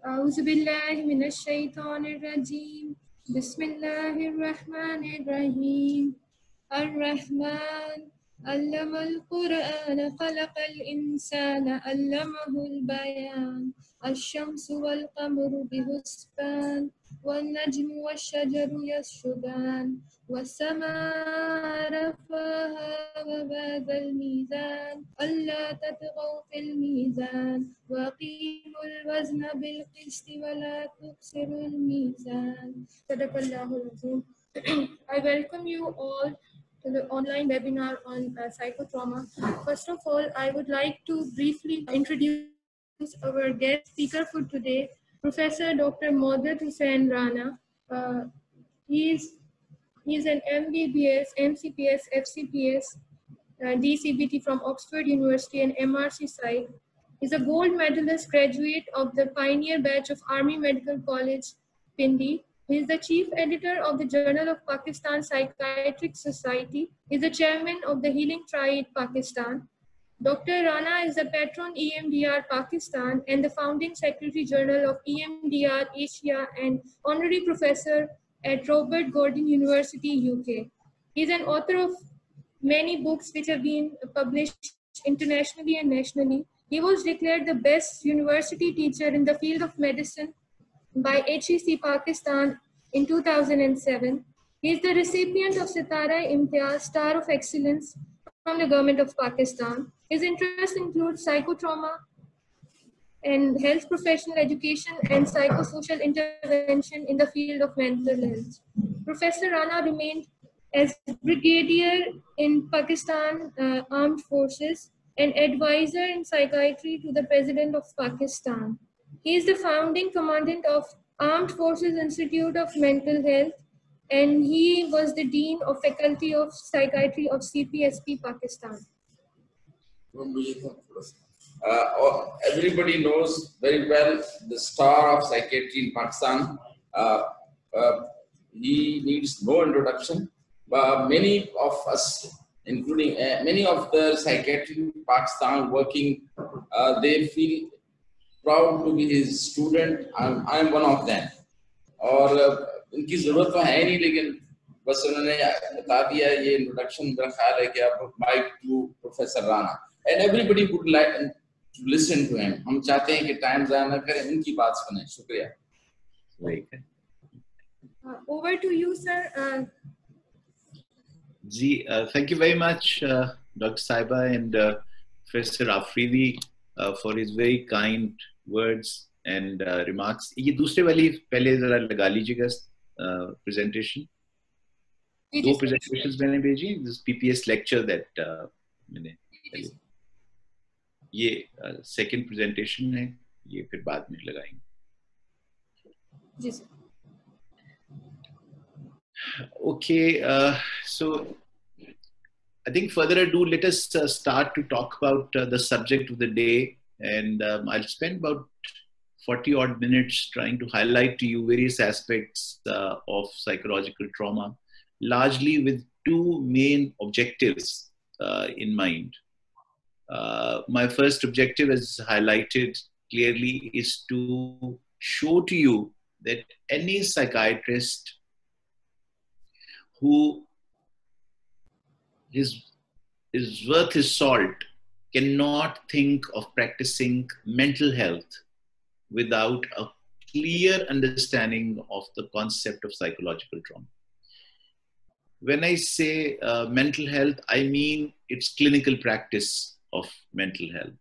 أعوذ بالله من الشيطان الرجيم بسم الله الرحمن الرحيم الرحمن علم القرآن خلق الإنسان علمه البيان الشمس والقمر بحسبان والنجم والشجر يسجدان والسماء رفعها ووضع الميزان ألا تطغوا في الميزان وأقيموا الوزن بالقسط ولا تخسروا الميزان صدق الله العظيم. I welcome you all to the online webinar on psychotrauma. First of all, I would like to briefly introduce our guest speaker for today, Professor Dr. Modad Hussain Rana. He is an MBBS, MCPS, FCPS, DCBT from Oxford University and MRC Psych. He's a gold medalist graduate of the pioneer batch of Army Medical College, Pindi. He is the chief editor of the Journal of Pakistan Psychiatric Society. He is the chairman of the Healing Triad Pakistan. Dr. Rana is the patron EMDR Pakistan and the founding secretary journal of EMDR Asia and honorary professor at Robert Gordon University, UK. He is an author of many books which have been published internationally and nationally. He was declared the best university teacher in the field of medicine by HEC Pakistan in 2007. He is the recipient of Sitara Imtiaz Star of Excellence from the Government of Pakistan. His interests include psychotrauma and health professional education and psychosocial intervention in the field of mental health. Professor Rana remained as brigadier in Pakistan Armed Forces and advisor in psychiatry to the President of Pakistan. He is the founding commandant of Armed Forces Institute of Mental Health, and he was the Dean of Faculty of Psychiatry of CPSP Pakistan. Everybody knows very well the star of psychiatry in Pakistan. He needs no introduction. Many of us, including many of the psychiatrists in Pakistan working, they feel proud to be his student. I am one of them. और इनकी ज़रूरत तो है नहीं, लेकिन बस उन्होंने बता दिया ये introduction. मेरा ख्याल है कि अब mic to Professor Rana and everybody would like to listen to him. हम चाहते हैं कि time ज़ाया न करें, उनकी बात सुनें. शुक्रिया. Over to you, sir. Thank you very much, Dr. Saiba and Professor Afridi for his very kind words and remarks. ये दूसरे वाली पहले जरा लगा लीजिएगा presentation. दो presentations मैंने भेजी. This PPS lecture that मैंने ये second presentation है. ये फिर बाद में लगाएंगे. जी sir. Okay, so I think further ado, let us start to talk about the subject of the day, and I'll spend about 40 odd minutes trying to highlight to you various aspects of psychological trauma, largely with two main objectives in mind. My first objective, as highlighted clearly, is to show to you that any psychiatrist who is worth his salt cannot think of practicing mental health without a clear understanding of the concept of psychological trauma. When I say mental health, I mean its clinical practice of mental health.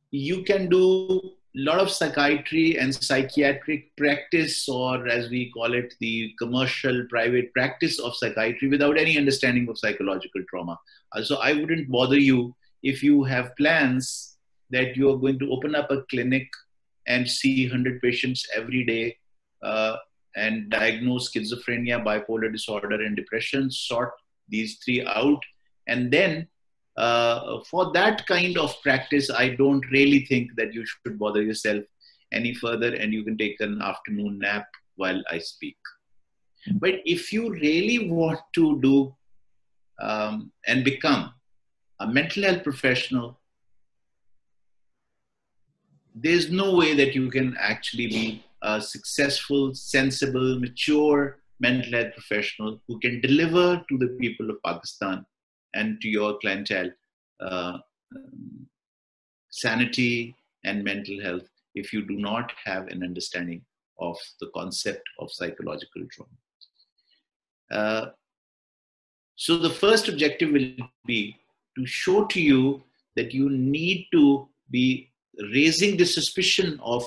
You can do a lot of psychiatry and psychiatric practice, or as we call it, the commercial private practice of psychiatry without any understanding of psychological trauma. So I wouldn't bother you if you have plans that you are going to open up a clinic and see 100 patients every day and diagnose schizophrenia, bipolar disorder, and depression, sort these three out. And then for that kind of practice, I don't really think that you should bother yourself any further, and you can take an afternoon nap while I speak. But if you really want to do and become a mental health professional there's no way that you can actually be a successful, sensible, mature mental health professional who can deliver to the people of Pakistan and to your clientele uh, sanity and mental health if you do not have an understanding of the concept of psychological trauma. So the first objective will be to show to you that you need to be raising the suspicion of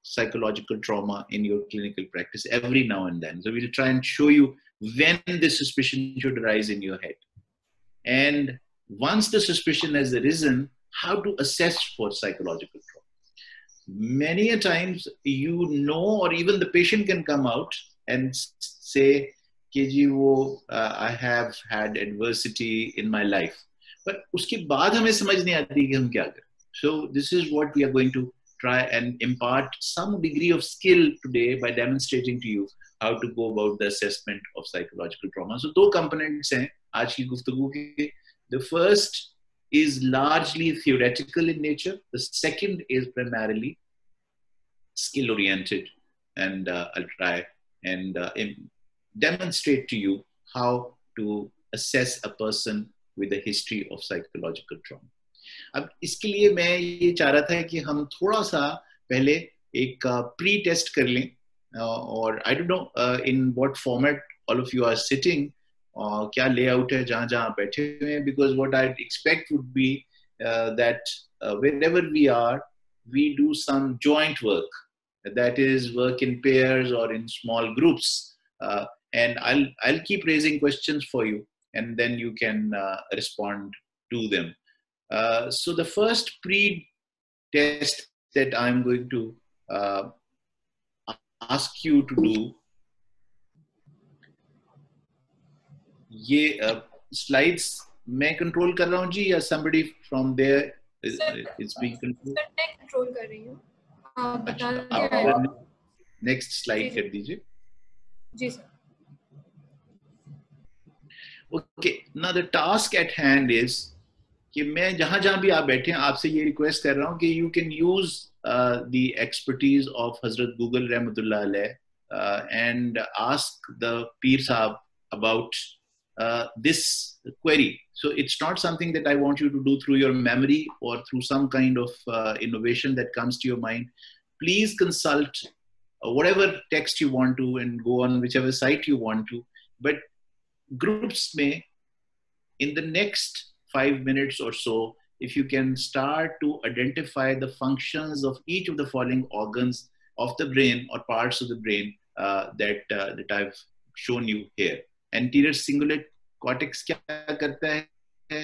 psychological trauma in your clinical practice every now and then. So we'll try and show you when the suspicion should arise in your head. And once the suspicion has arisen, how to assess for psychological trauma. Many a times, you know, or even the patient can come out and say, I have had adversity in my life. But उसके बाद हमें समझ नहीं आती कि हम क्या करें. So this is what we are going to try and impart some degree of skill today by demonstrating to you how to go about the assessment of psychological trauma. So दो components हैं आज की गुफ्तगू के. The first is largely theoretical in nature. The second is primarily skill oriented, and I'll try and demonstrate to you how to assess a person with a history of psychological trauma. अब इसके लिए मैं ये चाह रहा था कि हम थोड़ा सा पहले एक प्री टेस्ट कर लें, और I don't know in what format all of you are sitting, क्या लेआउट है जहां जहां बैठे हुए हैं, because what I expect would be that wherever we are, we do some joint work, that is work in pairs or in small groups, and I'll keep raising questions for you, and then you can respond to them. So the first pre-test that I'm going to ask you to do, ये slides मैं control कर रहा हूँ जी, या somebody from there is being controlled? Sir मैं control कर रही हूँ. आप बता अच्छा, दीजिए. नेक्स्ट स्लाइड कर दीजिए. जी sir. Okay, now the task at hand is कि मैं जहां जहां भी आप बैठे हैं आपसे ये रिक्वेस्ट कर रहा हूं कि you can use the expertise of Hazrat Google रहमतुल्लाह अलैह एंड आस्क द पीर साहब about this query. So it's not something that I want you to do through your memory or through some kind of innovation that comes to your mind. Please consult whatever text you want to and go on whichever site you want to. But groups may, in the next 5 minutes or so, if you can start to identify the functions of each of the following organs of the brain or parts of the brain that I've shown you here. Anterior cingulate cortex क्या करता है,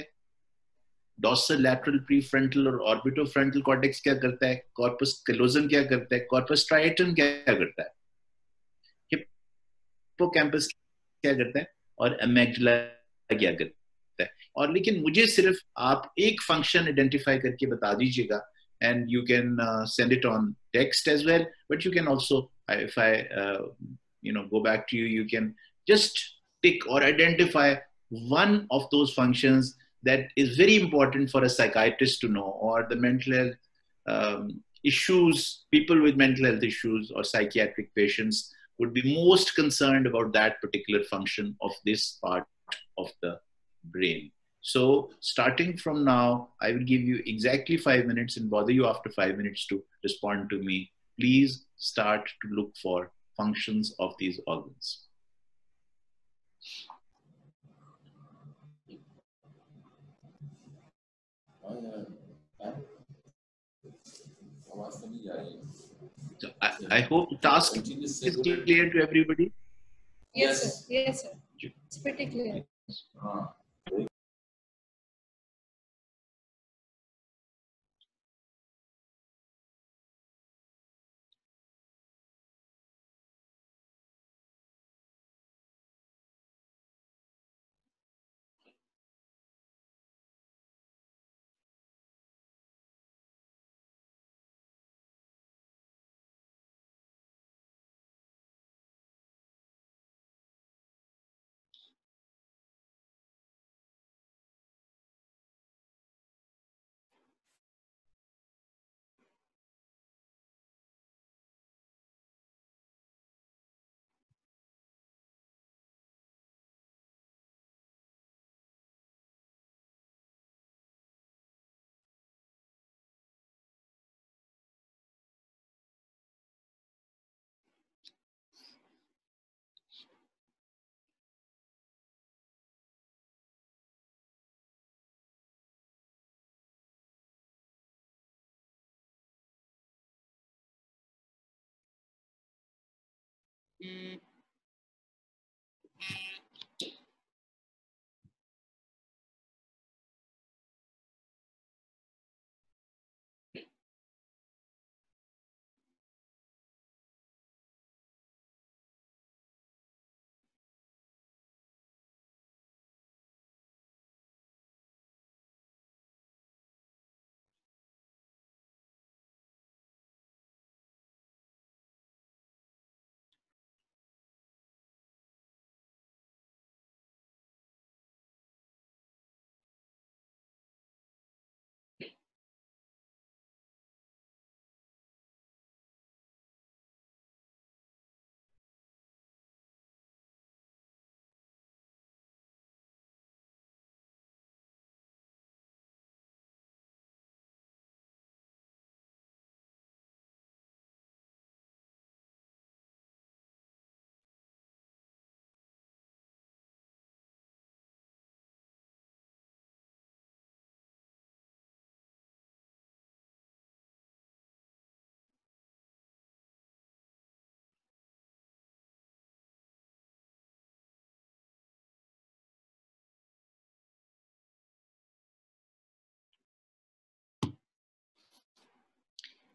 dorsal lateral prefrontal और orbitofrontal cortex क्या करता है, corpus callosum क्या करता है, corpus striatum क्या करता है, hippocampus क्या करता है, और amygdala क्या करता है. और लेकिन मुझे सिर्फ आप एक फंक्शन आइडेंटिफाई करके बता दीजिएगा, and you can send it on text as well, but you can also, if I go back to you, you can just tick or identify one of those functions that is very important for a psychiatrist to know, or the mental health issues, people with mental health issues or psychiatric patients would be most concerned about that particular function of this part of the brain. So starting from now, I will give you exactly 5 minutes and bother you after 5 minutes to respond to me. Please start to look for functions of these organs. So I hope the task is clear to everybody. Yes, sir. Yes, sir. It's pretty clear.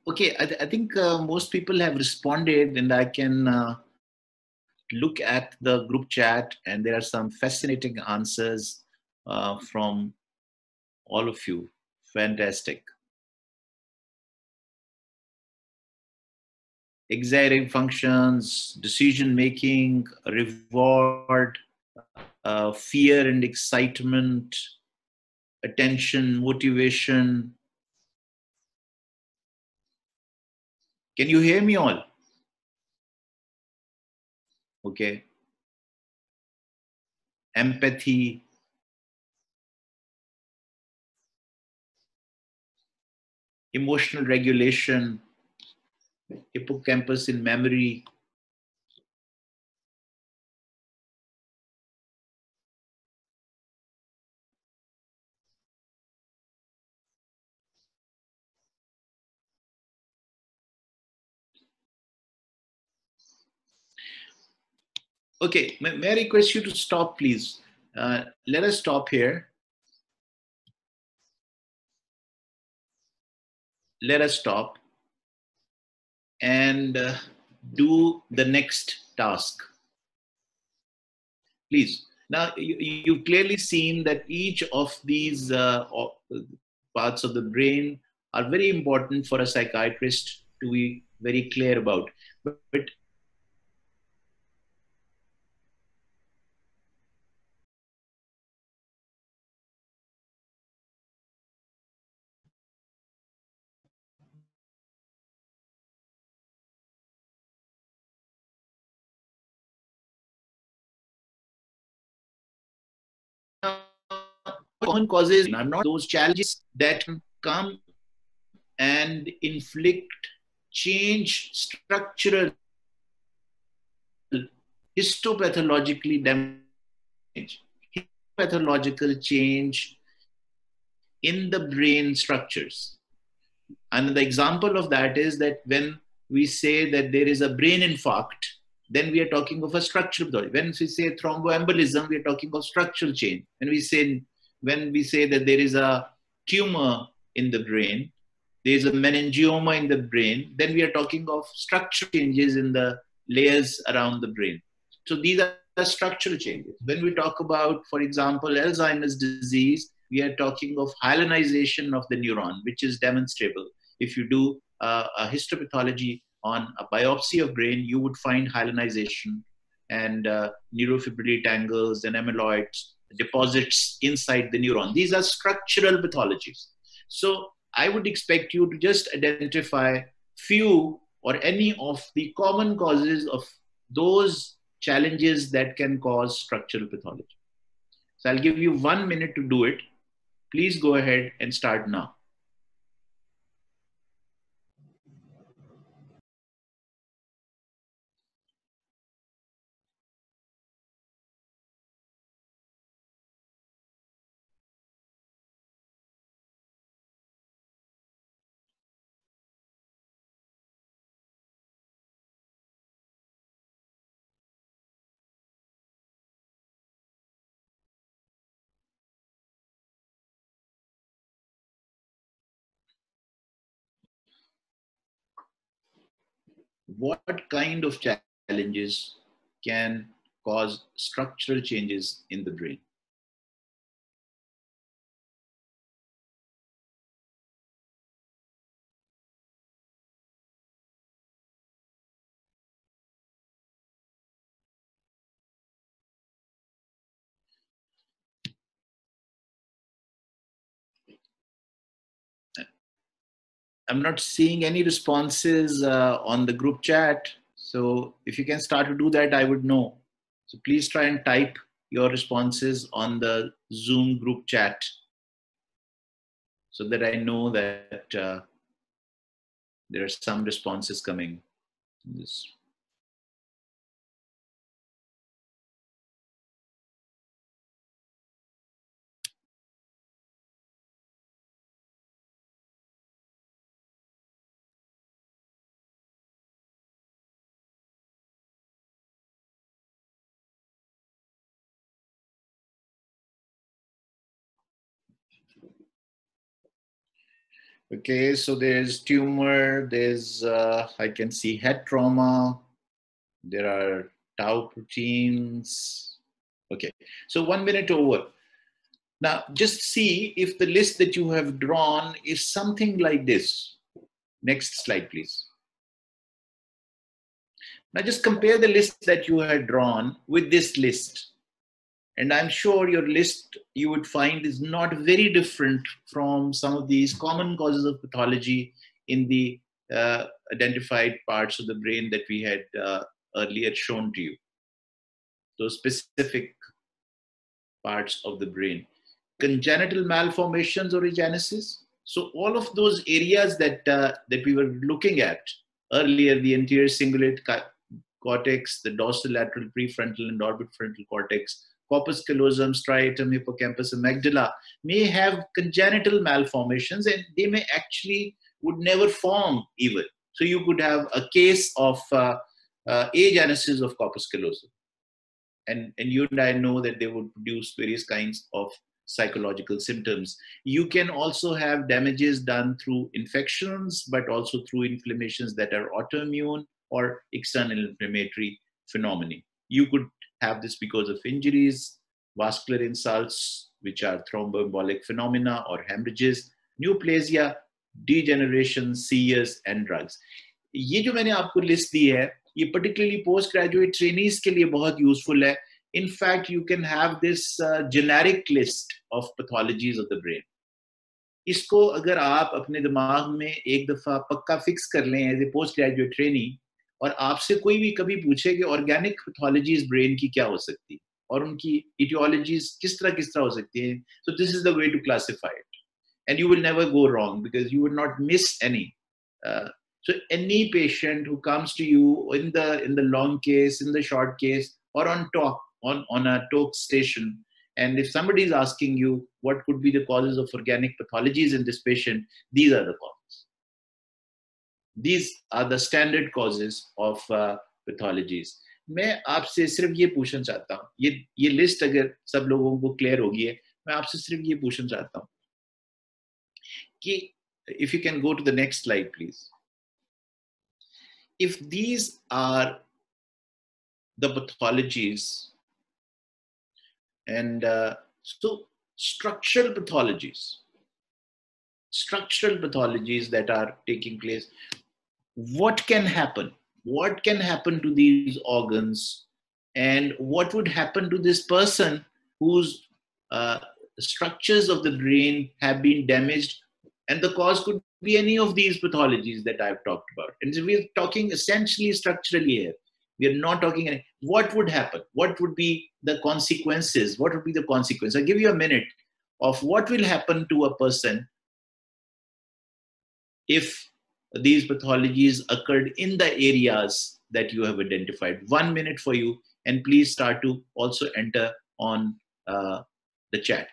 Okay, I think most people have responded, and I can look at the group chat, and there are some fascinating answers from all of you. Fantastic. Exciting functions, decision making, reward, fear and excitement, attention, motivation. Can you hear me all? Okay. Empathy, emotional regulation, hippocampus in memory. Okay, may I request you to stop, please? Let us stop here. Let us stop and do the next task. Please. Now, you've clearly seen that each of these parts of the brain are very important for a psychiatrist to be very clear about. But common causes are not those challenges that come and inflict change, structural, histopathologically damage, pathological change in the brain structures. And the example of that is that when we say that there is a brain infarct, then we are talking of a structural pathology. When we say thromboembolism, we are talking of structural change. When we say that there is a tumor in the brain, there is a meningioma in the brain, then we are talking of structural changes in the layers around the brain. So these are structural changes. When we talk about, for example, Alzheimer's disease, we are talking of hyalinization of the neuron, which is demonstrable. If you do a histopathology on a biopsy of brain, you would find hyalinization and neurofibrillary tangles and amyloids deposits inside the neuron. These are structural pathologies. So I would expect you to just identify few or any of the common causes of those challenges that can cause structural pathology. So I'll give you 1 minute to do it. Please go ahead and start now. what kind of challenges can cause structural changes in the brain? I'm not seeing any responses on the group chat. So if you can start to do that, I would know. So please try and type your responses on the Zoom group chat so that I know that there are some responses coming. This. Okay, so there's tumor, there's, I can see head trauma, there are tau proteins. Okay, so 1 minute over. Now, just see if the list that you have drawn is something like this. Next slide, please. Now, just compare the list that you had drawn with this list. And I'm sure your list you would find is not very different from some of these common causes of pathology in the identified parts of the brain that we had earlier shown to you. Those specific parts of the brain. Congenital malformations or agenesis. So all of those areas that, that we were looking at earlier, the anterior cingulate cortex, the dorsolateral prefrontal and orbitofrontal cortex, corpus callosum, striatum, hippocampus, amygdala may have congenital malformations, and they may actually would never form even. So you could have a case of agenesis of corpus callosum. And you and I know that they would produce various kinds of psychological symptoms. You can also have damages done through infections, but also through inflammations that are autoimmune or external inflammatory phenomena. You could have this because of injuries, vascular insults, which are thromboembolic phenomena or hemorrhages, neoplasia, degeneration, seizures, and drugs. ये जो मैंने आपको list दी है, ये particularly postgraduate trainees के लिए बहुत useful है. In fact, you can have this generic list of pathologies of the brain. इसको अगर आप अपने दिमाग में एक दफा पक्का फिक्स कर लें as a post graduate trainee, और आपसे कोई भी कभी पूछे कि ऑर्गेनिक पैथोलॉजीज ब्रेन की क्या हो सकती है और उनकी इटियोलॉजीज किस तरह हो सकती है, so this is the way to classify it, and you will never go wrong because you would not miss any. So any patient who comes to you in the long case, in the short case, or on a talk station, and if somebody is asking you what could be the causes of organic pathologies in this patient, these are the causes. These are the standard causes of pathologies. मैं आपसे सिर्फ ये पूछना चाहता हूँ, ये list अगर सब लोगों को क्लियर होगी है, मैं आपसे सिर्फ ये पूछना चाहता हूँ कि if you can go to the next slide please. If these are the pathologies, and so structural pathologies that are taking place, what can happen to these organs, and what would happen to this person whose structures of the brain have been damaged, and the cause could be any of these pathologies that I've talked about. And so we're talking essentially structurally here. We are not talking what would happen, what would be the consequences, what would be the consequence. I'll give you a minute of what will happen to a person if these pathologies occurred in the areas that you have identified. 1 minute for you, and please start to also enter on the chat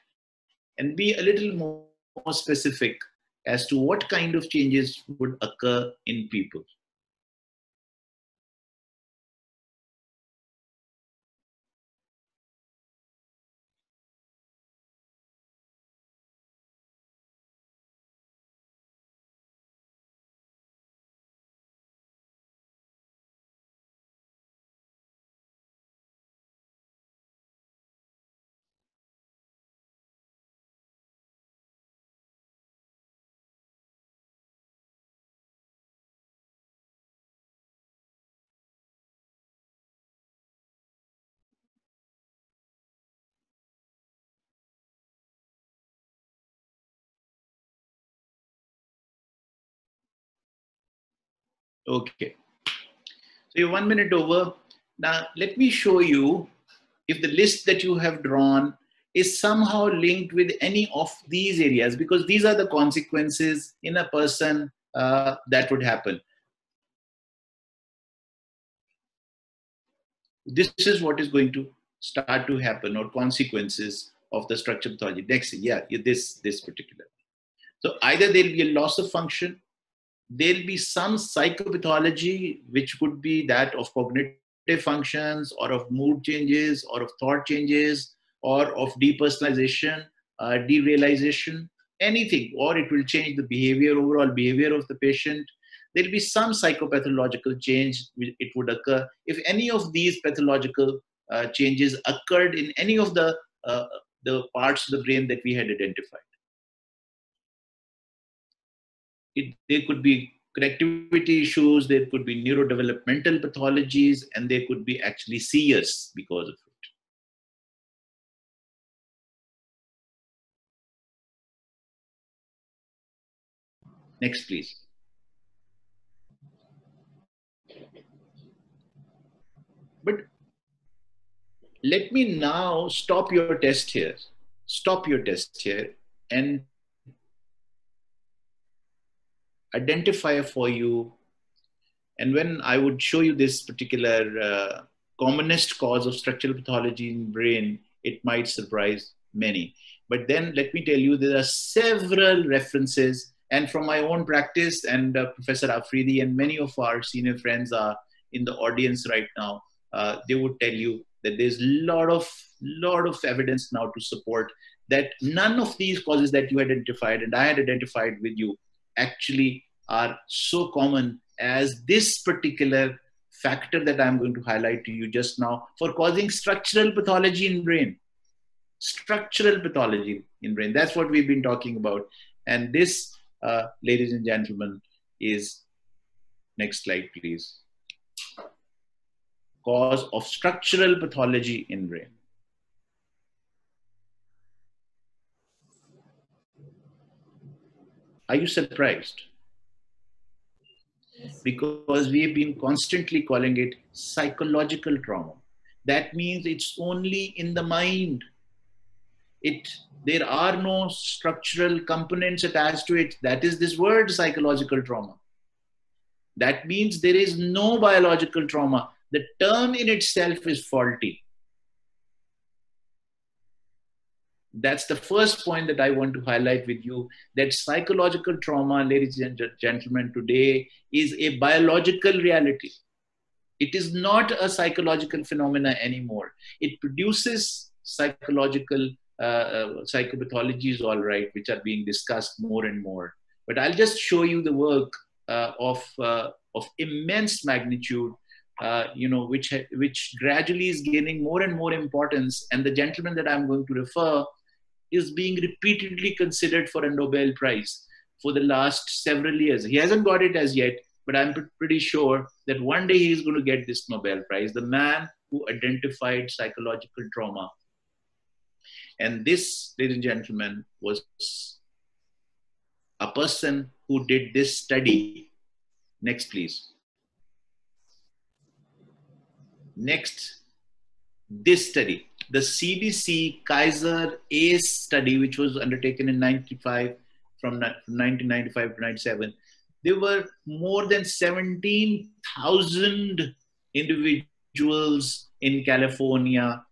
and be a little more specific as to what kind of changes would occur in people. Okay. So you're 1 minute over. Now, let me show you if the list that you have drawn is somehow linked with any of these areas, because these are the consequences in a person that would happen. This is what is going to start to happen, or consequences of the structural pathology. Next, this particular. So either there'll be a loss of function, there'll be some psychopathology, which could be that of cognitive functions, or of mood changes, or of thought changes, or of depersonalization, derealization, anything, or it will change the behavior, overall behavior of the patient. There'll be some psychopathological change, it would occur. If any of these pathological changes occurred in any of the parts of the brain that we had identified. There could be connectivity issues, there could be neurodevelopmental pathologies, and there could be actually seizures because of it. Next, please. But let me now stop your test here. Stop your test here and identify for you. And when I would show you this particular commonest cause of structural pathology in brain, it might surprise many. But then let me tell you, there are several references, and from my own practice, and Professor Afridi and many of our senior friends are in the audience right now. They would tell you that there's a lot of evidence now to support that none of these causes that you identified and I had identified with you actually are so common as this particular factor that I'm going to highlight to you just now for causing structural pathology in brain. Structural pathology in brain. That's what we've been talking about. And this, ladies and gentlemen, is, next slide, please, cause of structural pathology in brain. Are you surprised? Because we have been constantly calling it psychological trauma. That means it's only in the mind. There are no structural components attached to it. That is this word, psychological trauma. That means there is no biological trauma. The term in itself is faulty. That's the first point that I want to highlight with you, that psychological trauma, ladies and gentlemen, today is a biological reality. It is not a psychological phenomena anymore. It produces psychological psychopathologies, all right, which are being discussed more and more. But I'll just show you the work of immense magnitude, which gradually is gaining more and more importance. And the gentleman that I'm going to refer is being repeatedly considered for a Nobel Prize for the last several years. He hasn't got it as yet, but I'm pretty sure that one day he's going to get this Nobel Prize, the man who identified psychological trauma. And this, ladies and gentlemen, was a person who did this study. Next, please. Next, this study, the CDC Kaiser ACE study, which was undertaken in 95, from 1995 to 97. There were more than 17,000 individuals in California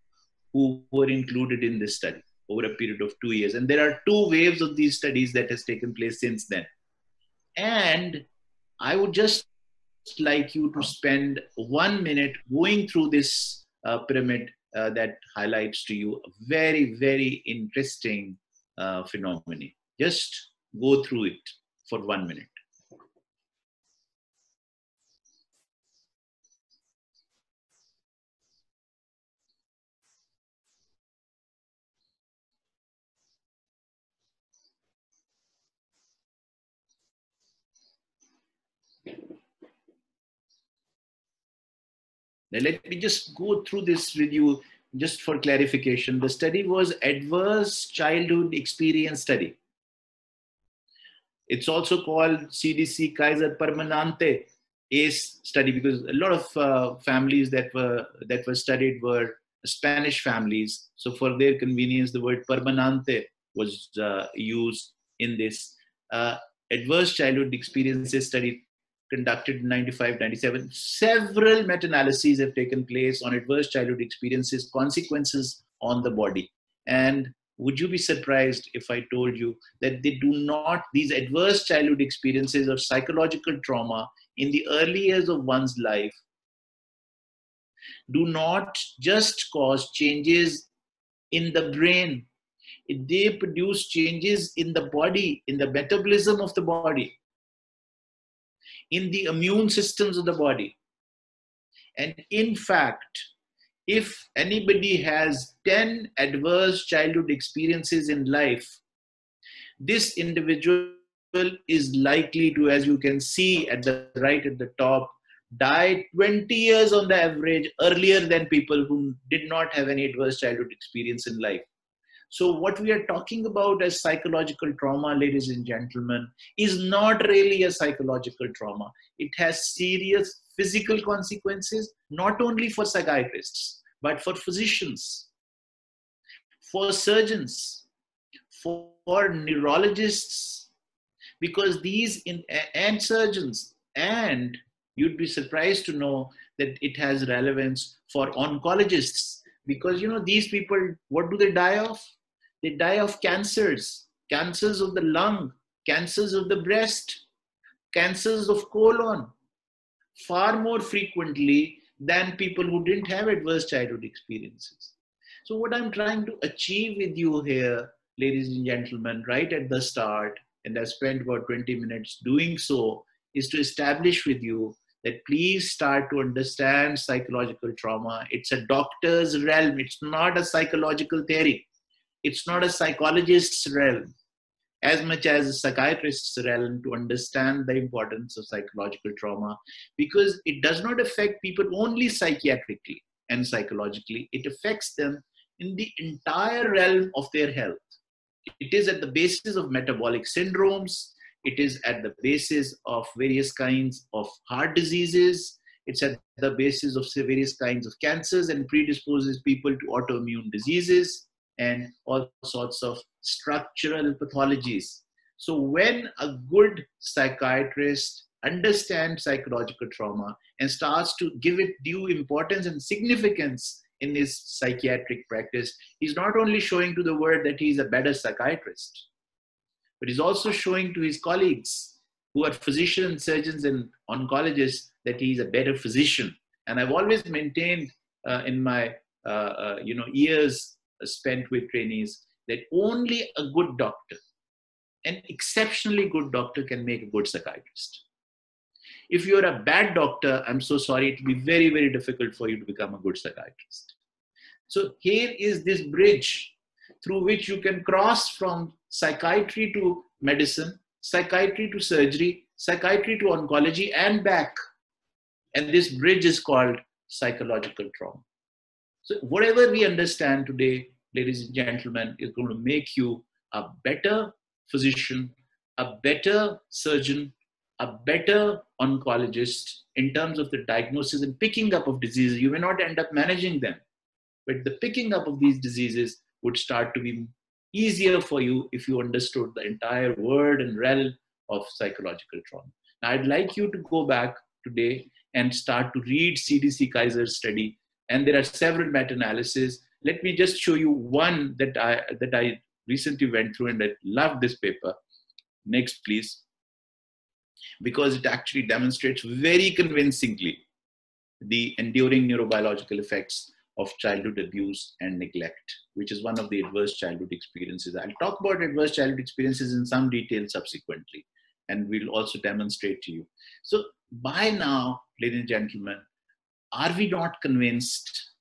who were included in this study over a period of 2 years. And there are 2 waves of these studies that has taken place since then. And I would just like you to spend 1 minute going through this pyramid that highlights to you a very, very interesting phenomenon. Just go through it for 1 minute. Now, let me just go through this with you just for clarification. The study was Adverse Childhood Experience Study. It's also called CDC Kaiser Permanente ACE study, because a lot of families that were studied were Spanish families. So for their convenience, the word permanente was used in this. Adverse childhood experiences study conducted in 95, 97. Several meta-analyses have taken place on adverse childhood experiences, consequences on the body. And would you be surprised if I told you that these adverse childhood experiences or psychological trauma in the early years of one's life do not just cause changes in the brain, they produce changes in the body, in the metabolism of the body, in the immune systems of the body. And in fact, if anybody has 10 adverse childhood experiences in life, this individual is likely to, as you can see at the right at the top, die 20 years on the average earlier than people who did not have any adverse childhood experience in life. So what we are talking about as psychological trauma, ladies and gentlemen, is not really a psychological trauma. It has serious physical consequences, not only for psychiatrists, but for physicians, for surgeons, for neurologists, because and surgeons, and you'd be surprised to know that it has relevance for oncologists, because these people, what do they die of? They die of cancers of the lung, cancers of the breast, cancers of colon, far more frequently than people who didn't have adverse childhood experiences. So what I'm trying to achieve with you here, ladies and gentlemen, right at the start, and I spent about 20 minutes doing so, is to establish with you that please start to understand psychological trauma. It's a doctor's realm. It's not a psychological theory. It's not a psychologist's realm, as much as a psychiatrist's realm, to understand the importance of psychological trauma, because it does not affect people only psychiatrically and psychologically. It affects them in the entire realm of their health. It is at the basis of metabolic syndromes. It is at the basis of various kinds of heart diseases. It's at the basis of various kinds of cancers, and predisposes people to autoimmune diseases and all sorts of structural pathologies. So when a good psychiatrist understands psychological trauma and starts to give it due importance and significance in his psychiatric practice, he's not only showing to the world that he's a better psychiatrist, but he's also showing to his colleagues who are physicians, surgeons, and oncologists that he's a better physician. And I've always maintained in my years spent with trainees that only a good doctor, an exceptionally good doctor, can make a good psychiatrist. If you're a bad doctor, I'm so sorry, it will be very, very difficult for you to become a good psychiatrist. So here is this bridge through which you can cross from psychiatry to medicine, psychiatry to surgery, psychiatry to oncology, and back. And this bridge is called psychological trauma. So whatever we understand today, ladies and gentlemen, is going to make you a better physician, a better surgeon, a better oncologist in terms of the diagnosis and picking up of diseases. You may not end up managing them, but the picking up of these diseases would start to be easier for you if you understood the entire word and realm of psychological trauma. Now, I'd like you to go back today and start to read CDC Kaiser's study. And there are several meta-analyses. Let me just show you one that I recently went through, and I love this paper. Next, please. Because it actually demonstrates very convincingly the enduring neurobiological effects of childhood abuse and neglect, which is one of the adverse childhood experiences. I'll talk about adverse childhood experiences in some detail subsequently, and we'll also demonstrate to you. So by now, ladies and gentlemen, are we not convinced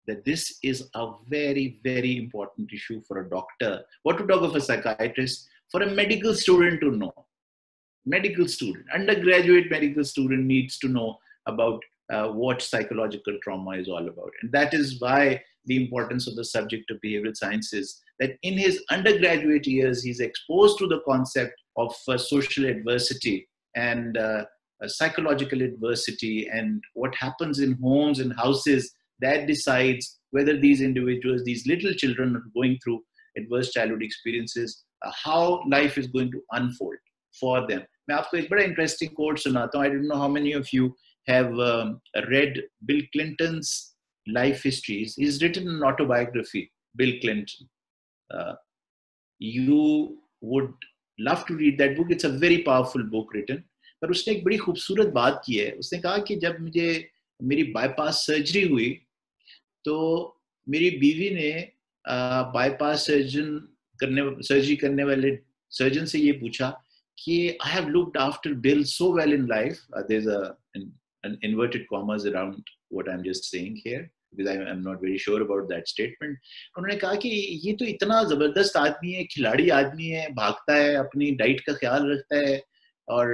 that this is a very, very important issue for a doctor? What to talk of a psychiatrist? For a medical student to know. Medical student, undergraduate medical student needs to know about what psychological trauma is all about. And that is why the importance of the subject of behavioral sciences, that in his undergraduate years, he's exposed to the concept of social adversity and psychological adversity and what happens in homes and houses that decides whether these individuals, these little children are going through adverse childhood experiences, how life is going to unfold for them. मैं आपको एक बड़ा interesting quote सुनाता हूँ. I don't know how many of you have read Bill Clinton's life histories. He's written an autobiography, Bill Clinton. You would love to read that book. It's a very powerful book written. पर उसने एक बड़ी खूबसूरत बात की है. उसने कहा कि जब मुझे मेरी बाईपास सर्जरी हुई तो मेरी बीवी ने बाईपास सर्जरी करने वाले सर्जन से ये पूछा कि I have looked after Bill so well in life. There's an inverted commas around what I'm just saying here because I'm not very sure about that statement. उन्होंने कहा कि ये तो इतना जबरदस्त आदमी है, खिलाड़ी आदमी है, भागता है, अपनी डाइट का ख्याल रखता है और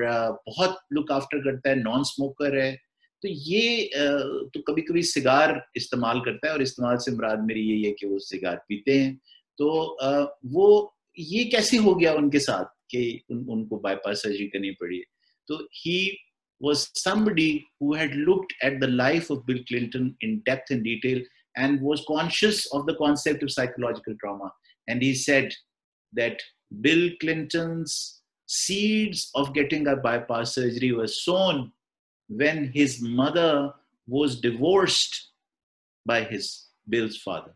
बहुत लुक आफ्टर करता है, नॉन स्मोकर है. तो ये तो कभी कभी सिगार इस्तेमाल करता है और इस्तेमाल से मुराद मेरी यही है कि वो सिगार पीते हैं. तो वो ये कैसे हो गया उनके साथ कि उनको बाईपास सर्जरी करनी पड़ी. तो he was somebody who had looked at the life of Bill Clinton in depth and detail and was conscious of the concept of psychological trauma. And he said that Bill Clinton's seeds of getting a bypass surgery were sown when his mother was divorced by Bill's father.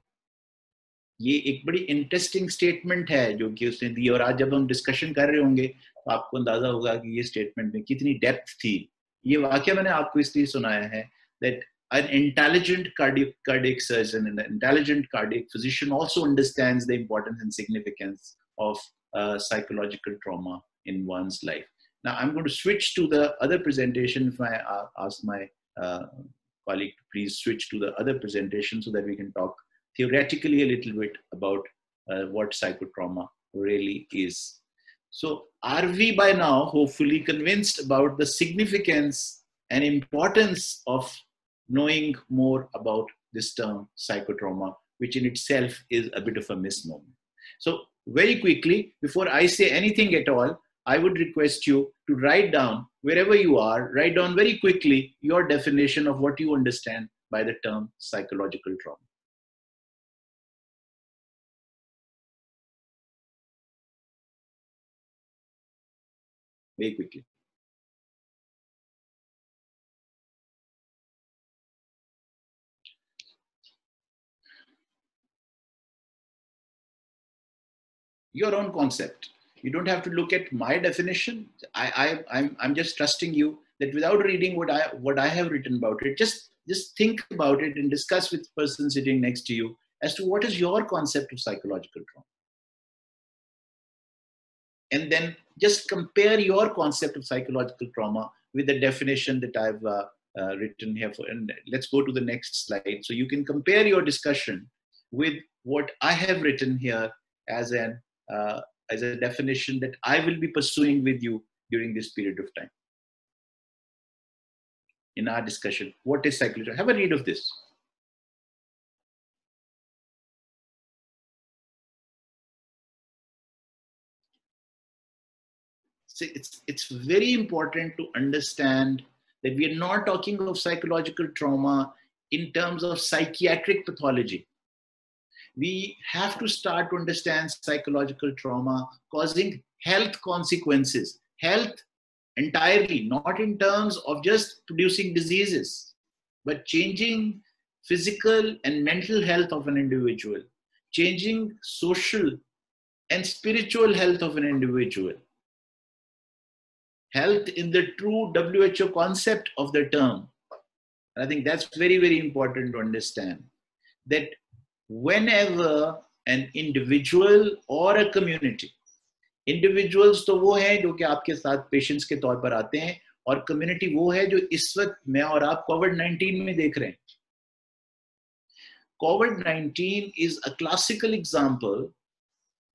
ये एक बड़ी interesting statement है जो कि उसने दी और आज जब हम डिस्कशन कर रहे होंगे तो आपको अंदाजा होगा कि ये स्टेटमेंट में कितनी डेप्थ थी. ये वाकया मैंने आपको इसलिए सुनाया है that an intelligent cardiac surgeon and an intelligent cardiac physician also understands the importance and significance of psychological trauma in one's life. Now I'm going to switch to the other presentation. If I ask my colleague to please switch to the other presentation so that we can talk theoretically a little bit about what psychotrauma really is. So are we by now hopefully convinced about the significance and importance of knowing more about this term psychotrauma, which in itself is a bit of a misnomer? So very quickly, before I say anything at all, I would request you to write down, wherever you are, write down very quickly your definition of what you understand by the term psychological trauma. Very quickly. Your own concept. You don't have to look at my definition. I'm just trusting you that without reading what I have written about it, just think about it and discuss with the person sitting next to you as to what is your concept of psychological trauma. And then just compare your concept of psychological trauma with the definition that I've written here for. And let's go to the next slide. So you can compare your discussion with what I have written here as a definition that I will be pursuing with you during this period of time. In our discussion, what is psychological trauma? Have a read of this. It's very important to understand that we are not talking of psychological trauma in terms of psychiatric pathology. We have to start to understand psychological trauma causing health consequences, health entirely, not in terms of just producing diseases, but changing physical and mental health of an individual, changing social and spiritual health of an individual. Health in the true WHO concept of the term. And I think that's very, very important to understand that whenever an individual or a community, individuals तो वो हैं जो कि आपके साथ patients के तौर पर आते हैं और community वो है जो इस वक्त मैं और आप COVID-19 में देख रहे हैं. COVID-19 is a classical example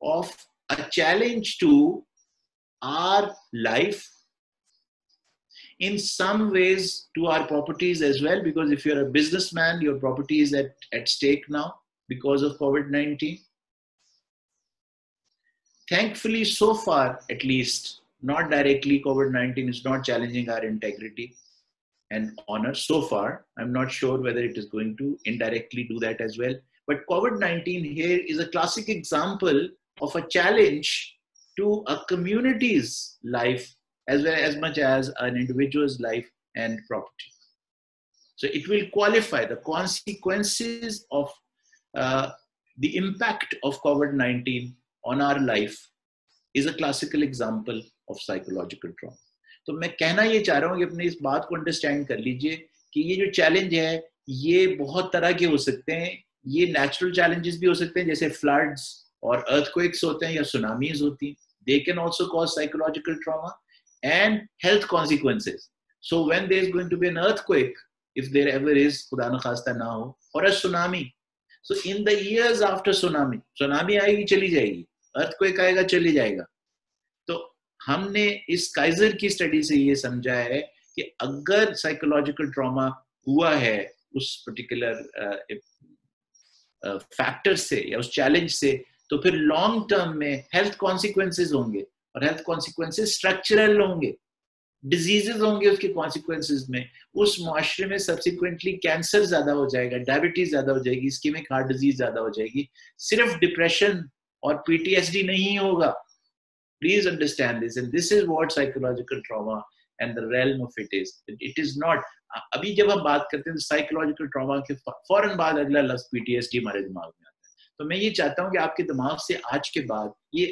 of a challenge to our life, in some ways to our properties as well, because if you're a businessman, your property is at stake now because of COVID-19. Thankfully, so far, at least, not directly, COVID-19 is not challenging our integrity and honor so far. I'm not sure whether it is going to indirectly do that as well. But COVID-19 here is a classic example of a challenge to a community's life as well as much as an individual's life and property. So it will qualify the consequences of the impact of COVID-19 on our life is a classical example of psychological trauma. तो मैं कहना ये चाह रहा हूँ कि अपनी इस बात को अंडरस्टैंड कर लीजिए कि ये जो चैलेंज है ये बहुत तरह के हो सकते हैं. ये नेचुरल चैलेंजेस भी हो सकते हैं जैसे फ्लड्स और अर्थक्वेक्स होते हैं या सुनामीज होती हैं. They can also cause psychological trauma and health consequences. So when there is going to be an earthquake, if there ever is, खुदा न खास्ता ना हो, or a tsunami. So in the years after tsunami आएगी चली जाएगी, earthquake आएगा चली जाएगा. तो हमने इस काइजर की स्टडी से ये समझा है कि अगर साइकोलॉजिकल ट्रॉमा हुआ है उस पर्टिकुलर फैक्टर से या उस चैलेंज से, तो फिर लॉन्ग टर्म में हेल्थ कॉन्सिक्वेंसेस होंगे और हेल्थ कॉन्सिक्वेंसेस स्ट्रक्चरल होंगे, डिजीजेस होंगे उसके कॉन्सिक्वेंसेस में. उस माशरे में सब्सिक्वेंटली कैंसर ज्यादा हो जाएगा, डायबिटीज ज्यादा हो जाएगी, इस्केमिक हार्ट डिजीज ज्यादा हो जाएगी. सिर्फ डिप्रेशन और पीटीएसडी नहीं होगा. Please understand this, and this is what psychological trauma and the realm of it is. It is not. अभी जब हम बात करते हैं साइकोलॉजिकल ट्रॉमा के फौरन बाद अगला लफ्ज पीटीएसडी हमारे दिमाग में आता है. तो मैं ये चाहता हूँ कि आपके दिमाग से आज के बाद ये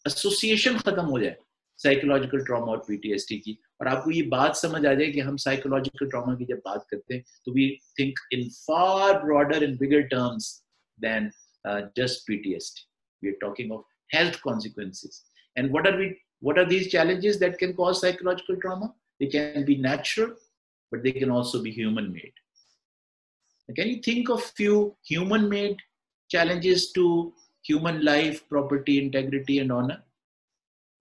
एसोसिएशन खत्म हो जाए साइकोलॉजिकल ट्रॉमा और पीटीएसडी की, और आपको ये बात समझ आ जाए कि हम साइकोलॉजिकल ट्रॉमा की जब बात करते हैं तो we think in far broader and bigger terms than just PTSD. We are talking of health consequences. And what are these challenges that can cause psychological trauma? They can be natural, but they can also be human-made. Can you think of few human-made challenges to human life, property, integrity, and honor?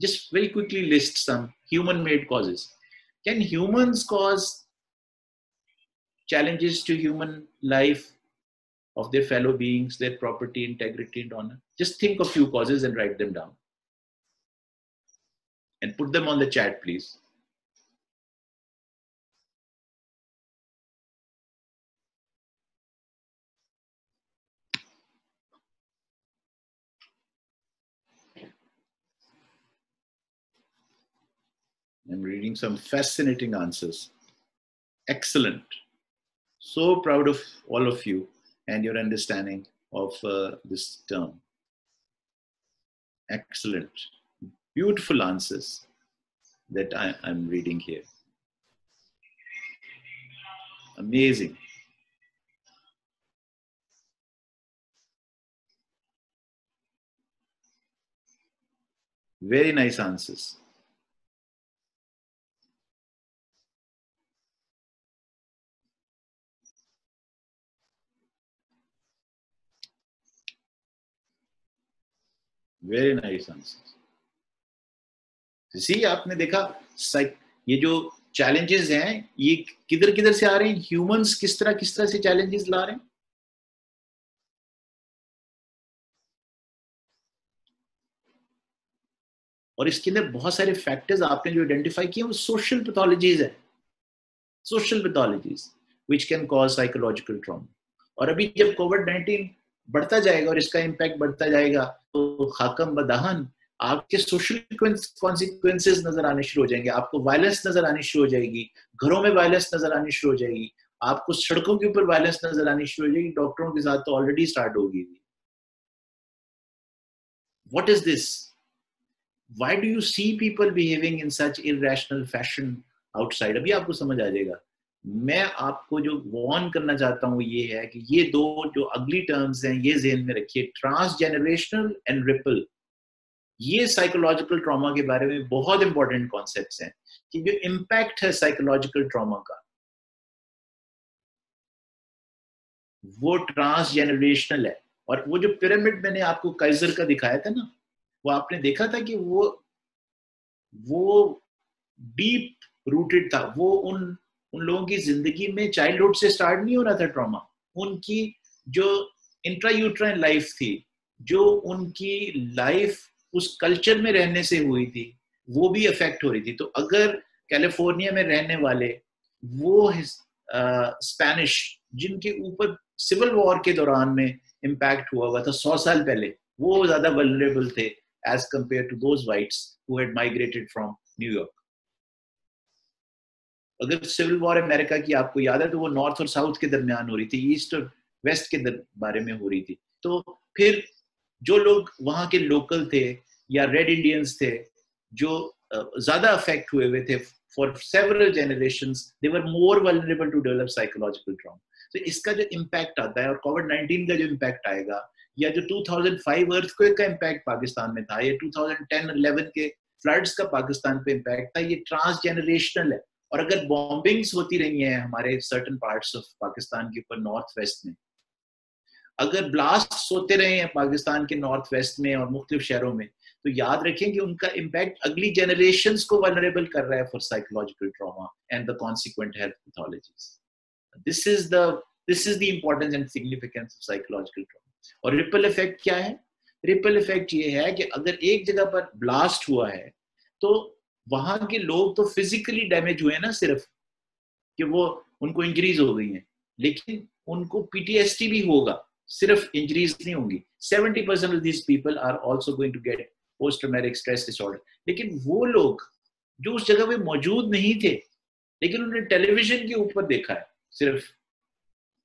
Just very quickly list some human-made causes. Can humans cause challenges to human life of their fellow beings, their property, integrity, and honor? Just think of few causes and write them down. And put them on the chat, please. I'm reading some fascinating answers. Excellent. So proud of all of you and your understanding of this term. Excellent. Beautiful answers that I'm reading here. Amazing. Very nice answers. Very nice answers. See, आपने देखा ये जो challenges हैं ये किधर किधर से आ रहे हैं, ह्यूमंस किस तरह से चैलेंजेस ला रहे हैं. और इसके अंदर बहुत सारे फैक्टर्स आपने जो आइडेंटिफाई किए वो सोशल पैथोलॉजीज है, social pathologies which can cause psychological trauma. और अभी जब कोविड-19 बढ़ता जाएगा और इसका इम्पैक्ट बढ़ता जाएगा तो खाकम बदहन आपके सोशल कॉन्सिक्वेंसेस नजर आने शुरू हो जाएंगे. आपको वायलेंस नजर आनी शुरू हो जाएगी, घरों में वायलेंस नजर आनी शुरू हो जाएगी, आपको सड़कों के ऊपर वायलेंस नजर आनी शुरू हो जाएगी, डॉक्टरों के साथ तो ऑलरेडी स्टार्ट होगी. What is this? Why do you see people behaving in such irrational fashion outside? अभी आपको समझ आ जाएगा. मैं आपको जो वार्न करना चाहता हूँ ये है कि ये दो जो अगली टर्म्स हैं ये ज़हन में रखिए, ट्रांसजेनरेशनल एंड रिपल. ये साइकोलॉजिकल ट्रॉमा के बारे में बहुत इंपॉर्टेंट कॉन्सेप्ट्स हैं कि जो इम्पैक्ट है साइकोलॉजिकल ट्रॉमा का वो ट्रांसजेनरेशनल है. और वो जो पिरामिड मैंने आपको काइजर का दिखाया था ना, वो आपने देखा था कि वो डीप रूटेड था. वो उन लोगों की जिंदगी में चाइल्डहुड से स्टार्ट नहीं हो रहा था ट्रॉमा. उनकी जो इंट्रायूट्राइन लाइफ थी, जो उनकी लाइफ उस कल्चर में रहने से हुई थी, वो भी अफेक्ट हो रही थी। तो अगर कैलिफोर्निया में रहने वाले वो स्पेनिश जिनके ऊपर सिविल वॉर के दौरान में इम्पैक्ट हुआ था 100 साल पहले, वो ज्यादा वल्नरेबल थे as compare to those whites who had migrated from New York. अगर सिविल वॉर अमेरिका की आपको याद है तो वो नॉर्थ और साउथ के दरमियान हो रही थी, ईस्ट और वेस्ट के बारे में हो रही थी। तो फिर जो लोग वहां के लोकल थे या रेड इंडियंस थे जो ज्यादा अफेक्ट हुए थे for several generations, they were more vulnerable to develop psychological trauma. So इसका जो impact आता है और COVID-19 का जो impact आएगा, या जो 2005 earthquake का impact पाकिस्तान में था, या 2010-11 के floods का पाकिस्तान पे impact था, ये transgenerational है। और अगर bombings होती रही हैं हमारे certain parts of पाकिस्तान के ऊपर north west में, अगर blasts होते रहे हैं पाकिस्तान के north west में और मुख्तलिफ शहरों में, तो याद रखें कि उनका इम्पैक्ट अगली जनरेशंस को वल्नरेबल कर रहा है for psychological trauma and the consequent health pathologies. This is the importance and significance of psychological trauma. और रिपल इफेक्ट क्या है? रिपल इफेक्ट ये है कि अगर एक जगह पर ब्लास्ट हुआ है तो वहां के लोग तो फिजिकली डैमेज हुए ना, सिर्फ कि वो उनको इंजरीज हो गई हैं, लेकिन उनको पीटीएसडी भी होगा, सिर्फ इंजरीज नहीं होंगी। 70% of these people are also going to get post traumatic stress disorder. लेकिन वो लोग जो उस जगह पे मौजूद नहीं थे, लेकिन उन्होंने टेलीविजन के ऊपर देखा है सिर्फ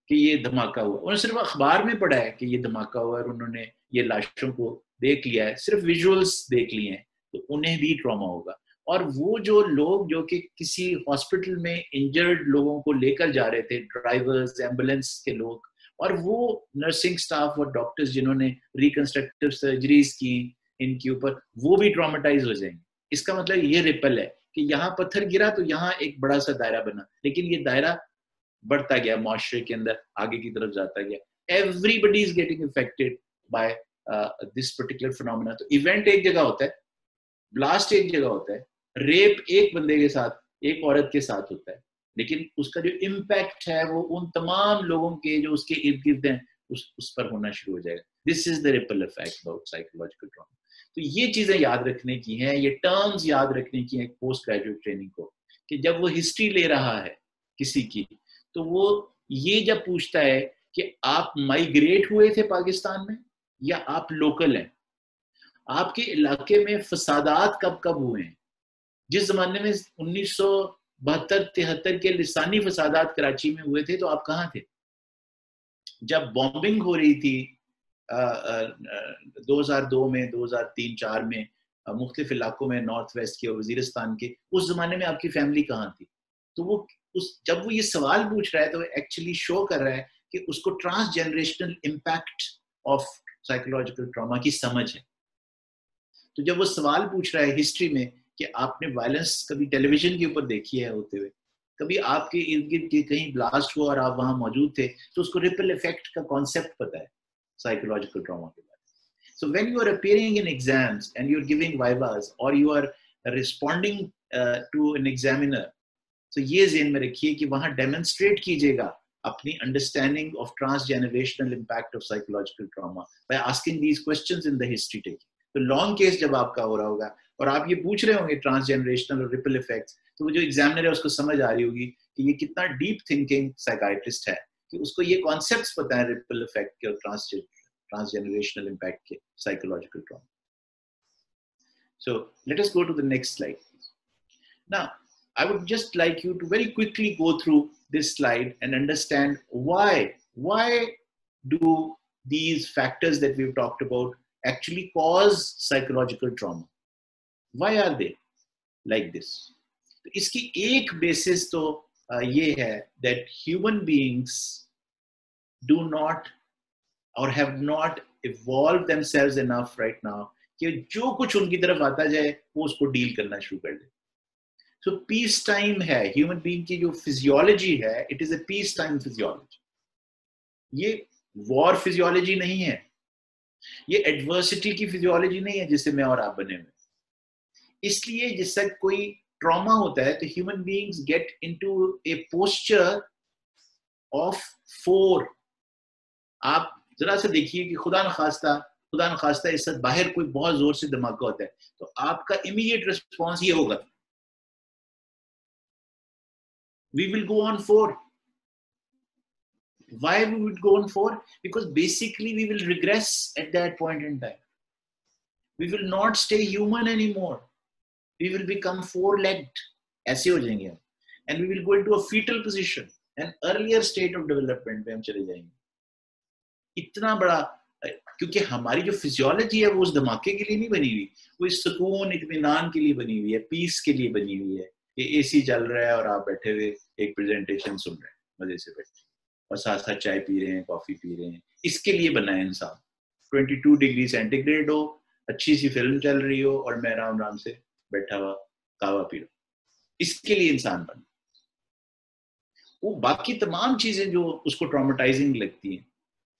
कि ये धमाका हुआ, उन्होंने सिर्फ अखबार में पढ़ा है कि ये धमाका हुआ और उन्होंने ये लाशों को देख लिया है, सिर्फ विजुअल्स देख लिए हैं, तो उन्हें भी ट्रॉमा होगा। और वो जो लोग जो कि किसी हॉस्पिटल में इंजर्ड लोगों को लेकर जा रहे थे, ड्राइवर्स, एम्बुलेंस के लोग, और वो नर्सिंग स्टाफ और डॉक्टर्स जिन्होंने रिकंस्ट्रक्टिव सर्जरीज की इनके ऊपर, वो भी ट्रॉमेटाइज हो जाएंगे। इसका मतलब ये रिपल है कि यहाँ पत्थर गिरा तो यहाँ एक बड़ा सा दायरा बना, लेकिन ये दायरा बढ़ता गया, माशरे के अंदर आगे की तरफ जाता गया। Everybody is getting affected by this particular phenomena. तो इवेंट एक जगह होता है, ब्लास्ट एक जगह होता है, रेप एक बंदे के साथ, एक औरत के साथ होता है, लेकिन उसका जो इम्पैक्ट है वो उन तमाम लोगों के जो उसके इर्द गिर्द हैं उस पर होना शुरू हो जाएगा। This is the ripple effect about psychological trauma. तो ये चीजें याद रखने की हैं, ये टर्म्स याद रखने की हैं पोस्ट ग्रेजुएट ट्रेनिंग को, कि जब वो हिस्ट्री ले रहा है किसी की, तो वो ये जब पूछता है कि आप माइग्रेट हुए थे पाकिस्तान में या आप लोकल हैं, आपके इलाके में फसादात कब कब हुए हैं। जिस जमाने में 1972-73 के लिसानी फसादात कराची में हुए थे तो आप कहाँ थे? जब बॉम्बिंग हो रही थी 2002 में, 2003-04 में मुख्तलिफ इलाकों में, नॉर्थ वेस्ट के और वजीरिस्तान के, उस जमाने में आपकी फैमिली कहाँ थी? तो वो जब वो ये सवाल पूछ रहा है तो एक्चुअली शो कर रहा है कि उसको ट्रांसजेनरेशनल इम्पैक्ट ऑफ साइकोलॉजिकल ट्रॉमा की समझ है। तो जब वो सवाल पूछ रहा है हिस्ट्री में कि आपने वायलेंस कभी टेलीविजन के ऊपर देखी है होते हुए, कभी आपके इर्द गिर्द कहीं ब्लास्ट हुआ और आप वहां मौजूद थे, तो उसको रिपल इफेक्ट का कॉन्सेप्ट पता है साइकोलॉजिकल ट्रॉमा के बारे में। So when you are appearing in exams and you are giving vivas और you are responding to an examiner, तो ये ज़हन में रखिए कि वहां डेमोन्स्ट्रेट कीजिएगा अपनी understanding of transgenerational impact of psychological trauma by asking these questions in the history taking. तो लॉन्ग केस जब आपका हो रहा होगा और आप ये पूछ रहे होंगे ट्रांसजेनरेशनल और रिपल इफेक्ट्स, तो वो जो एग्जामिनर है उसको समझ आ रही होगी कि ये कितना डीप थिंकिंग साइकाइट्रिस्ट है, कि उसको ये कॉन्सेप्ट्स पता है रिपल इफेक्ट के और ट्रांसजेनरेशनल इम्पैक्ट के psychological trauma. So let us go to the next slide. Now, I would just like you to very quickly go through this slide and understand why do these factors that we've talked about actually cause psychological trauma? Why are they like this? तो इसकी एक basis तो ये है that human beings do not or have not evolved themselves enough right now कि जो कुछ उनकी तरफ आता जाए वो उसको डील करना शुरू कर दे। So peace time है, ह्यूमन बीइंग की जो फिजियोलॉजी है, it is a peace time physiology. ये वॉर फिजियोलॉजी नहीं है, ये एडवर्सिटी की फिजियोलॉजी नहीं है जिससे मैं और आप बने हुए। इसलिए जिससे कोई ट्रॉमा होता है तो human beings get into A posture of 4। आप जरा सा देखिए कि खुदा न खास्ता खुदा न खास्ता इस वक्त बाहर कोई बहुत जोर से धमाका होता है, तो आपका इमीडिएट रिस्पॉन्स ये होगा, we will go on 4. Why we would go on 4? Because basically we will regress at that point in time. We will not stay human anymore. We will become 4-legged. ऐसे हो जाएंगे हम. And we will go into a fetal position, an earlier state of development पे हम चले जाएंगे. इतना बड़ा, क्योंकि हमारी जो फिजियोलॉजी है वो उस धमाके के लिए नहीं बनी हुई, वो इस सुकून इत्मीनान के लिए बनी हुई है, पीस के लिए बनी हुई है. कि एसी चल रहा है और आप बैठे हुए एक प्रेजेंटेशन सुन रहे हैं मजे से बैठे, और साथ साथ चाय पी रहे हैं, कॉफी पी रहे हैं. इसके लिए बना है इंसान. 22 डिग्री सेंटीग्रेड हो, अच्छी सी फिल्म चल रही हो और मैं आराम आराम से बैठा हुआ कावा पी रहा हूं. इसके लिए इंसान बना. वो बाकी तमाम चीजें जो उसको ट्रॉमेटाइजिंग लगती हैं,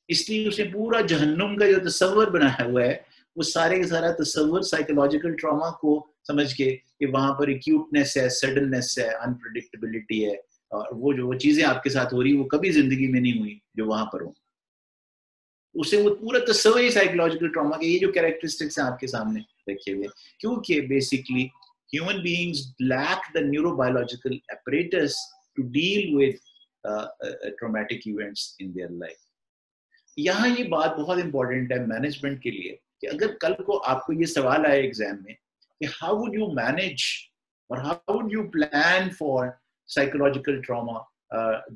इसलिए उसने पूरा जहन्नुम का जो तस्वर बनाया हुआ है, वो सारे का सारा तस्वर साइकोलॉजिकल ट्रॉमा को समझ के कि वहां पर एक्यूटनेस है, सडननेस है, अनप्रेडिक्टेबिलिटी है, और वो चीजें आपके साथ हो रही वो कभी जिंदगी में नहीं हुई जो वहां पर हो, उसे वो पूरा तस्वर ही साइकोलॉजिकल ट्रॉमा के ये जो कैरेक्टरिस्टिक्स हैं आपके सामने रखे हुए. क्योंकि basically human beings lack the neurobiological apparatus to deal with traumatic events in their life. यहाँ ये बात बहुत इंपॉर्टेंट है मैनेजमेंट के लिए कि अगर कल को आपको ये सवाल आए एग्जाम में कि हाउ वुड यू मैनेज और how would you plan for psychological trauma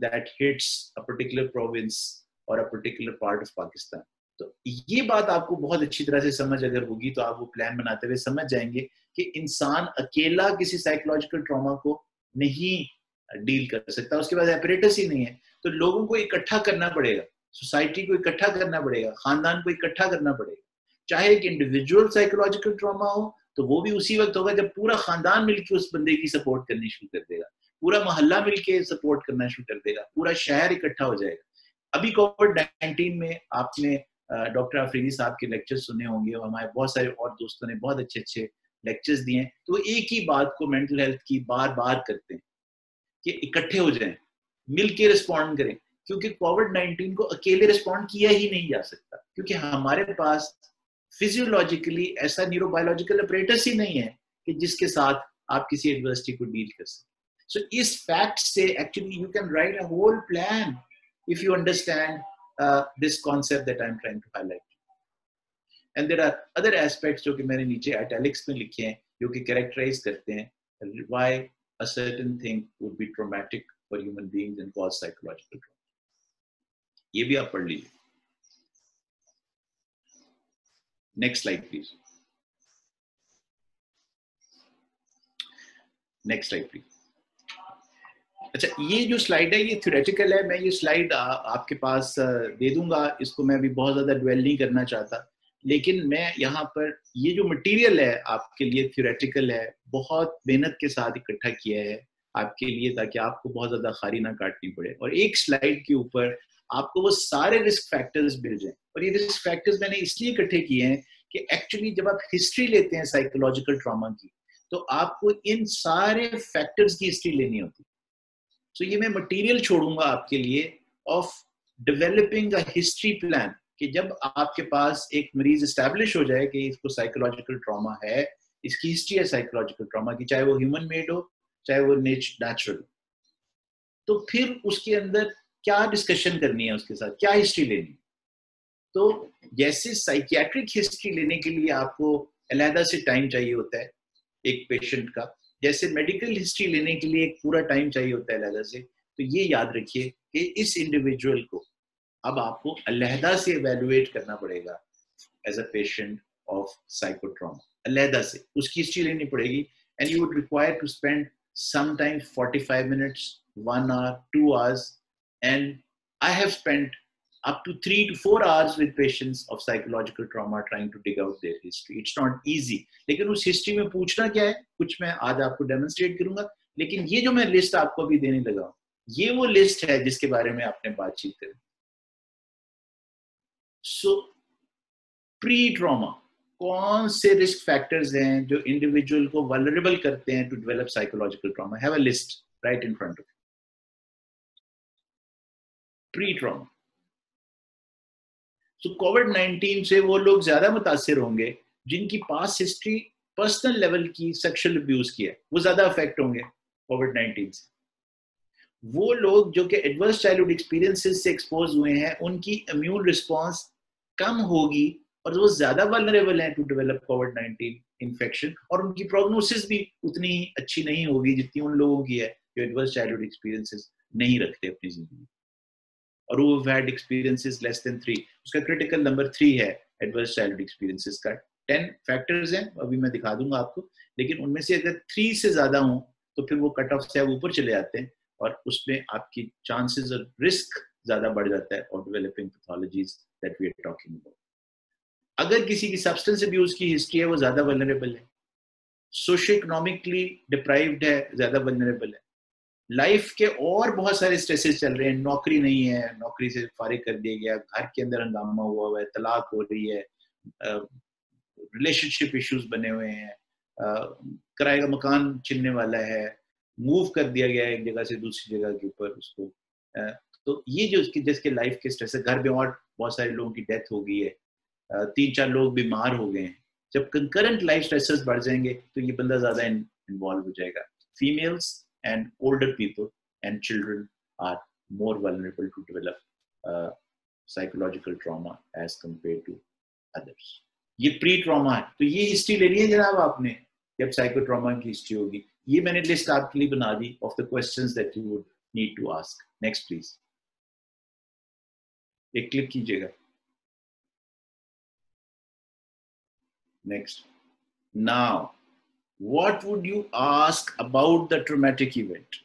that hits a particular province और a particular part of Pakistan, तो ये बात आपको बहुत अच्छी तरह से समझ अगर होगी तो आप वो प्लान बनाते हुए समझ जाएंगे कि इंसान अकेला किसी साइकोलॉजिकल ट्रॉमा को नहीं डील कर सकता, उसके पास एपरेटस ही नहीं है. तो लोगों को इकट्ठा करना पड़ेगा, सोसाइटी को इकट्ठा करना पड़ेगा, खानदान को इकट्ठा करना पड़ेगा. चाहे एक इंडिविजुअल साइकोलॉजिकल ट्रॉमा हो तो वो भी उसी वक्त होगा जब पूरा खानदान मिलकर उस बंदे की सपोर्ट करनी शुरू कर देगा, पूरा मोहल्ला मिलकर सपोर्ट करना शुरू कर देगा, पूरा शहर इकट्ठा हो जाएगा. अभी कोविड-19 में आपने डॉक्टर अफरीदी साहब के लेक्चर सुने होंगे और हमारे बहुत सारे और दोस्तों ने बहुत अच्छे अच्छे लेक्चर्स दिए हैं. तो एक ही बात को मेंटल हेल्थ की बार बार करते हैं कि इकट्ठे हो जाएं, मिलके रिस्पॉन्ड करें, क्योंकि कोविड-19 को अकेले रिस्पॉन्ड किया ही नहीं जा सकता, क्योंकि हमारे पास फिजियोलॉजिकली ऐसा न्यूरोबायोलॉजिकल अपरेटस ही नहीं है कि जिसके साथ आप किसी एडवर्सिटी को डील कर सकें. सो इस फैक्ट से actually you can write a whole plan if you understand this concept that I am trying to highlight. And there are other aspects जो कि मैंने नीचे इटैलिक्स में लिखे हैं जो कि कैरेक्टराइज करते हैं why a certain thing would be traumatic for human beings and cause psychological trauma. ये भी आप पढ़ लीजिए. Next slide, please. Next slide, please. अच्छा, ये जो स्लाइड है ये थ्योरेटिकल है. मैं ये स्लाइड आपके पास दे दूंगा, इसको मैं अभी बहुत ज्यादा ड्वेल नहीं करना चाहता, लेकिन मैं यहाँ पर ये जो मटेरियल है आपके लिए थ्योरेटिकल है, बहुत मेहनत के साथ इकट्ठा किया है आपके लिए ताकि आपको बहुत ज्यादा खारी ना काटनी पड़े, और एक स्लाइड के ऊपर आपको वो सारे रिस्क फैक्टर्स मिल जाएं. और ये रिस्क फैक्टर्स मैंने इसलिए इकट्ठे किए हैं कि एक्चुअली जब आप हिस्ट्री लेते हैं साइकोलॉजिकल ट्रॉमा की तो आपको इन सारे फैक्टर्स की हिस्ट्री लेनी होती है. सो ये मैं मटेरियल छोड़ूंगा आपके लिए of developing a history plan, कि जब आपके पास एक मरीज एस्टैब्लिश हो जाए कि इसको साइकोलॉजिकल ट्रॉमा है, इसकी हिस्ट्री है साइकोलॉजिकल ट्रॉमा की, चाहे वो ह्यूमन मेड हो चाहे वो नेचुरल, तो फिर उसके अंदर क्या डिस्कशन करनी है, उसके साथ क्या हिस्ट्री लेनी है. तो जैसे साइकियाट्रिक हिस्ट्री लेने के लिए आपको अलहदा से टाइम चाहिए होता है एक पेशेंट का, जैसे मेडिकल हिस्ट्री लेने के लिए एक पूरा टाइम चाहिए होता है अलहदा से, तो ये याद रखिए कि इस इंडिविजुअल को अब आपको अलहदा से एवेलुएट करना पड़ेगा as a patient of psychotrauma. अलहदा से उसकी हिस्ट्री लेनी पड़ेगी, and you would require to spend sometimes 45 minutes, 1 hour, 2 hours, and I have spent up to 3 to 4 hours with patients of psychological trauma trying to dig out their history. It's not easy. लेकिन उस history में पूछना क्या है, कुछ मैं आज आपको डेमोन्स्ट्रेट करूंगा, लेकिन ये जो मैं लिस्ट आपको अभी देने लगा हूं, ये वो लिस्ट है जिसके बारे में आपने बातचीत करी. सो प्री ट्रॉमा कौन से रिस्क फैक्टर्स हैं जो इंडिविजुअल को वल्नरेबल करते हैं to develop psychological trauma. Have a list right in front of you. Pre trauma. तो कोविड-19 से वो लोग ज्यादा मुतासिर होंगे जिनकी पास्ट हिस्ट्री पर्सनल लेवल की सेक्सुअल अब्यूज की है, वो ज्यादा अफेक्ट होंगे कोविड-19 से। वो लोग जो कि एडवर्स चाइल्डहुड एक्सपीरियंसेस से एक्सपोज हुए हैं, उनकी इम्यून रिस्पांस कम होगी और वो ज्यादा वल्नरेबल हैं टू डेवलप कोविड-19 इन्फेक्शन, और उनकी प्रोग्नोसिस भी उतनी अच्छी नहीं होगी जितनी उन लोगों की है जो एडवर्स चाइल्डहुड एक्सपीरियंसेस नहीं रखते अपनी जिंदगी, और वो हैड एक्सपीरियंसेस लेस देन 3। उसका क्रिटिकल नंबर 3 है एडवर्स चाइल्डहुड एक्सपीरियंसेस का। 10 फैक्टर्स हैं, अभी मैं दिखा दूंगा आपको, लेकिन उनमें से अगर 3 से ज्यादा हो तो फिर वो कट ऑफ से ऊपर चले जाते हैं, और उसमें आपकी चांसेस और रिस्क ज्यादा बढ़ जाता है of developing pathologies that we are talking about. अगर किसी की सब्सटेंस अब्यूज की हिस्ट्री है, वो ज्यादा वल्नरेबल है, सोशियो इकोनॉमिकली डिप्राइव्ड है, ज्यादा वल्नरेबल है, लाइफ के और बहुत सारे स्ट्रेसेस चल रहे हैं, नौकरी नहीं है, नौकरी से फारिग कर दिया गया, घर के अंदर हंगामा हुआ है, तलाक हो रही है, रिलेशनशिप इश्यूज बने हुए हैं, किराए का मकान छिनने वाला है, मूव कर दिया गया है एक जगह से दूसरी जगह के ऊपर उसको, तो ये जो जिसके लाइफ के स्ट्रेस है, घर में और बहुत सारे लोगों की डेथ हो गई है, 3-4 लोग बीमार हो गए हैं। जब कंकरेंट लाइफ स्ट्रेसेस बढ़ जाएंगे तो ये बंदा ज्यादा इन्वॉल्व हो जाएगा। Females and older people and children are more vulnerable to develop psychological trauma as compared to others. ये प्री ट्रॉमा है, तो ये हिस्ट्री लेनी है जनाब आपने जब साइको ट्रॉमा की हिस्ट्री होगी। ये मैंने लिस्ट आपके लिए बना दी of the questions that you would need to ask. Next please, एक क्लिक कीजिएगा। Next, now what would you ask about the traumatic event?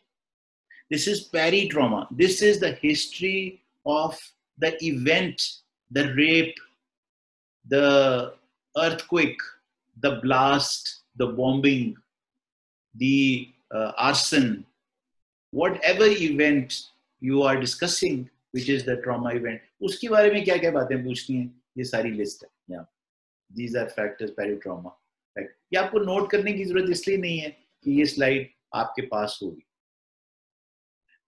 This is peri-trauma. This is the history of the event, the rape, the earthquake, the blast, the bombing, the arson, whatever event you are discussing, which is the trauma event, उसके बारे में क्या क्या बातें पूछनी है, ये सारी लिस्ट है यहाँ। These are factors peri-trauma. ये आपको नोट करने की जरूरत इसलिए नहीं है कि ये स्लाइड आपके पास होगी,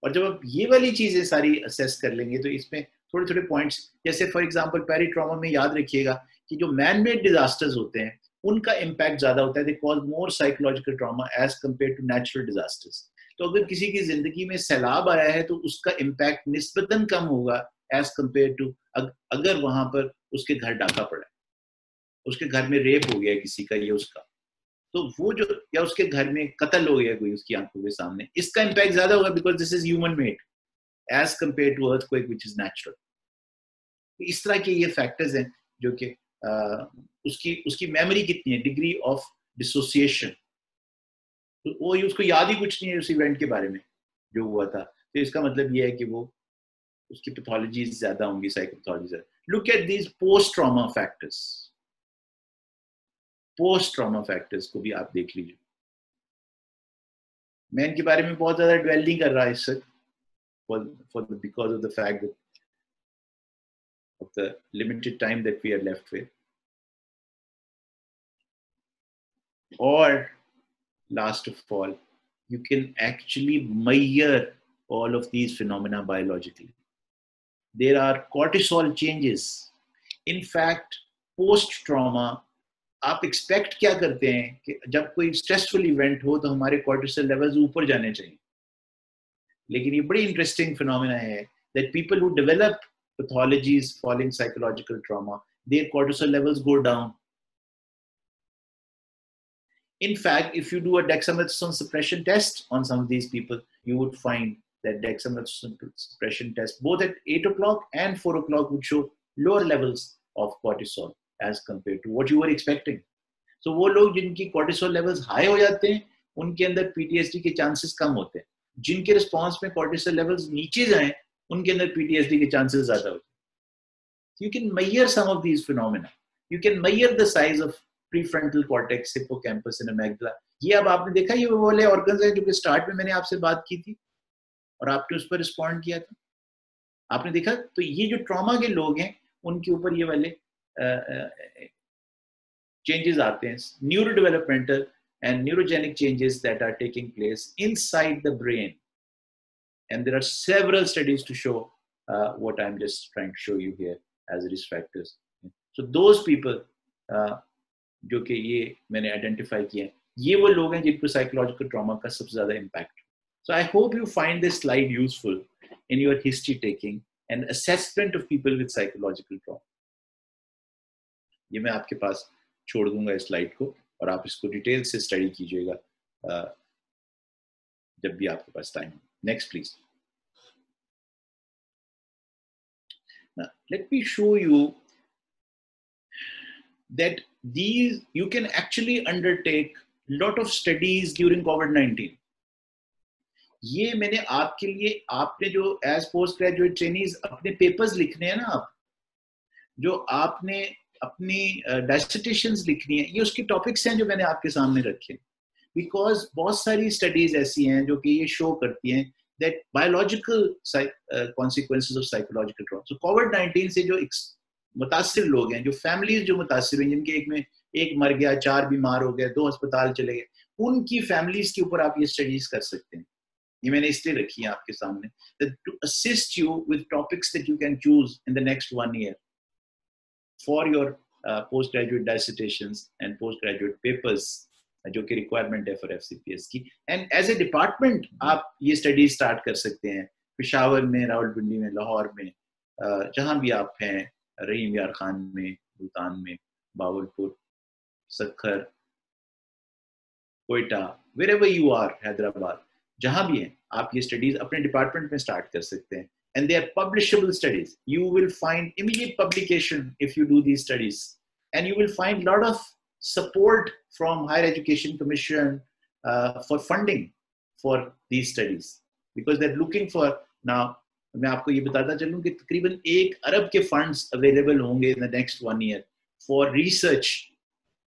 और जब आप ये वाली चीजें सारी असेस कर लेंगे तो इसमें थोड़े थोड़े पॉइंट्स, जैसे फॉर एग्जांपल पेरी ट्रॉमा में याद रखिएगा कि जो मैन मेड डिजास्टर्स होते हैं उनका इम्पैक्ट ज्यादा होता है, they cause more psychological trauma as compare to natural disasters. तो अगर किसी की जिंदगी में सैलाब आया है तो उसका इम्पैक्ट निस्बतन कम होगा एज कंपेयर टू अगर वहां पर उसके घर डाका पड़ा है, उसके घर में रेप हो गया किसी का या उसका, तो वो जो, या उसके घर में कत्ल हो गया कोई उसकी आंखों के सामने, इसका इम्पैक्ट ज्यादा होगा because this is human made as compare to earthquake which is natural. इस तरह के ये फैक्टर्स हैं जो कि उसकी मेमोरी कितनी है, डिग्री ऑफ डिसोसिएशन, तो वो उसको याद ही कुछ नहीं है उस इवेंट के बारे में जो हुआ था, तो इसका मतलब ये है कि वो उसकी पैथोलॉजी ज्यादा होंगी, psychopathology. Look at these post trauma factors. Post trauma factors को भी आप देख लीजिए। मैं इनके बारे में बहुत ज्यादा ड्वेल नहीं कर रहा इस because of the fact of the limited time that we are left with, और last of all you can actually measure all of these phenomena biologically. There are cortisol changes. In fact, post trauma आप expect क्या करते हैं कि जब कोई stressful event हो तो हमारे कॉर्टिसोल लेवल्स ऊपर जाने चाहिए, लेकिन ये बड़ी इंटरेस्टिंग फिनोमेना है that people who develop pathologies following psychological trauma, their cortisol levels go down. In fact, if you do a dexamethasone suppression test on some of these people, you would find that dexamethasone suppression test both at 8 o'clock and 4 o'clock would show lower levels of cortisol as compared to what you were expecting. So वो लोग जिनकी cortisol levels high हो जाते हैं उनके अंदर PTSD के chances कम होते हैं, जिनके response में cortisol levels नीचे जाएं उनके अंदर PTSD के chances ज़्यादा होते हैं. You can measure some of these phenomena. You can measure the size of prefrontal cortex, hippocampus and amygdala. ये अब आपने देखा, ये वो वाले organs हैं जो कि स्टार्ट में मैंने आपसे बात की थी और आपने उस पर रिस्पॉन्ड किया था, आपने देखा. तो ये जो ट्रॉमा के लोग हैं उनके ऊपर ये वाले चेंजेस आते हैं, neuro developmental and neurogenic changes that are taking place inside the brain, and there are several studies to show what I'm just trying to show you here. as risk factors. So those people जो कि ये मैंने identify किया है, ये वो लोग हैं जिनको साइकोलॉजिकल ट्रॉमा का सबसे ज़्यादा impact. So I hope you find this slide useful in your history taking and assessment of people with psychological trauma. ये मैं आपके पास छोड़ दूंगा इस स्लाइड को और आप इसको डिटेल से स्टडी कीजिएगा जब भी आपके पास time. Next please. Now, let me show you that you can actually undertake lot of studies during COVID-19. ये मैंने आपके लिए, आपने जो एज पोस्ट ग्रेजुएट ट्रेनीज अपने पेपर्स लिखने हैं ना, आप जो आपने अपनी डिसर्टेशंस लिखनी है, ये उसके टॉपिक्स हैं जो मैंने आपके सामने रखे. बिकॉज बहुत सारी स्टडीज ऐसी हैं जो कि ये शो करती हैं that biological consequences of psychological trauma. So कोविड-19 से जो मुतासिर लोग हैं, जो फैमिलीज जो मुतासिर हैं, जिनके एक में एक मर गया, 4 बीमार हो गए, 2 अस्पताल चले गए, उनकी फैमिलीज के ऊपर आप ये स्टडीज कर सकते हैं. ये मैंने इसलिए रखी है आपके सामने to assist you with topics that you can choose in the next 1 year for your post graduate dissertations and post graduate papers जो कि रिक्वायरमेंट है फॉर FCPS की. एंड एज ए डिपार्टमेंट आप ये स्टडी स्टार्ट कर सकते हैं पेशावर में, रावलपिंडी में, लाहौर में, जहां भी आप हैं, रहीम यार खान में, मुल्तान में, Bahawalpur, Sukkur, Quetta, wherever you are, Hyderabad, जहां भी हैं, आप ये स्टडीज अपने डिपार्टमेंट में स्टार्ट कर सकते हैं. And they are publishable studies. You will find immediate publication if you do these studies, and you will find a lot of support from Higher Education Commission for funding for these studies, because they're looking for now. मैं आपको ये बताता चलूं कि तकरीबन 1 अरब के funds available होंगे in the next 1 year for research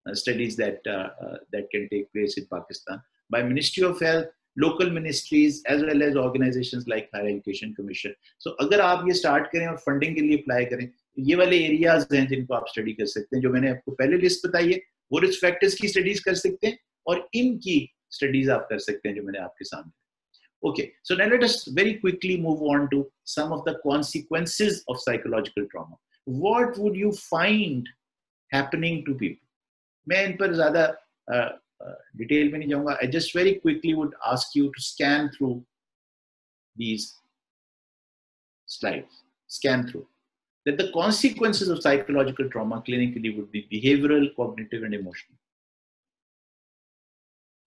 studies that can take place in Pakistan by Ministry of Health, local ministries, as well as organizations like Higher Education Commission. So अगर आप ये start करें और funding के लिए apply करें, ये वाले areas हैं जिनको आप study कर सकते हैं. जो मैंने आपको पहले list बताई है, वो risk factors की studies कर सकते हैं और इनकी studies आप कर सकते हैं जो मैंने आपके सामने. Okay, so now let us very quickly move on to some of the consequences of psychological trauma. What would you find happening to people? मैं इन पर ज़्यादा डिटेल में नहीं जाऊंगा. I just very quickly would ask you to scan through these slides. Scan through. That the consequences of psychological trauma clinically would be behavioral, cognitive, and emotional.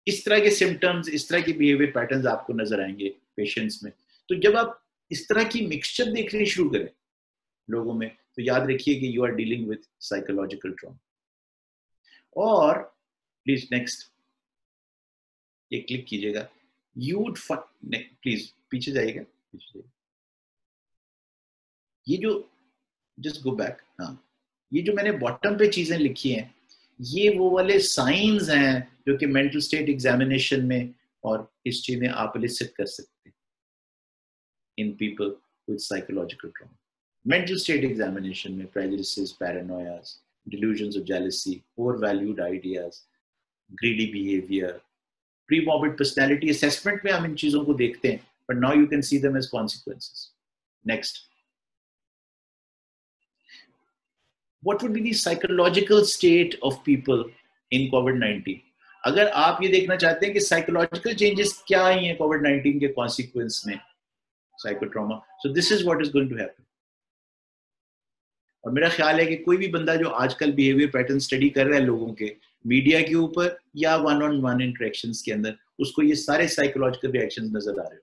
इस तरह के symptoms, इस तरह के बिहेवियर पैटर्न्स आपको नजर आएंगे पेशेंट्स में. तो जब आप इस तरह की मिक्सचर देखनी शुरू करें लोगों में, तो याद रखिए कि you are dealing with psychological trauma. और प्लीज नेक्स्ट ये क्लिक कीजिएगा. यू वुड प्लीज पीछे जाइएगा, ये जो जस्ट गो बैक. हाँ, ये जो मैंने बॉटम पे चीजें लिखी हैं, ये वो वाले साइंस हैं जो कि मेंटल स्टेट एग्जामिनेशन में और हिस्ट्री में आप इलिसिट कर सकते हैं in people with psychological trauma. Mental state examination में prejudices, पैरानोयाज, delusions of jealousy, overvalued ideas, greedy behavior, pre-morbid personality assessment में हम इन चीजों को देखते हैं, but now you can see them as consequences. Next. What would be the psychological state of people in COVID-19? अगर आप ये देखना चाहते हैं कि psychological changes क्या आई हैं COVID-19 के consequence में, psychotrauma, so this is what is going to happen. और मेरा ख्याल है कि कोई भी बंदा जो आजकल बिहेवियर पैटर्न स्टडी कर रहा है लोगों के, मीडिया के ऊपर या 1-on-1 इंटरेक्शंस के अंदर, उसको ये सारे साइकोलॉजिकल रिएक्शंस नजर आ रहे हैं.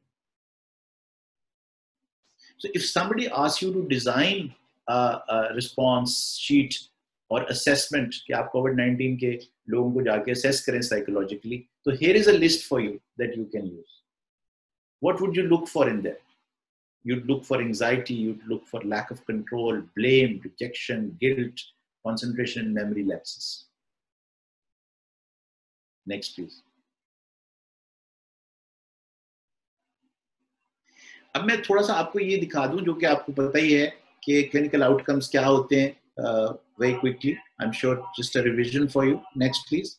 So if somebody asks you to design response sheet और असेसमेंट कि आप कोविड-19 के लोगों को जाके असेस करें साइकोलॉजिकली, तो here is a list for you that you can use. What would you look for in that? You'd look for anxiety, you'd look for lack of control, blame, rejection, guilt, concentration, and memory lapses. Next, please. अब मैं थोड़ा सा आपको ये दिखा दूं जो कि आपको पता ही है कि clinical outcomes क्या होते हैं. Very quickly, I'm sure just a revision for you. Next, please.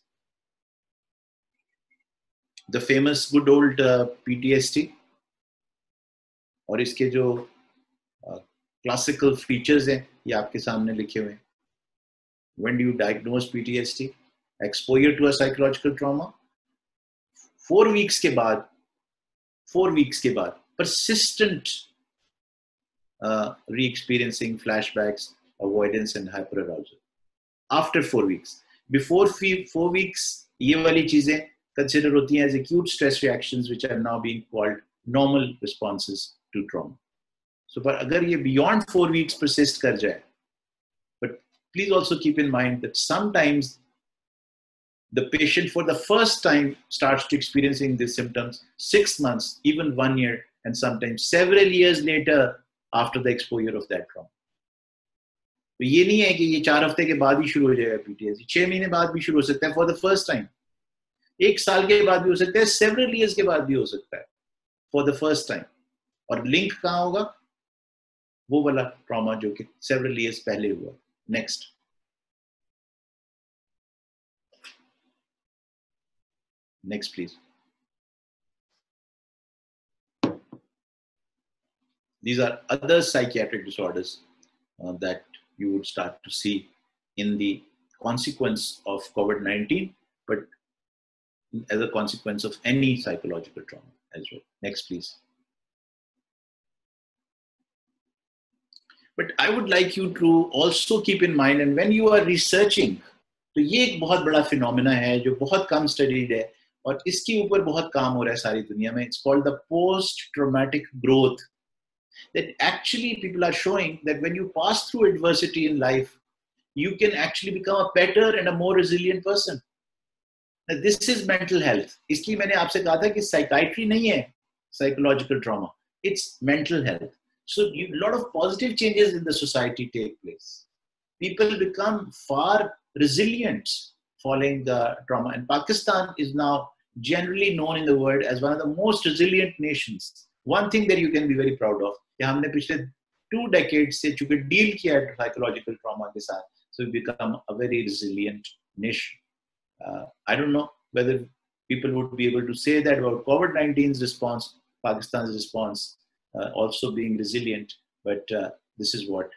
The famous good old PTSD. और इसके जो क्लासिकल फीचर्स हैं, ये आपके सामने लिखे हुए हैं. When do you diagnose PTSD? Exposure to a psychological trauma. 4 weeks के बाद persistent re-experiencing flashbacks, avoidance and hyperarousal. After 4 weeks. Before 4 weeks, ये वाली चीजें consider होती हैं as acute stress reactions which are now being called normal responses to trauma. So पर अगर ये beyond 4 weeks persist कर जाए, but please also keep in mind that sometimes the patient for the first time starts to experiencing these symptoms 6 months, even 1 year, and sometimes several years later after the exposure of that trauma. तो ये नहीं है कि ये 4 हफ्ते के बाद ही शुरू हो जाएगा PTSD, 6 महीने बाद भी शुरू हो सकता है for the first time, 1 साल के बाद भी हो सकता है, several years के बाद भी हो सकता है for the first time. और लिंक कहाँ होगा? वो वाला ट्रॉमा जो कि several years पहले हुआ. Next. Next, please. These are other psychiatric disorders that you would start to see in the consequence of COVID-19, but as a consequence of any psychological trauma as well. Next, please. But I would like you to also keep in mind, and when you are researching, तो ये एक बहुत बड़ा phenomena है जो बहुत कम studied है और इसके ऊपर बहुत काम हो रहा है सारी दुनिया में. It's called the post-traumatic growth. That actually people are showing that when you pass through adversity in life, you can actually become a better and a more resilient person. Now, this is mental health. इसलिए मैंने आपसे कहा था कि psychiatry नहीं है psychological trauma. It's mental health. So a lot of positive changes in the society take place. People become far resilient following the trauma. And Pakistan is now generally known in the world as one of the most resilient nations. One thing that you can be very proud of, कि हमने पिछले 2 decades से चूंकि deal किया है psychological trauma के साथ, so we become a very resilient nation. I don't know whether people would be able to say that about COVID-19's response, Pakistan's response, also being resilient, but this is what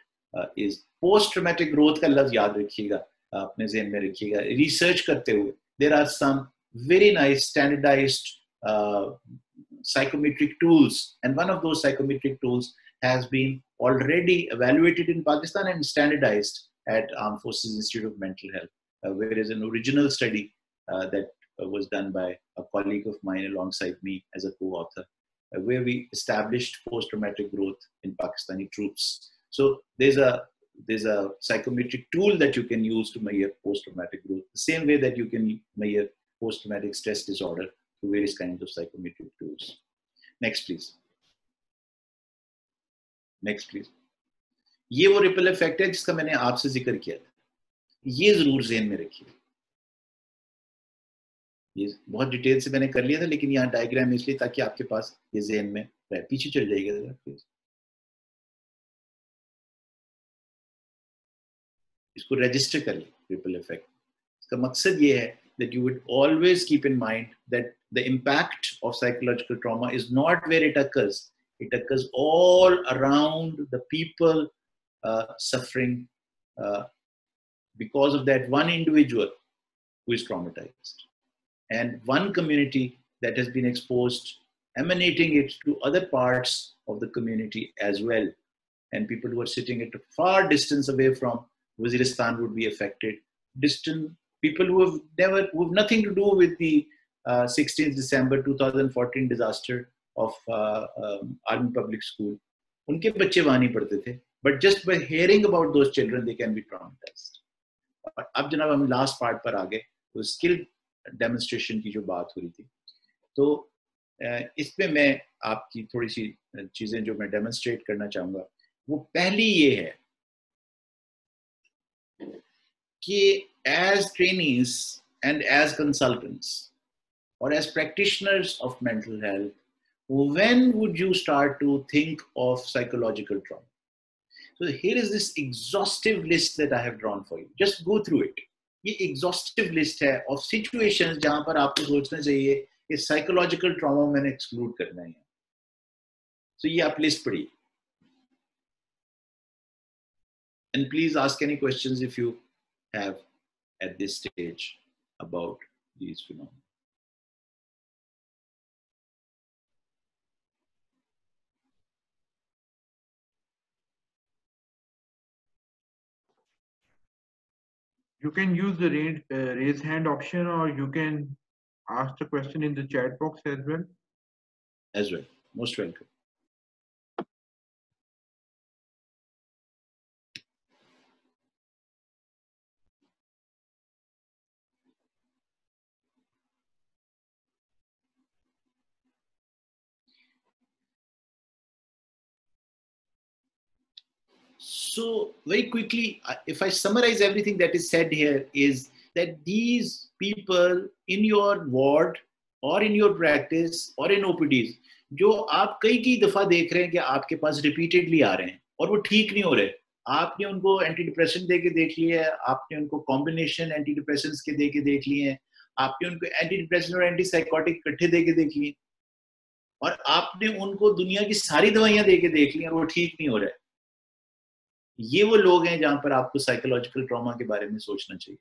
is. Post-traumatic growth का लफ्ज़ याद रखिएगा, अपने ज़हन में रखिएगा. Research करते हुए, there are some very nice standardized psychometric tools, and one of those psychometric tools has been already evaluated in Pakistan and standardized at Armed Forces Institute of Mental Health, where is an original study that was done by a colleague of mine alongside me as a co-author, where we established post-traumatic growth in Pakistani troops. So there's a psychometric tool that you can use to measure post-traumatic growth, the same way that you can measure post-traumatic stress disorder through various kinds of psychometric tools. Next, please. Next, please. ये वो ripple effect है जिसका मैंने आपसे जिक्र किया था. ये जरूर ज़हन में रखिए. ये बहुत डिटेल से मैंने कर लिया था, लेकिन यहाँ डायग्राम इसलिए ताकि आपके पास ये ज़हन में रहे. पीछे चल जाइएगा जरा प्लीज. इसको रजिस्टर करिए, रिपल इफेक्ट. इसका मकसद ये है that you would always keep in mind that the impact of psychological trauma is not where it occurs. It occurs all around the people suffering because of that one individual who is traumatized. And one community that has been exposed, emanating it to other parts of the community as well. And people who are sitting at a far distance away from Waziristan would be affected. Distant people who have nothing to do with the 16th December 2014 disaster of Army Public School. उनके बच्चे वहाँ नहीं पढ़ते थे. But just by hearing about those children, they can be traumatized. और अब जनाब हम लास्ट पार्ट पर आ गए, तो स्किल डेमोन्स्ट्रेशन की जो बात हो रही थी, तो इसमें मैं आपकी थोड़ी सी चीजें जो मैं डेमोन्स्ट्रेट करना चाहूँगा, वो पहली ये है कि as trainees and as consultants or as practitioners of mental health, when would you start to think of psychological trauma? So here is this exhaustive list that I have drawn for you. Just go through it. ये exhaustive list है of situations जहाँ पर आपको सोचना चाहिए कि psychological trauma मैंने exclude करना है. So ये आप list पढ़िए. And please ask any questions if you have at this stage about these phenomena. You can use the raise hand option, or you can ask the question in the chat box as well. As well. Most welcome. So very quickly, if I summarize everything that is said here, is that these people in your ward or in your practice or in OPDs, जो आप कई दफा देख रहे हैं कि आपके पास repeatedly आ रहे हैं और वो ठीक नहीं हो रहे, आपने उनको एंटी डिप्रेशन दे के देख लिया है, आपने उनको कॉम्बिनेशन एंटी डिप्रेशंस के दे के देख लिए हैं, आपने उनको एंटी डिप्रेशन और एंटी साइकोटिक इकट्ठे दे के देख लिए, और आपने उनको दुनिया की सारी दवाइयां दे के देख ली और वो ठीक नहीं हो रहा है. ये वो लोग हैं जहां पर आपको साइकोलॉजिकल ट्रॉमा के बारे में सोचना चाहिए.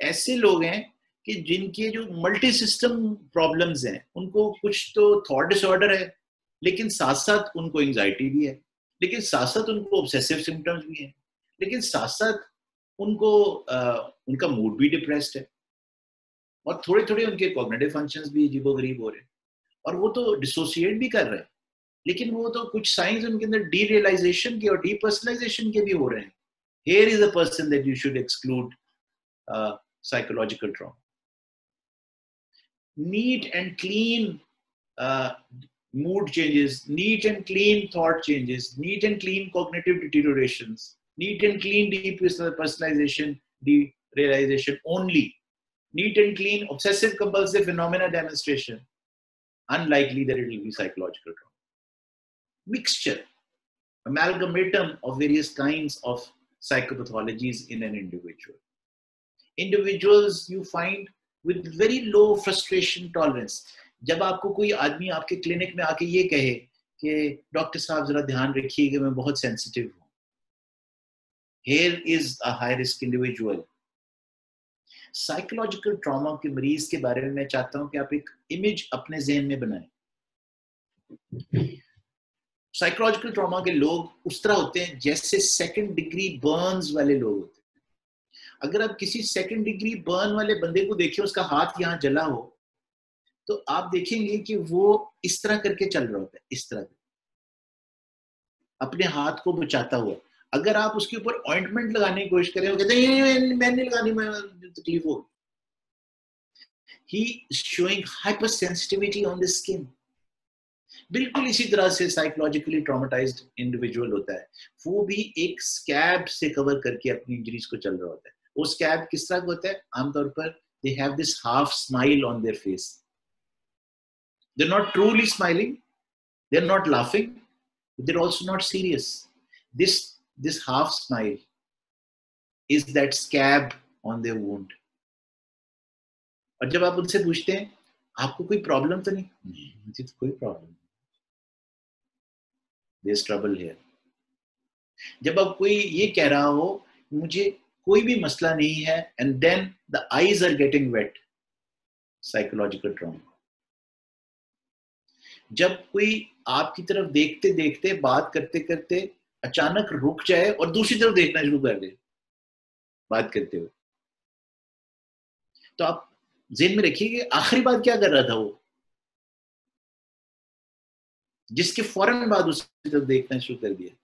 ऐसे लोग हैं कि जिनके जो मल्टी सिस्टम प्रॉब्लम्स हैं, उनको कुछ तो थॉट डिसऑर्डर है, लेकिन साथ साथ उनको एंजाइटी भी है, लेकिन साथ साथ उनको ऑब्सेसिव सिम्टम्स भी हैं, लेकिन साथ साथ उनको उनका मूड भी डिप्रेस्ड है, और थोड़े थोड़े उनके कॉग्निटिव फंक्शंस भी अजीबोगरीब हो रहे हैं, और वो तो डिसोसिएट भी कर रहे हैं, लेकिन वो तो कुछ साइंस उनके अंदर डीरियलाइजेशन के और डीपर्सनलाइजेशन के भी हो रहे हैं. Here is a person that you should exclude psychological trauma. Neat and clean mood changes, neat and clean thought changes, neat and clean cognitive deteriorations, neat and clean depersonalization, derealization only, neat and clean obsessive compulsive phenomena demonstration, unlikely that it will be psychological trauma. Mixture, amalgamatum of various kinds of psychopathologies in an individual. Individuals you find with very low frustration tolerance. जब आपको कोई आदमी आपके clinic में आके ये कहे कि डॉक्टर साहब जरा ध्यान रखिए कि मैं बहुत सेंसिटिव हूँ, here is a high risk individual. Psychological trauma के मरीज के बारे में मैं चाहता हूँ कि आप एक इमेज अपने जहन में बनाएं. साइकोलॉजिकल ट्रॉमा के लोग उस तरह होते हैं जैसे सेकंड डिग्री बर्न्स वाले लोग होते हैं. अगर आप किसी सेकंड डिग्री बर्न वाले बंदे को देखिए, उसका हाथ यहाँ जला हो, तो आप देखेंगे कि वो इस तरह करके चल रहा होता है, इस तरह अपने हाथ को बचाता हुआ. अगर आप उसके ऊपर ऑइंटमेंट लगाने की कोशिश करें, वो कहते हैं मैं नहीं लगानी, मैं तकलीफ हो. He is showing hypersensitivity on the skin. बिल्कुल इसी तरह से साइकोलॉजिकली ट्रॉमेटाइज्ड इंडिविजुअल होता है, वो भी एक स्कैब से कवर करके अपनी इंजरीज को चल रहा होता है. वो स्कैब किस तरह का होता है? आमतौर पर they have this half smile on their face. They are not truly smiling, they are not laughing, they are also not serious. This half smile is that scab on their wound. और जब आप उनसे पूछते हैं आपको कोई problem तो नहीं, मुझे तो कोई प्रॉब्लम नहीं, there's trouble here. जब अब कोई ये कह रहा हो मुझे कोई भी मसला नहीं है, and then the eyes are getting wet, psychological trauma. जब कोई आपकी तरफ देखते देखते बात करते करते अचानक रुक जाए और दूसरी तरफ देखना शुरू कर दे बात करते हुए, तो आप ज़हन में रखिए कि आखिरी बात क्या कर रहा था वो, जिसके फौरन बाद उसकी तरफ देखना शुरू कर दिया.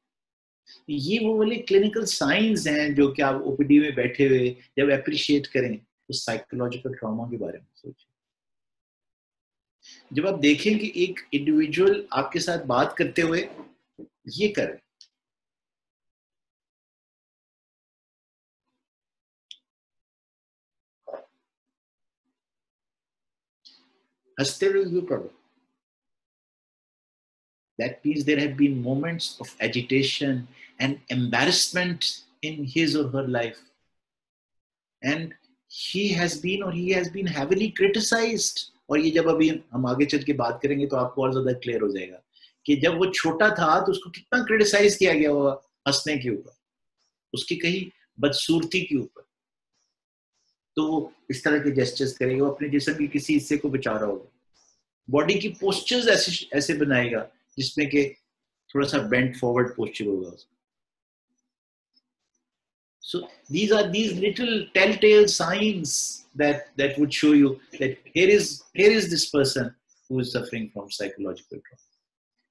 ये वो वाले क्लिनिकल साइंस हैं जो कि आप ओपीडी में बैठे हुए जब अप्रिशिएट करें तो साइकोलॉजिकल ट्रॉमा के बारे में सोचें. जब आप देखें कि एक इंडिविजुअल आपके साथ बात करते हुए ये करे, हंसते हुए क्यों पढ़ो, that means there have been moments of agitation and embarrassment in his or her life, and he has been heavily criticized. और ये जब अभी हम आगे चल के बात करेंगे तो आपको और ज्यादा क्लियर हो जाएगा कि जब वो छोटा था तो उसको कितना क्रिटिसाइज किया गया वो हंसने के ऊपर. उसकी कहीं बदसूरती के ऊपर, तो वो इस तरह के जेस्चर्स करेगा, वो अपने जिस्म के किसी हिस्से को बचा रहा होगा, बॉडी की पोस्चर्स ऐसे बनाएगा जिसमें कि थोड़ा सा बेंट फॉरवर्ड पोस्चर होगा उसका. So these are these little telltale signs that would show you that here is this person who is suffering from psychological trauma.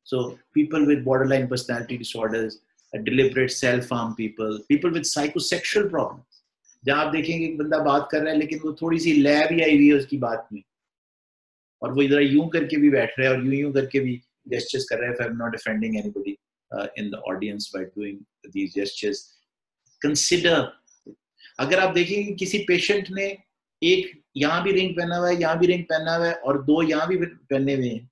So people with borderline personality disorders, deliberate self-harm people with psychosexual problems. जहाँ आप देखेंगे एक बंदा बात कर रहा है लेकिन वो थोड़ी सी लय भी आई हुई है उसकी बात में, और वो इधर यूं करके भी बैठ रहा है और यूं करके भी gestures कर रहा है. If I'm not offending anybody in the audience by doing these gestures, consider. अगर आप देखेंगे किसी पेशेंट ने एक यहाँ भी रिंग पहना हुआ है, यहाँ भी रिंग पहना हुआ है, और दो यहाँ भी पहने हुए हैं,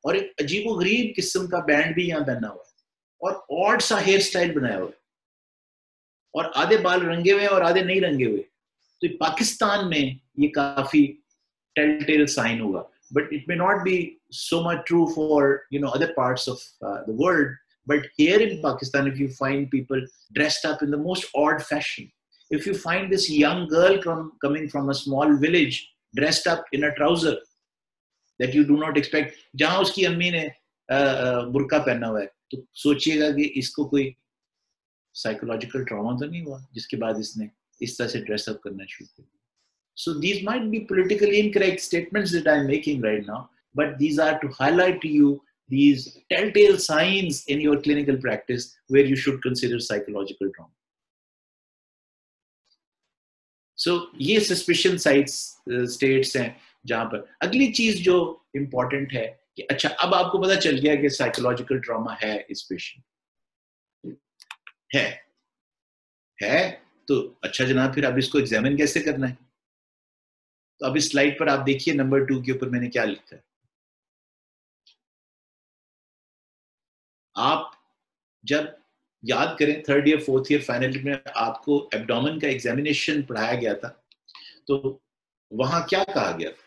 और एक अजीबोगरीब किस्म का बैंड भी यहाँ पहना हुआ है, और ऑड सा हेयर स्टाइल बनाया हुआ है, और आधे बाल रंगे हुए हैं और आधे नहीं रंगे हुए, तो पाकिस्तान में ये काफी टेलटेल साइन होगा. But it may not be so much true for other parts of the world. But here in Pakistan, if you find people dressed up in the most odd fashion, if you find this young girl coming from a small village dressed up in a trouser that you do not expect, जहाँ उसकी अम्मी ने बुर्का पहना हुआ है, तो सोचिएगा कि इसको कोई psychological trauma तो नहीं हुआ जिसके बाद इसने इस तरह से ड्रेस अप करना शुरू कर दिया. So these might be politically incorrect statements that I'm making right now, but these are to highlight to you these telltale signs in your clinical practice where you should consider psychological trauma. So ये suspicion sites states हैं जहाँ पर. अगली चीज जो important है कि अच्छा अब आपको पता चल गया कि psychological trauma है इस patient है तो अच्छा जनाब फिर अब इसको एग्जामिन कैसे करना है. तो अब इस स्लाइड पर आप देखिए नंबर 2 के ऊपर मैंने क्या लिखा है. आप जब याद करें 3rd year 4th year final में आपको एब्डोमेन का एग्जामिनेशन पढ़ाया गया था, तो वहां क्या कहा गया था?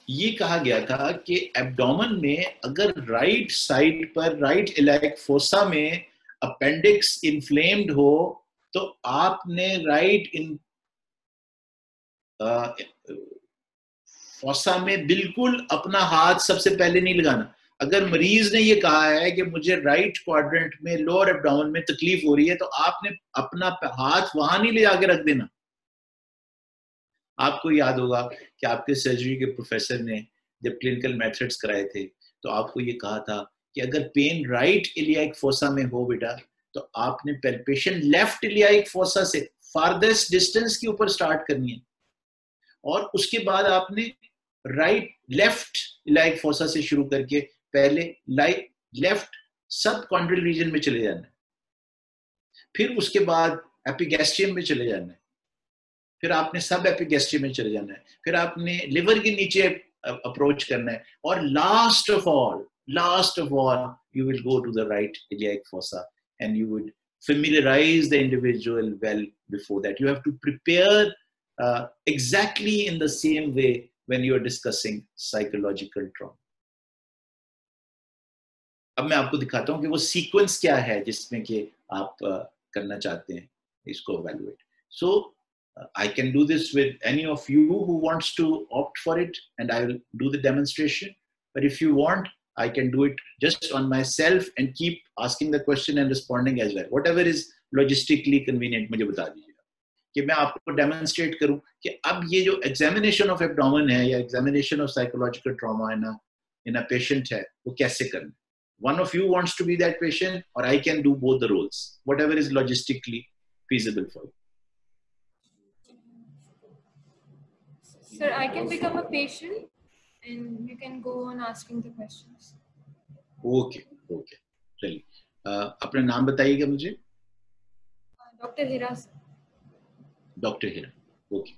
ये कहा गया था कि एब्डोमेन में अगर राइट साइड पर राइट इलाइक फोसा में अपेंडिक्स इन्फ्लेम्ड हो तो आपने राइट इन फोसा में बिल्कुल अपना हाथ सबसे पहले नहीं लगाना. अगर मरीज ने ये कहा है कि मुझे राइट क्वाड्रेंट में लोअर एब्डोमेन में तकलीफ हो रही है, तो आपने अपना हाथ वहां नहीं ले जाके रख देना. आपको याद होगा कि आपके सर्जरी के प्रोफेसर ने जब क्लिनिकल मेथड्स कराए थे तो आपको ये कहा था कि अगर पेन राइट इलियाक फोसा में हो बेटा, तो आपने पैल्पेशन लेफ्ट इलियाक फोसा से फारदेस्ट डिस्टेंस के ऊपर स्टार्ट करनी है, और उसके बाद आपने राइट लेफ्ट इलियाक फोसा से शुरू करके पहले लेफ्ट सब कॉन्ड्रिल रीजन में चले जाना है, फिर उसके बाद एपिगैस्ट्रियम में चले जाना है, फिर आपने सब एपिगैस्ट्रियम में चले जाना है, फिर आपने लिवर के नीचे अप्रोच करना है, और last of all you will go to the right iliac fossa and you would familiarize the individual well before that. You have to prepare exactly in the same way when you are discussing psychological trauma. अब मैं आपको दिखाता हूं कि वो sequence क्या है जिसमें कि आप करना चाहते हैं इसको evaluate. So I can do this with any of you who wants to opt for it, and I will do the demonstration. But if you want, I can do it just on myself and keep asking the question and responding as well. Whatever is logistically convenient, मुझे बता दीजिएगा कि मैं आपको demonstrate करूं कि अब ये जो examination of abdomen है या examination of psychological trauma in a patient है, वो कैसे करना. One of you wants to be that patient, or I can do both the roles. Whatever is logistically feasible for you. Sir, I can become a patient and you can go on asking the questions. Okay. चलिए, अपना नाम बताइएगा मुझे. Dr. Hira. Doctor हिरा. Okay.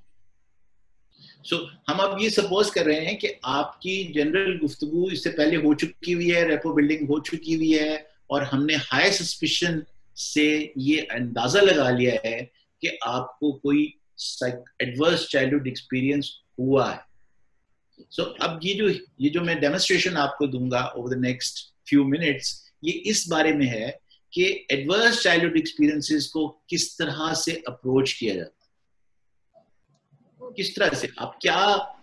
सो हम अब ये suppose कर रहे हैं कि आपकी जनरल गुफ्तगू इससे पहले हो चुकी हुई है, रेपो बिल्डिंग हो चुकी हुई है, और हमने हाई सस्पिशन से ये अंदाजा लगा लिया है कि आपको कोई एडवर्स चाइल्डहुड एक्सपीरियंस हुआ है. सो अब ये जो मैं डेमोन्स्ट्रेशन आपको दूंगा over the next few minutes, ये इस बारे में है कि एडवर्स चाइल्डहुड एक्सपीरियंसेस को किस तरह से अप्रोच किया जाता है, किस तरह से आप क्या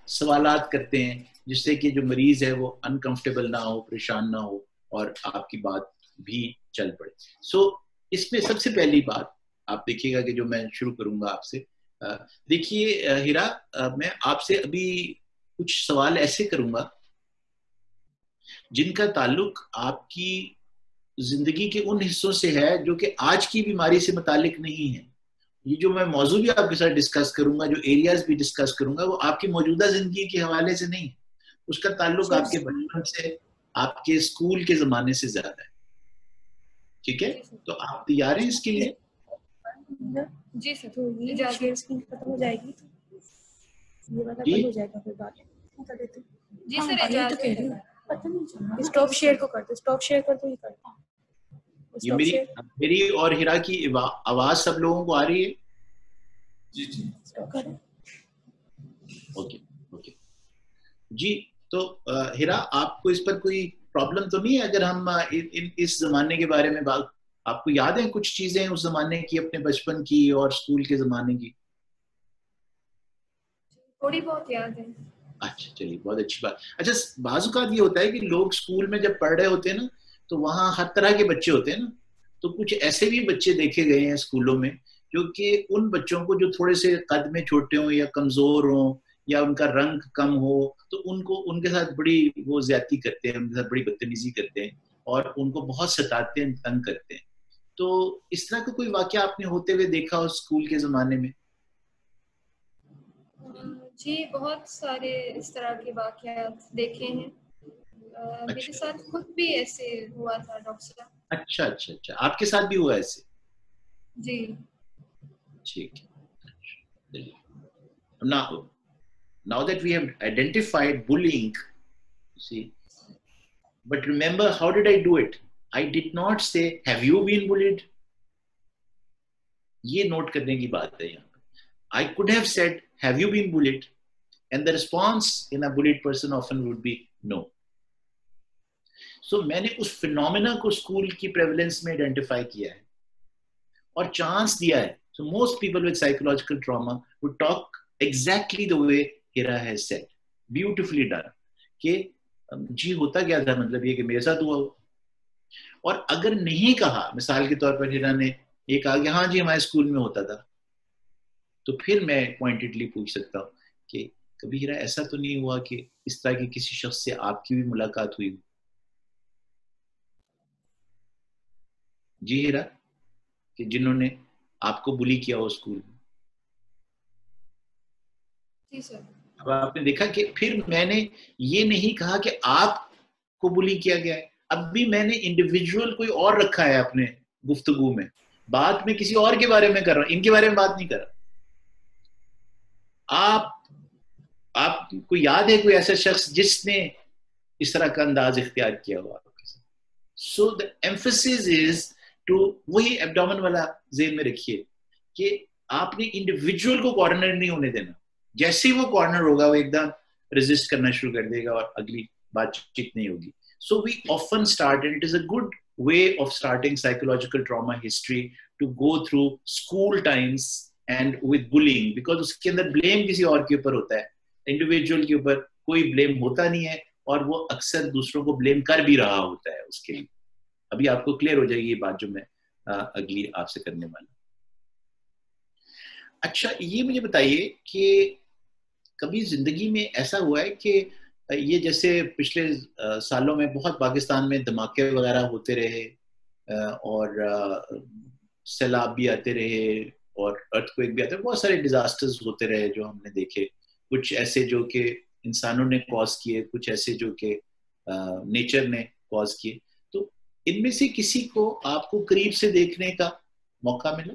सवालात करते हैं जिससे कि जो मरीज है वो अनकंफर्टेबल ना हो, परेशान ना हो और आपकी बात भी चल पड़े। सो इसमें सबसे पहली बात आप देखिएगा कि जो मैं शुरू करूंगा आपसे, देखिए हीरा, मैं आपसे अभी कुछ सवाल ऐसे करूंगा जिनका ताल्लुक आपकी जिंदगी के उन हिस्सों से है जो कि आज की बीमारी से मुतालिक नहीं है। ये जो मैं मौजू भी आपके साथ डिस्कस करूंगा, जो एरियाज भी डिस्कस करूंगा, वो आपकी मौजूदा जिंदगी के हवाले से नहीं, उसका ताल्लुक आपके बचपन से, आपके स्कूल के जमाने से ज्यादा है। ठीक है, तो आप तैयार हैं इसके लिए? जी सर, तो ये जाके स्क्रीन खत्म हो जाएगी तो ये वाला बंद हो जाएगा, फिर बात कर देते हैं। जी सर, इजाजत है। पता नहीं चला, स्टॉप शेयर को कर दो, स्टॉप शेयर कर दो, ये करता ये मेरी और हीरा की आवाज सब लोगों को आ रही है? जी जी, ओके ओके जी। तो हीरा, आपको इस पर कोई प्रॉब्लम तो नहीं है अगर हम इस जमाने के बारे में बात, आपको याद है कुछ चीजें उस जमाने की, अपने बचपन की और स्कूल के जमाने की? थोड़ी बहुत याद है। अच्छा, चलिए, बहुत अच्छी बात। अच्छा, बाजुकात ये होता है कि लोग स्कूल में जब पढ़ रहे होते हैं ना, तो वहाँ हर तरह के बच्चे होते हैं ना, तो कुछ ऐसे भी बच्चे देखे गए हैं स्कूलों में जो कि उन बच्चों को जो थोड़े से कद में छोटे हों या कमजोर हों या उनका रंग कम हो, तो उनको उनके साथ बड़ी वो ज्यादती करते हैं, उनके साथ बड़ी बदतमीजी करते हैं और उनको बहुत सताते हैं, तंग करते हैं। तो इस तरह का कोई वाकया आपने होते हुए देखा हो स्कूल के जमाने में? जी, बहुत सारे इस तरह के वाकयात देखे हैं। मेरे साथ खुद भी ऐसे हुआ था डॉक्टर साहब। अच्छा अच्छा अच्छा, आपके साथ भी हुआ ऐसे? जी, ठीक है। Now that we have identified bullying, see, but remember, how did I do it? I did not say, have you been bullied? ये नोट करने की बात है यहाँ पे। I could have said, have you been bullied? And the response in a bullied person often would be no. So मैंने उस phenomena को स्कूल की प्रेवलेंस में आइडेंटिफाई किया है और चांस दिया है. So most people with psychological trauma would talk exactly the way Hira has said. Beautifully done. कि जी होता क्या था, मतलब ये कि मेरे साथ हुआ हो. और अगर नहीं कहा, मिसाल के तौर पर हिरा ने ये कहा कि हाँ जी हमारे स्कूल में होता था, तो फिर मैं पॉइंटेडली पूछ सकता हूँ कि कभी हिरा ऐसा तो नहीं हुआ कि इस तरह की किसी शख्स से आपकी भी मुलाकात हुई? जी हिरा, कि जिन्होंने आपको बुली किया हो स्कूल में? जी सर। अब आपने देखा कि फिर मैंने ये नहीं कहा कि आपको बुली किया गया है, अब भी मैंने इंडिविजुअल कोई और रखा है अपने गुफ्तगू में, बात में किसी और के बारे में कर रहा हूं, इनके बारे में बात नहीं कर रहा. आपको याद है कोई ऐसा शख्स जिसने इस तरह का अंदाज इख्तियार किया हुआ आपके साथ? So the emphasis is to, वही एब्डोमेन वाला ज़हन में रखिए कि आपने इंडिविजुअल को कॉर्नर नहीं होने देना. जैसे ही वो कॉर्नर होगा वो एकदम रेजिस्ट करना शुरू कर देगा और अगली बातचीत नहीं होगी. So we often start, and it is a good way of starting psychological trauma history to go through school times and with bullying, because उसके अंदर blame किसी और के ऊपर होता है, इंडिविजुअल के ऊपर कोई blame होता नहीं है और वो अक्सर दूसरों को blame कर भी रहा होता है उसके लिए. अभी आपको क्लियर हो जाएगी ये बात जो मैं अगली आपसे करने वाला. अच्छा, ये मुझे बताइए कि कभी जिंदगी में ऐसा हुआ है कि ये जैसे पिछले सालों में बहुत पाकिस्तान में धमाके वगैरह होते रहे और सैलाब भी आते रहे और अर्थक्वेक भी आते रहे, बहुत सारे डिजास्टर्स होते रहे जो हमने देखे, कुछ ऐसे जो कि इंसानों ने कॉज किए, कुछ ऐसे जो कि नेचर ने कॉज किए. तो इनमें से किसी को आपको करीब से देखने का मौका मिला?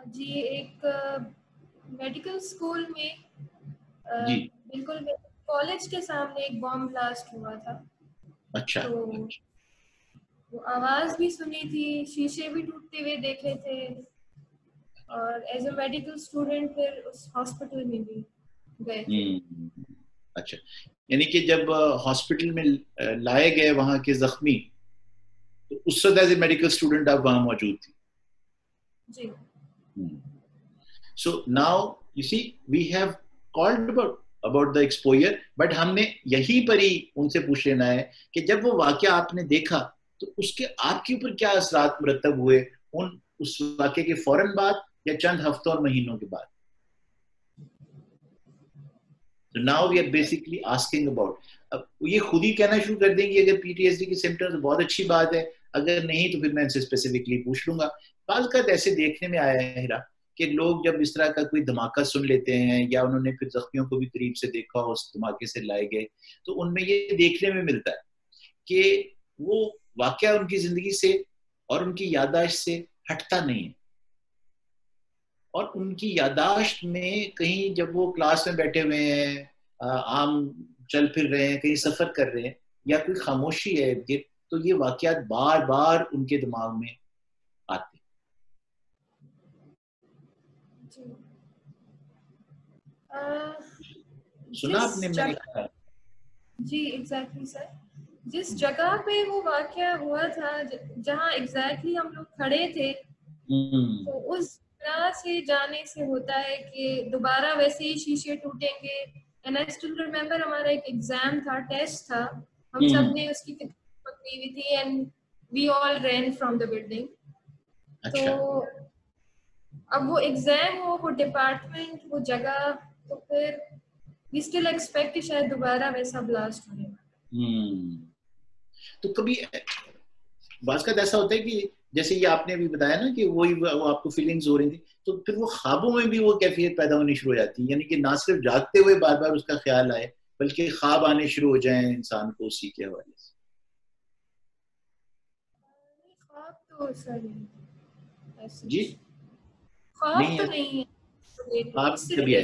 जी, एक मेडिकल स्कूल में जी, बिल्कुल कॉलेज के सामने एक बॉम्ब ब्लास्ट हुआ था. अच्छा. तो वो आवाज भी सुनी थी, शीशे भी टूटते हुए देखे थे और एज अ मेडिकल स्टूडेंट फिर उस हॉस्पिटल में भी गए थे. अच्छा, यानी कि जब हॉस्पिटल में लाए गए वहां के जख्मी, तो तो उस वक्त एज ए मेडिकल स्टूडेंट आप वहां मौजूद थी जी। So now you see we have called about the exposure, but हमने यहीं पर ही उनसे पूछ लेना है कि जब वो वाकया आपने देखा तो उसके आपके ऊपर क्या असरात मुरतब हुए, उस वाकये के फौरन बाद या चंद हफ्तों और महीनों के बाद? So now we are basically asking about, अब ये खुद ही कहना शुरू कर देंगे अगर PTSD के सिम्टम्स, बहुत अच्छी बात है, अगर नहीं तो फिर मैं इनसे स्पेसिफिकली पूछ लूंगा। बात का ऐसे देखने में आया है हिरा कि लोग जब इस तरह का कोई धमाका सुन लेते हैं या उन्होंने फिर जख्मियों को भी करीब से देखा, उस धमाके से लाए गए, तो उनमें ये देखने में मिलता है कि वो वाकया उनकी जिंदगी से और उनकी याददाश्त से हटता नहीं है, और उनकी याददाश्त में कहीं जब वो क्लास में बैठे हुए हैं, आम चल फिर रहे हैं, कहीं सफर कर रहे हैं, या कोई खामोशी है तो ये वाकयात बार बार उनके दिमाग में आते। सुना आपने? मैंने कहा जी एग्जैक्टली सर, जिस जगह पे वो वाकया हुआ था, जहाँ एग्जैक्टली हम लोग खड़े थे, तो उस जगह से जाने से होता है कि दोबारा वैसे ही शीशे टूटेंगे। एंड आई स्टिल रिमेम्बर हमारा एक एग्जाम था, टेस्ट था, हम सब ने उसकी किताब पकड़ी हुई थी and we all ran from the building. तो अब वो एग्जाम हो, वो डिपार्टमेंट, वो जगह, तो फिर वी स्टिल एक्सपेक्ट कि शायद दोबारा वैसा ब्लास्ट होने वाला। तो कभी बाज़ ऐसा होता है कि जैसे ये आपने भी बताया ना कि वो आपको फीलिंग्स हो रही थी, तो फिर वो ख्वाबों में भी वो कैफियत पैदा होनी शुरू हो जाती है, यानी कि ना सिर्फ जागते हुए बार बार उसका ख्याल आए, बल्कि ख्वाब आने शुरू हो जाए इंसान को उसी के हवाले से। ख्वाब तो सर जी ख्वाब तो नहीं है, ख्वाब कभी है।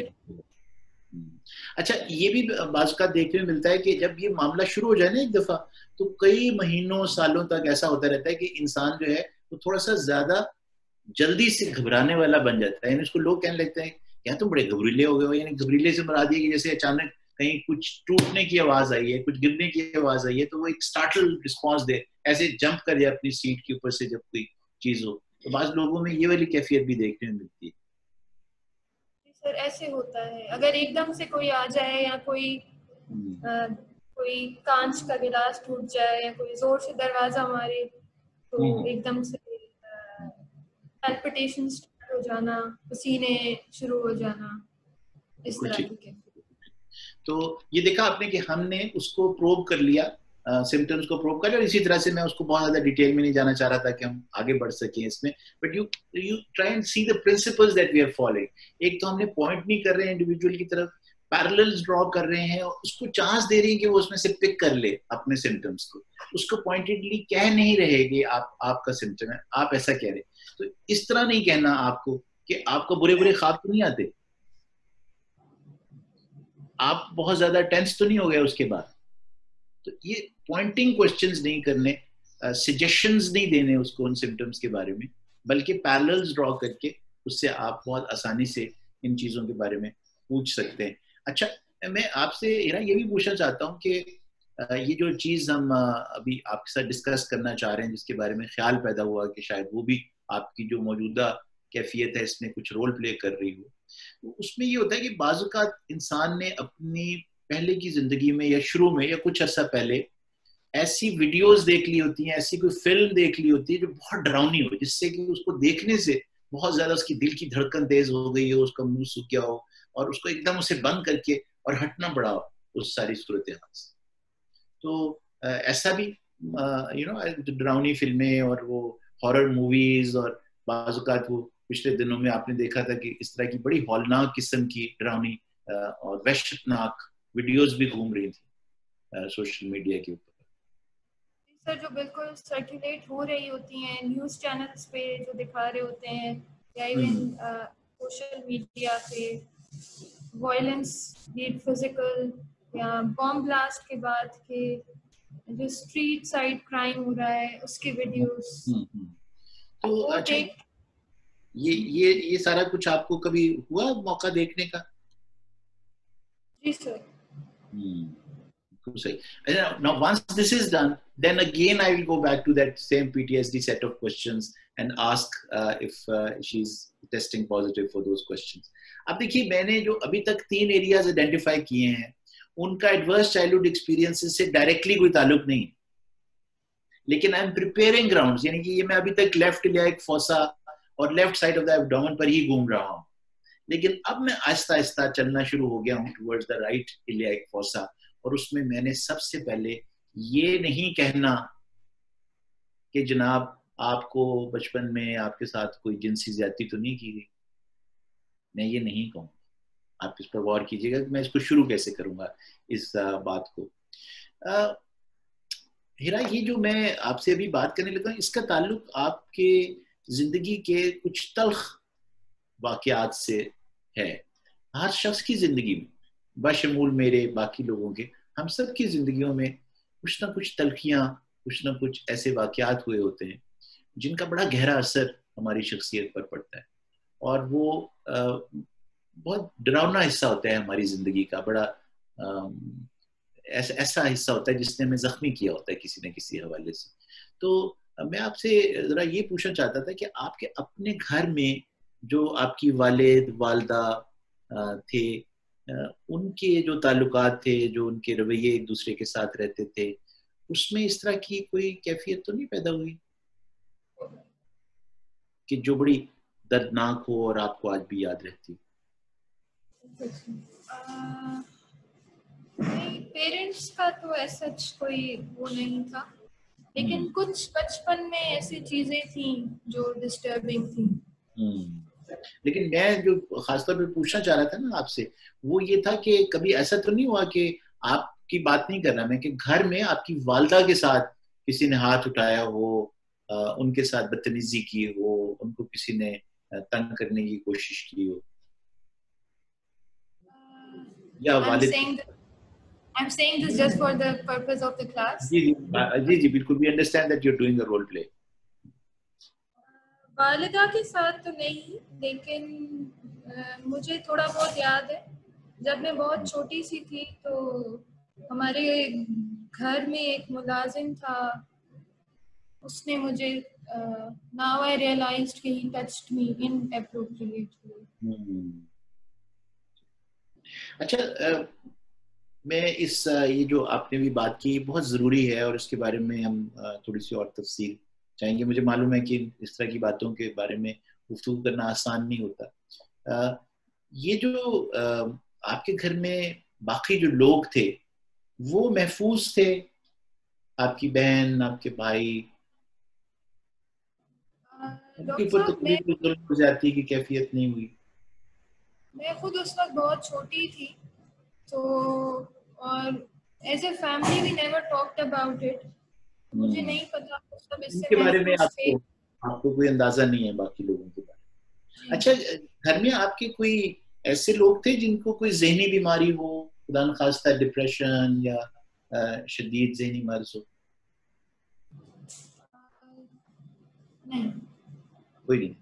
अच्छा, ये भी बाज़ का देखने में मिलता है कि जब ये मामला शुरू हो जाए ना एक दफा, तो कई महीनों सालों तक ऐसा होता रहता है कि इंसान जो है वो थोड़ा सा ज्यादा जल्दी से घबराने वाला बन जाता है। यानी उसको लोग कहने लगते हैं यार तुम बड़े घबरीले हो गए हो। यानी घबरीले से मुराद ये कि जैसे अचानक कहीं कुछ टूटने की आवाज आई है, कुछ गिरने की आवाज आई है, तो वो एक स्टार्टल रिस्पॉन्स दे, ऐसे जंप कर जाए अपनी सीट के ऊपर से जब कोई चीज हो। तो बाज़ लोगों में ये वाली कैफियत भी देखने में मिलती है। सर ऐसे होता है, अगर एकदम से कोई आ जाए या कोई कांच का गिलास टूट जाए या कोई जोर से दरवाजा मारे, तो एकदम से पैल्पिटेशन स्टार्ट हो जाना, पसीने शुरू हो जाना, इस तरह की। तो ये देखा आपने कि हमने उसको प्रोब कर लिया, सिम्टम्स को प्रोब कर लिया, और इसी तरह से मैं उसको बहुत ज्यादा डिटेल में नहीं जाना चाह रहा था कि हम आगे बढ़ सकें इसमें, but you try and see the principles that we are following. एक तो हमने पॉइंट नहीं कर रहे हैं इंडिविजुअल की तरफ, पैरेलल्स ड्रॉ कर रहे हैं, उसको चांस दे रहे हैं कि वो उसमें से पिक कर ले अपने सिम्टम्स को, उसको पॉइंटेडली कह नहीं रहे कि आपका सिम्टम है, आप ऐसा कह रहे। तो इस तरह नहीं कहना आपको कि आपको बुरे बुरे ख्वाब तो नहीं आते, आप बहुत ज्यादा टेंस तो नहीं हो गए उसके बाद। तो ये पॉइंटिंग क्वेश्चंस नहीं करने, सजेशंस नहीं देने उसको उन सिम्टम्स के बारे में, बल्कि पैरेलल्स ड्रॉ करके उससे आप बहुत आसानी से इन चीजों के बारे में पूछ सकते हैं। अच्छा, मैं आपसे ये भी पूछना चाहता हूँ कि ये जो चीज हम अभी आपके साथ डिस्कस करना चाह रहे हैं, जिसके बारे में ख्याल पैदा हुआ कि शायद वो भी आपकी जो मौजूदा कैफियत है इसमें कुछ रोल प्ले कर रही हो, तो उसमें ये होता है कि बाज़ औक़ात इंसान ने अपनी पहले की जिंदगी में या शुरू में या कुछ अर्सा पहले ऐसी वीडियोस देख ली होती हैं, ऐसी कोई फिल्म देख ली होती है जो बहुत डरावनी हो, जिससे कि उसको देखने से बहुत ज्यादा उसकी दिल की धड़कन तेज हो गई हो, उसका मुंह सूख गया हो और उसको एकदम उसे बंद करके और हटना पड़ा हो उस सारी सूरत हाल से। तो ऐसा भी डरावनी फिल्में और वो हॉरर मूवीज, और बाज़ औक़ात वो पिछले दिनों में आपने देखा था कि इस तरह की बड़ी हौलनाक किस्म की डरावनी और वहशतनाक वीडियोस भी घूम रही थी सोशल मीडिया के ऊपर। सर जो बिल्कुल सर्कुलेट हो रही होती हैं न्यूज़ चैनल्स पे, जो दिखा रहे होते हैं, या इवन सोशल मीडिया पे, वायलेंस, फिजिकल या बॉम्ब ब्लास्ट के बाद के जो स्ट्रीट साइड क्राइम हो रहा है उसके वीडियोस। तो अच्छा, ये सारा कुछ आपको कभी हुआ मौका देखने का? जी sir. Now, once this is done, then again I will go back to that same PTSD set of questions and ask if she's testing positive for those questions. अब देखिए, मैंने जो अभी तक 3 एरियाज आइडेंटिफाई किए हैं, उनका एडवर्स चाइल्डहुड एक्सपीरियंसेस से डायरेक्टली कोई ताल्लुक नहीं, लेकिन आई एम प्रिपेयरिंग ग्राउंड्स, यानी कि ये मैं अभी तक लेफ्ट इलियाक फोसा और left side of the abdomen पर ही घूम रहा हूँ, लेकिन अब मैं आहिस्ता आहिस्ता चलना शुरू हो गया हूँ towards the right iliac fossa, और उसमें मैंने सबसे पहले ये नहीं कहना कि जनाब आपको बचपन में आपके साथ कोई जिनसी ज्यादती तो नहीं की गई, मैं ये नहीं कहूँ। आप इस पर गौर कीजिएगा कि मैं इसको शुरू कैसे करूंगा इस बात को। हिरा, ये जो मैं आपसे अभी बात करने लगा, इसका ताल्लुक आपके जिंदगी के कुछ तल्ख वाकयात से है। हर शख्स की जिंदगी में, बशमूल मेरे, बाकी लोगों के, हम सब की जिंदगियों में कुछ ना कुछ तलखियां, कुछ ना कुछ ऐसे वाकयात हुए होते हैं जिनका बड़ा गहरा असर हमारी शख्सियत पर पड़ता है, और वो बहुत डरावना हिस्सा होता है हमारी जिंदगी का, बड़ा ऐसा हिस्सा होता है जिसने हमें जख्मी किया होता है किसी न किसी हवाले से। तो मैं आपसे जरा ये पूछना चाहता था कि आपके अपने घर में जो आपकी वालिद वालदा थे, उनके जो ताल्लुकात थे, जो उनके रवैये एक दूसरे के साथ रहते थे, उसमें इस तरह की कोई कैफियत तो नहीं पैदा हुई कि जो बड़ी दर्दनाक हो और आपको आज भी याद रहती? पेरेंट्स का तो ऐसा कोई वो नहीं था, लेकिन कुछ बचपन में ऐसी चीजें थी जो डिस्टर्बिंग थी। लेकिन मैं जो खासतौर पे पूछना चाह रहा था ना आपसे, वो ये था कि कभी ऐसा तो नहीं हुआ कि आपकी बात नहीं कर रहा मैं, कि घर में आपकी वालदा के साथ किसी ने हाथ उठाया हो, उनके साथ बदतमीजी की हो, उनको किसी ने तंग करने की कोशिश की हो, या वालिद? I'm saying this just for the purpose of the class. जी, बिल्कुल, we understand that you're doing a role play. वालिदा के साथ तो नहीं, लेकिन मुझे थोड़ा बहुत याद है, जब मैं बहुत छोटी सी थी तो हमारे घर में एक मुलाजिम था, उसने मुझे now I realized कि he touched me inappropriately. अच्छा, मैं ये जो आपने भी बात की बहुत ज़रूरी है, और इसके बारे में हम थोड़ी सी और तफसील चाहेंगे। मुझे मालूम है कि इस तरह की बातों के बारे में गुफ्तगू करना आसान नहीं होता। ये जो आपके घर में बाकी जो लोग थे, वो महफूज थे? आपकी बहन, आपके भाई, उनके ऊपर तो कोई जुल्म हो जाती की कैफियत नहीं हुई? मैं खुद उस वक्त बहुत छोटी थी, तो और as a family we never talked about it. मुझे नहीं पता सब इसके बारे में, आपको कोई अंदाजा नहीं है बाकी लोगों के बारे में। अच्छा, घर में आपके कोई ऐसे लोग थे जिनको कोई जहनी बीमारी हो, खुदा न खास्ता डिप्रेशन या शदीद जहनी मर्ज हो? नहीं, कोई नहीं।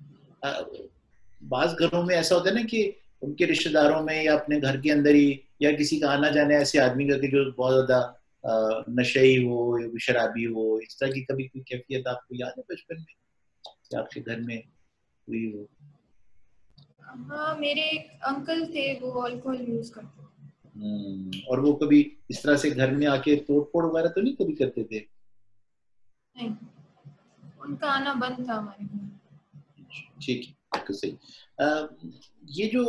बाज घरों में ऐसा होता है ना कि उनके रिश्तेदारों में या अपने घर के अंदर ही, या किसी का आना जाना ऐसे आदमी का कि जो बहुत ज्यादा नशेई हो या शराबी हो, इस तरह की कभी कोई कैफियत आपको याद है बचपन में कि आपके घर में हुई हो? हाँ, मेरे एक अंकल थे, वो अल्कोहल यूज करते थे। और वो कभी इस तरह से घर में आके तोड़-फोड़ वगैरह तो नहीं कभी करते थे? नहीं, उनका आना बंद था हमारे घर। ठीक है, तो सही। ये जो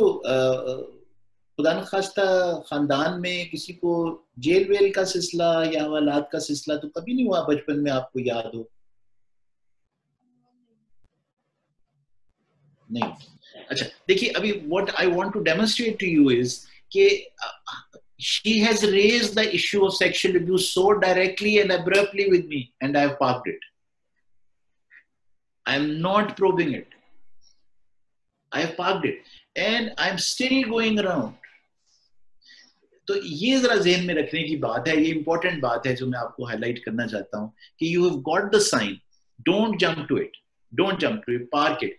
खुदा न खास्ता खानदान में किसी को जेल वेल का सिलसिला या हवालात का सिलसिला तो कभी नहीं हुआ बचपन में, आपको याद हो? नहीं। अच्छा, देखिए, अभी what I want to demonstrate to you is कि she has raised the issue of sexual abuse so directly and abruptly with me, and I have parked it. I am not probing it. I have parked it, and I am still going around. तो ये जरा ज़हन में रखने की बात है, ये इंपॉर्टेंट बात है जो मैं आपको हाईलाइट करना चाहता हूँ कि you have got the sign. Don't jump to it. Don't jump to it. Park it.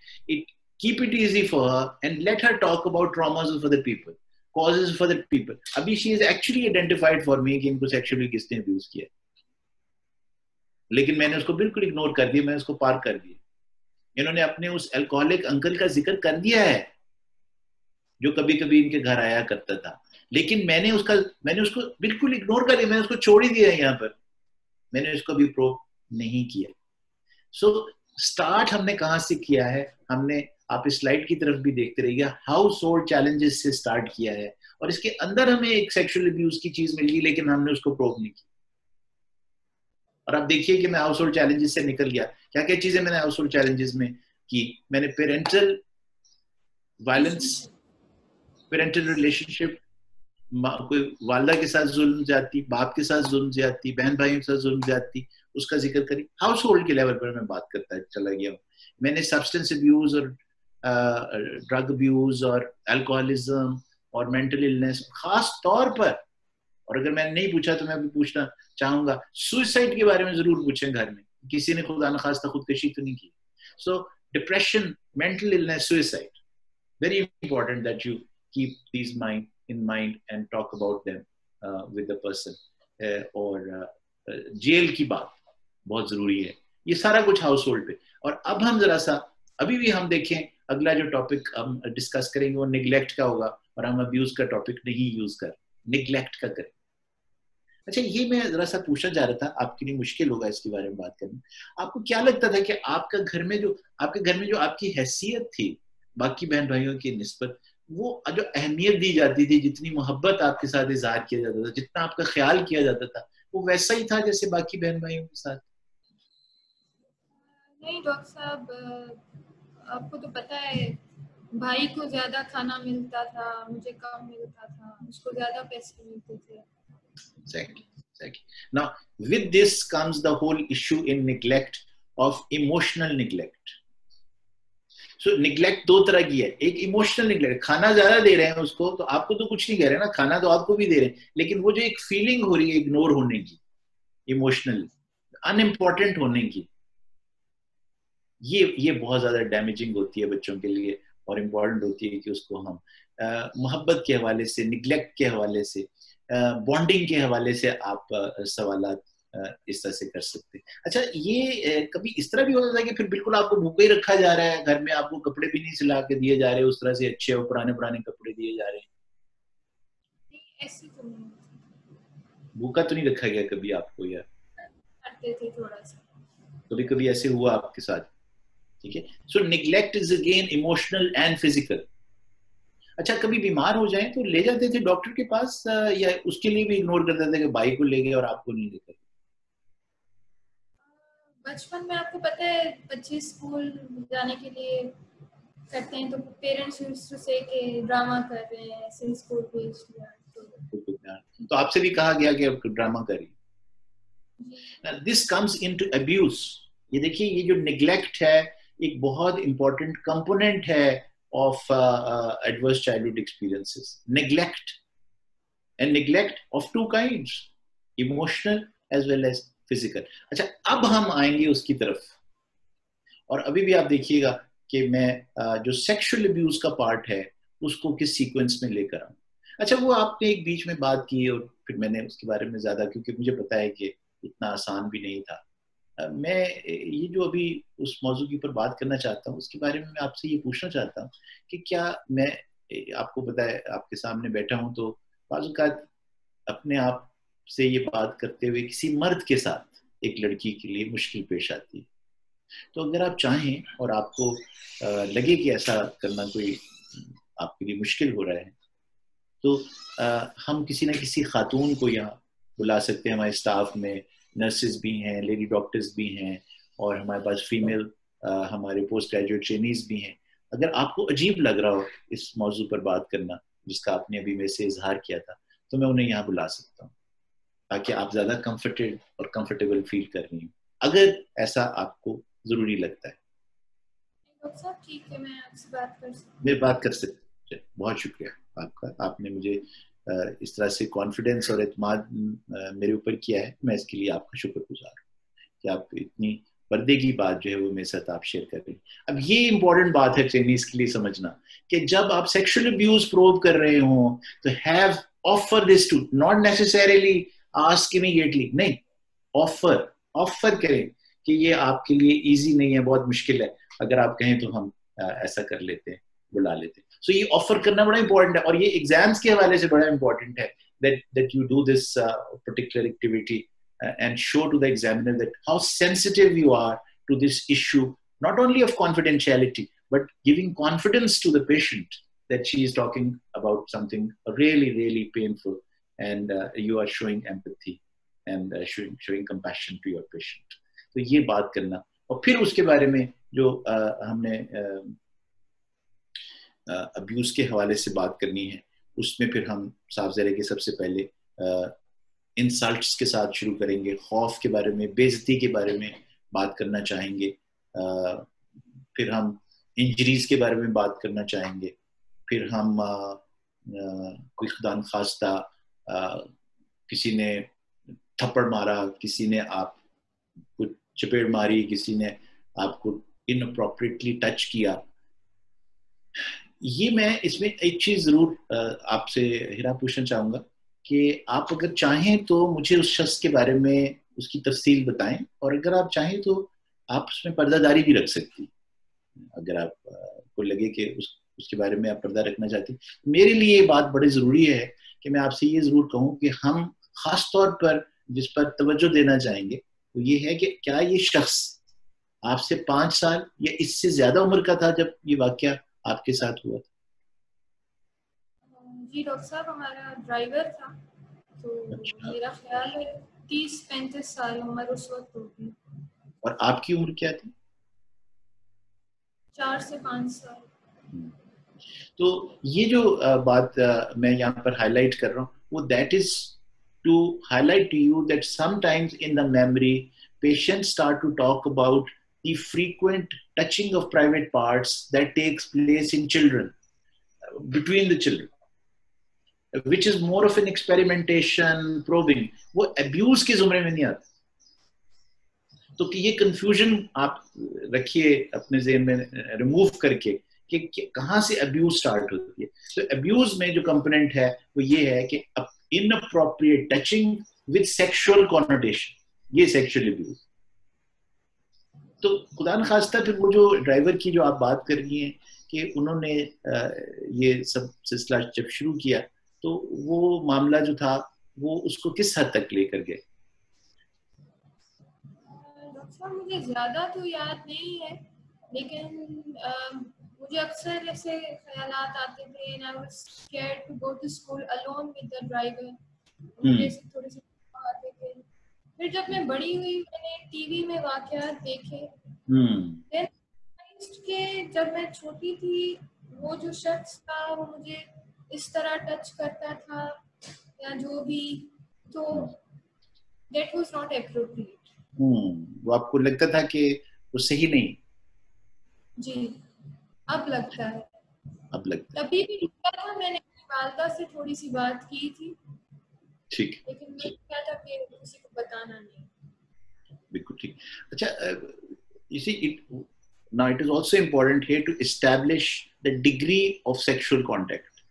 Keep it easy for her and let her talk about traumas of other people. causes for that people. अभी she is actually identified for me कि इनको sexually किसने abuse किया, लेकिन मैंने उसको बिल्कुल ignore कर दिया, मैंने उसको पार कर दिया. इन्होंने अपने उस अल्कोहलिक अंकल का जिक्र कर दिया है जो कभी कभी इनके घर आया करता था, लेकिन मैंने उसको बिल्कुल इग्नोर कर दिया, मैंने उसको छोड़ ही दिया है यहाँ पर, मैंने उसको भी प्रोब नहीं किया. सो स्टार्ट हमने कहाँ से किया है, हमने, आप इस स्लाइड की तरफ भी देखते रहिए, हाउस होल्ड चैलेंजेस से स्टार्ट किया है, और इसके अंदर हमें एक सेक्सुअल अब्यूज की चीज मिल गई, लेकिन हमने उसको प्रोब नहीं की. और आप देखिए कि मैं हाउस होल्ड चैलेंजेस से निकल गया. क्या क्या चीजें मैंने हाउस होल्ड चैलेंजेस में की? मैंने पेरेंटल वायलेंस, पेरेंटल रिलेशनशिप, कोई वालदा के साथ जुल्म ज्यादती, बाप के साथ जुल्म ज्यादती, बहन भाइयों के साथ जुल्म ज्यादती, उसका जिक्र करी. हाउस होल्ड के लेवल पर मैं बात करता चला गया हूँ. मैंने सब्सटेंस अब्यूज और ड्रग अब्यूज और अल्कोहलिज्म और मेंटल इलनेस खास तौर पर, और अगर मैंने नहीं पूछा तो मैं भी पूछना चाहूंगा, सुसाइड के बारे में जरूर पूछें घर में, किसी ने खुदा न खास्ता खुदकशी तो नहीं की. सो depression, mental illness, suicide, very important that you keep these in mind and talk about them with the person. और जेल की बात बहुत जरूरी है. ये सारा कुछ हाउस होल्ड पे. और अब हम जरा सा अभी भी हम देखें, अगला जो टॉपिक हम डिस्कस करेंगे वो निगलेक्ट का होगा, और हम अब्यूज का टॉपिक नहीं यूज कर, निगलेक्ट का करें. अच्छा, ये मैं जरा सा पूछना चाह रहा था, आपके लिए मुश्किल होगा इसके बारे में बात करना. आपको क्या लगता था कि आपके घर में जो आपकी हैसियत थी बाकी बहन भाइयों की निस्बत, वो जो अहमियत दी जाती थी, जितनी मोहब्बत आपके साथ इजहार किया जाता था, जितना आपका ख्याल किया जाता था, वो वैसा ही था जैसे बाकी बहन भाइयों के साथ? नहीं डॉक्टर साहब, आपको तो पता है, भाई को ज्यादा खाना मिलता था, मुझे कम मिलता था, उसको ज्यादा पैसे मिलते थे. Exactly. Now, with this comes the whole issue in neglect of emotional neglect. So, neglect दो तरह की है. एक इमोशनल निगलेक्ट, खाना ज्यादा दे रहे हैं उसको, तो आपको तो कुछ नहीं कह रहे ना, खाना तो आपको भी दे रहे हैं, लेकिन वो जो एक फीलिंग हो रही है इग्नोर होने की, इमोशनल अनइम्पोर्टेंट होने की, ये बहुत ज्यादा डैमेजिंग होती है बच्चों के लिए, और इम्पोर्टेंट होती है कि उसको हम मोहब्बत के हवाले से, निगलेक्ट के हवाले से, बॉन्डिंग के हवाले से आप सवालात इस तरह से कर सकते हैं. अच्छा, ये कभी इस तरह भी होता था कि फिर बिल्कुल आपको भूखे ही रखा जा रहा है घर में, आपको कपड़े भी नहीं सिला के दिए जा रहे उस तरह से, अच्छे और पुराने कपड़े दिए जा रहे हैं? ऐसी तो नहीं, भूखा तो नहीं रखा गया कभी आपको, या करते थे थोड़ा सा, कभी कभी ऐसे हुआ आपके साथ? ठीक है. So neglect is again emotional and physical. अच्छा, कभी बीमार हो जाए तो ले जाते थे डॉक्टर के पास, या उसके लिए भी इग्नोर करते थे कि भाई को ले गए और आपको नहीं लेकर? बचपन में आपको पता है बच्चे स्कूल जाने के लिए करते हैं, तो पेरेंट्स यूज्ड टू से कि ड्रामा कर रहे हैं, ऐसे स्कूल भेज दिया. तो आपसे भी कहा गया कि आप ड्रामा करिए. This comes into abuse. ये देखिए, ये जो निगलेक्ट है एक बहुत इंपॉर्टेंट कंपोनेंट है of adverse childhood experiences. Neglect of two kinds, emotional as well as physical. अच्छा, अब हम आएंगे उसकी तरफ, और अभी भी आप देखिएगा कि मैं जो सेक्सुअल अब्यूज का पार्ट है उसको किस सीक्वेंस में लेकर आऊं. अच्छा, वो आपने एक बीच में बात की और फिर मैंने उसके बारे में ज्यादा, क्योंकि मुझे पता है कि इतना आसान भी नहीं था. मैं ये जो अभी उस मौजू के ऊपर बात करना चाहता हूँ उसके बारे में मैं आपसे ये पूछना चाहता हूँ कि क्या मैं, आपको पता है आपके सामने बैठा हूँ, तो बाज़ औक़ात अपने आप से ये बात करते हुए किसी मर्द के साथ एक लड़की के लिए मुश्किल पेश आती है. तो अगर आप चाहें और आपको लगे कि ऐसा करना कोई आपके लिए मुश्किल हो रहा है, तो हम किसी न किसी खातून को यहाँ बुला सकते हैं. हमारे स्टाफ में नर्सेज भी हैं, लेडी डॉक्टर्स भी हैं, और हमारे पास फीमेल हमारे पोस्ट ग्रेजुएट ट्रेनीज भी हैं. अगर आपको अजीब लग रहा हो इस मौजू पर बात करना जिसका आपने अभी मेरे से इजहार किया था, तो मैं उन्हें यहाँ बुला सकता हूँ ताकि आप ज़्यादा कंफर्टेड और कंफर्टेबल फील कर रही हूँ, अगर ऐसा आपको ज़रूरी लगता है. डॉक्टर साहब ठीक है, मैं आपसे बात कर सकती हूँ. मैं बात कर सकते. बहुत शुक्रिया आपका, आपने मुझे इस तरह से कॉन्फिडेंस और एतमाद मेरे ऊपर किया है. मैं इसके लिए आपका शुक्रगुजार हूँ कि आप इतनी पर्दे की बात जो है वो मेरे साथ आप शेयर कर रही हैं। अब ये इंपॉर्टेंट बात है ट्रेनीज के लिए समझना कि जब आप सेक्सुअल अब्यूज प्रोव कर रहे हो तो have offer this to, not necessarily ask immediately, नहीं, ऑफर करें कि ये आपके लिए इजी नहीं है, बहुत मुश्किल है, अगर आप कहें तो हम ऐसा कर लेते हैं, बुला लेते हैं। सो ये ऑफर करना बड़ा इंपॉर्टेंट है, और ये एग्जाम्स के हवाले से बड़ा इंपॉर्टेंट है that you do this particular activity and show to the examiner that how sensitive you are to this issue, not only of confidentiality but giving confidence to the patient that she is talking about something really really painful, and you are showing empathy and showing compassion to your patient. तो ये बात करना, और फिर उसके बारे में जो हमने अब्यूज के हवाले से बात करनी है, उसमें फिर हम साफ ज़रे के सबसे पहले इंसल्ट्स के साथ शुरू करेंगे, खौफ के बारे में, बेइज्जती के बारे में बात करना चाहेंगे, फिर हम इंजरीज के बारे में बात करना चाहेंगे, फिर हम कोई खुदा न खास्ता किसी ने थप्पड़ मारा, किसी ने आपको चपेट मारी, किसी ने आपको इनअप्रोप्रिएटली टच किया, ये मैं इसमें एक चीज जरूर आपसे हिरा पूछना चाहूंगा कि आप अगर चाहें तो मुझे उस शख्स के बारे में उसकी तफसील बताएं, और अगर आप चाहें तो आप उसमें पर्दादारी भी रख सकती, अगर आप को लगे कि उसके बारे में आप पर्दा रखना चाहती। मेरे लिए ये बात बड़ी जरूरी है कि मैं आपसे ये जरूर कहूँ कि हम खास तौर पर जिस पर तवज्जो देना चाहेंगे वो ये है कि क्या ये शख्स आपसे 5 साल या इससे ज्यादा उम्र का था जब ये वाकया आपके साथ हुआ था? जी डॉक्टर साहब, हमारा ड्राइवर था, तो मेरा ख्याल है 30-35 साल उम्र उस वक्त होगी। और आपकी उम्र क्या थी? 4 से 5 साल। तो ये जो बात मैं यहाँ पर हाईलाइट कर रहा हूँ वो that is to highlight to you that sometimes in the memory patients start to talk about the frequent touching of private parts that takes place in children, between the children, which is more of an experimentation, probing. वो abuse की ज़ुमरे में नहीं आता। तो कि ये confusion आप रखिए अपने ज़हन में, remove करके कि कहाँ से abuse start होती है। तो abuse में जो component है वो ये है कि inappropriate touching with sexual connotation, ये sexual abuse। तो खुदा न खास्ता फिर वो जो ड्राइवर की जो आप बात कर रही हैं कि उन्होंने ये सब सिलसिला जब शुरू किया तो वो मामला जो था वो उसको किस हद तक लेकर गए? डॉक्टर साहब, मुझे ज्यादा तो याद नहीं है, लेकिन मुझे अक्सर ऐसे ख्यालात आते थे and I was scared to go to school alone with the driver। मुझे ऐसे थोड़े से आते थे। फिर जब मैं बड़ी हुई मैंने टीवी में वाकयात देखे, कि जब मैं छोटी थी वो जो शख्स था वो मुझे इस तरह टच करता था या जो भी, तो that was not appropriate। वो आपको लगता था कि वो सही नहीं? जी, अब लगता है। अब लगता है। तभी भी लगता था, मैंने अपनी वालिदा से थोड़ी सी बात की थी, ठीक, लेकिन मैं क्या था कि किसी को बताना नहीं। बिल्कुल ठीक। अच्छा, you see now it is also important here to establish the degree of sexual contact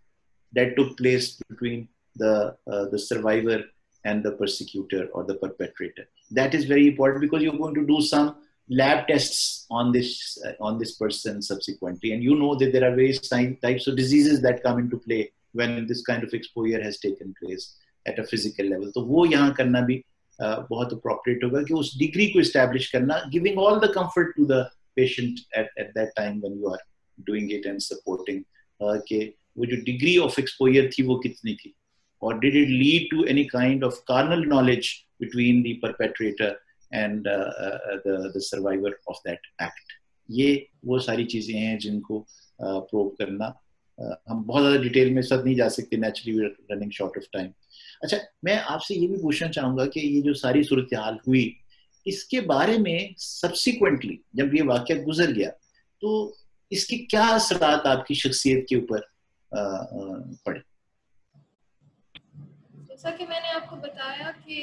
that took place between the survivor and the persecutor or the perpetrator. That is very important because you're going to do some lab tests on this person subsequently, and you know that there are various types of diseases that come into play when this kind of exposure has taken place at a physical level. तो वो यहाँ करना भी बहुत appropriate होगा कि उस degree को establish करना, giving all the comfort to the patient at that time when you are doing it and supporting कि वो जो degree of exposure थी वो कितनी थी, or did it lead to any kind of carnal knowledge between the perpetrator and the survivor of that act. ये वो सारी चीजें हैं जिनको प्रोब करना। हम बहुत ज़्यादा डिटेल में सब नहीं जा सकते, naturally we are running short of time. अच्छा, मैं आपसे ये भी पूछना चाहूँगा कि ये जो सारी सूरत हाल हुई, इसके बारे में सब्सिक्वेंटली जब ये वाक़या गुजर गया तो इसके क्या असरात आपकी शख्सियत के ऊपर पड़े? जैसा कि मैंने आपको बताया कि